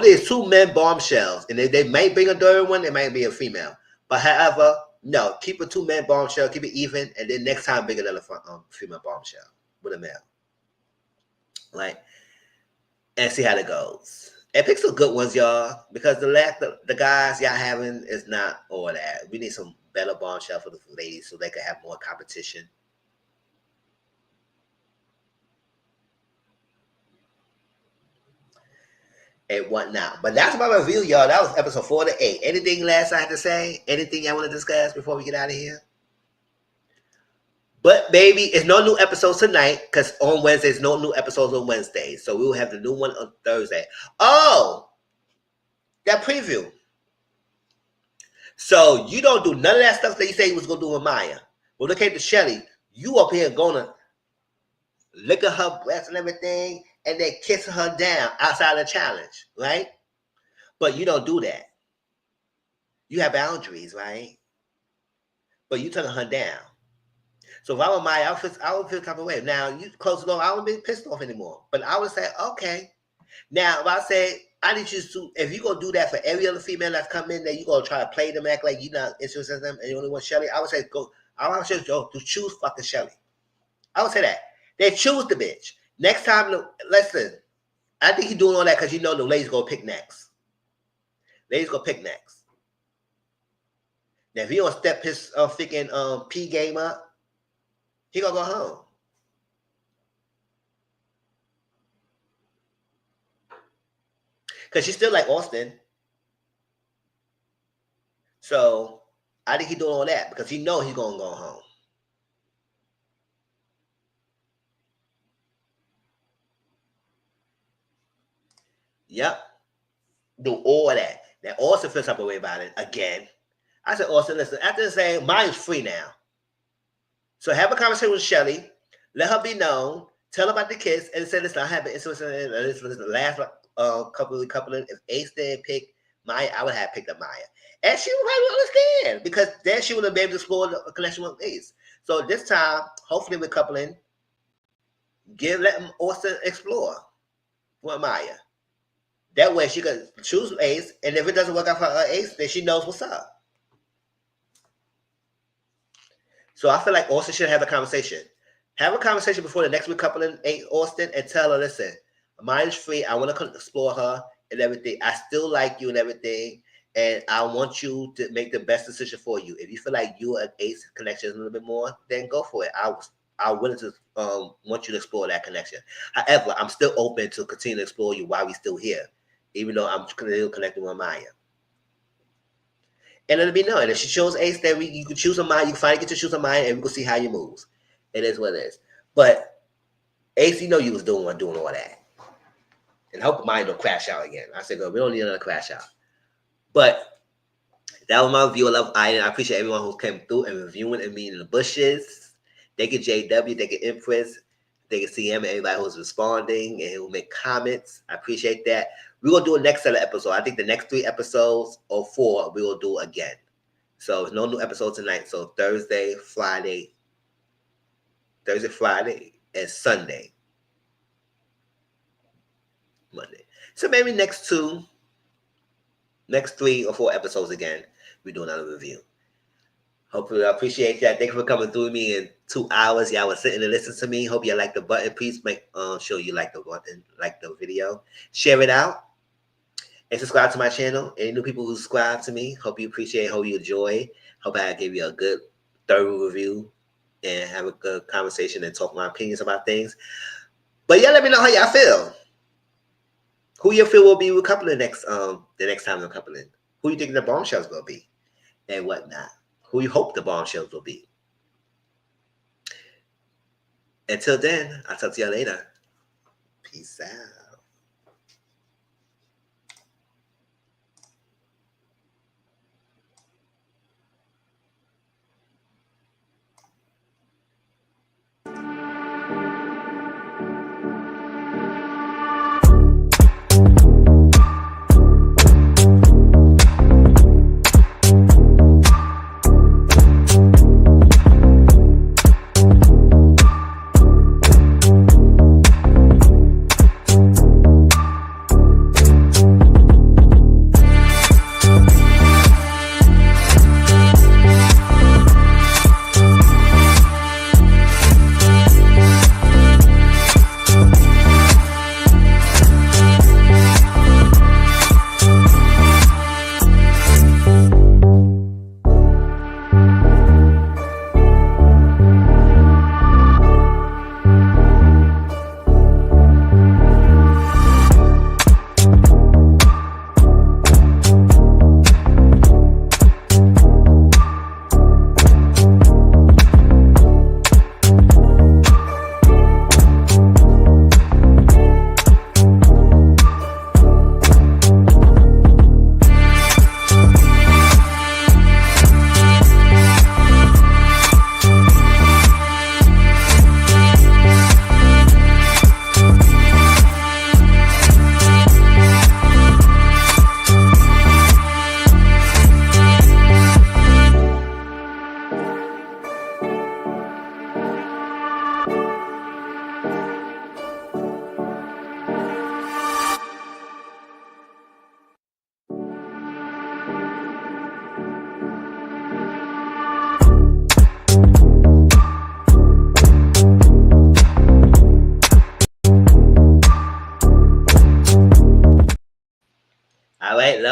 it's 2 men bombshells, and they may bring a third one. It might be a female, but however, no, keep a 2 men bombshell, keep it even, and then next time bring another female bombshell with a male, like, and see how it goes. And pick some good ones, y'all, because the guys y'all having is not all that. We need some better bombshell for the ladies so they can have more competition. And whatnot. But that's my review, y'all. That was episode 4 to 8. Anything last I had to say? Anything y'all want to discuss before we get out of here? But baby, it's no new episodes tonight because on Wednesdays, no new episodes on Wednesdays. So we will have the new one on Thursday. Oh, that preview. So you don't do none of that stuff that you say you was gonna do with Maya. Well, look at the Shelly. You up here gonna look at her breasts and everything, and then kiss her down outside the challenge, right? But you don't do that. You have boundaries, right? But you turning her down. So if I were Maya, I would feel type of way. Now you close the door, I wouldn't be pissed off anymore. But I would say, okay. Now if I say I need you to, if you gonna do that for every other female that's come in, that you gonna try to play them, act like you not interested in them, and you only want Shelly, I would say go. I would say go to choose fucking Shelly. I would say that they choose the bitch. Next time, listen. I think he's doing all that because you know the ladies gonna pick next. Ladies gonna pick next. Now if he don't step his freaking P game up, he gonna go home. Because she's still like Austin. So I think he's doing all that because he knows he's gonna go home. Yep. Do all that. Now Austin feels type of way about it again. I said, Austin, listen, after the saying, mine's free now. So have a conversation with Shelly. Let her be known. Tell her about the kiss and say, listen, I have been interested in this was the last couple. If Ace didn't pick Maya, I would have picked up Maya. And she would probably understand because then she would have been able to explore the connection with Ace. So this time, hopefully with coupling, let Austin explore with Maya. That way she could choose Ace, and if it doesn't work out for her Ace, then she knows what's up. So I feel like Austin should have a conversation. Have a conversation before the next recoupling Austin and tell her, listen, mine is free. I want to explore her and everything. I still like you and everything. And I want you to make the best decision for you. If you feel like you and Ace connection is a little bit more, then go for it. I willing to want you to explore that connection. However, I'm still open to continue to explore you while we're still here, even though I'm still connecting with Maya. And it'll be known. And if she shows Ace, then you can choose a Maya. You can finally get to choose a Maya, and we can see how you moves. It is what it is. But Ace, you know you was doing all that. And I hope Maya don't crash out again. I said, girl, we don't need another crash out. But that was my review of Love Island. I appreciate everyone who came through and reviewing and meeting the bushes. Thank you, JW. Thank you, Empress. Thank you, CM, and everybody who's responding and who make comments. I appreciate that. We're going to do a next set of episodes. I think the next 3 episodes or 4 we will do again. So no new episodes tonight. So Thursday, Friday, and Sunday. Monday. So maybe next 3 or 4 episodes again, we do another review. Hopefully, I appreciate that. Thank you for coming through me in 2 hours. Y'all was sitting and listening to me. Hope you like the button. Please make sure you like the button, like the video, share it out, and subscribe to my channel. Any new people who subscribe to me, hope you appreciate, hope you enjoy. Hope I gave you a good, thorough review and have a good conversation and talk my opinions about things. But yeah, let me know how y'all feel. Who you feel will be with coupling the next time we're coupling? Who you think the bombshells will be, and whatnot? Who you hope the bombshells will be? Until then, I'll talk to y'all later. Peace out.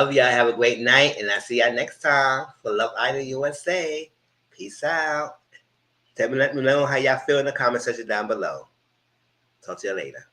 love y'all. Have a great night, and I'll see y'all next time for Love Island USA. Peace out. Let me know how y'all feel in the comment section down below. Talk to you later.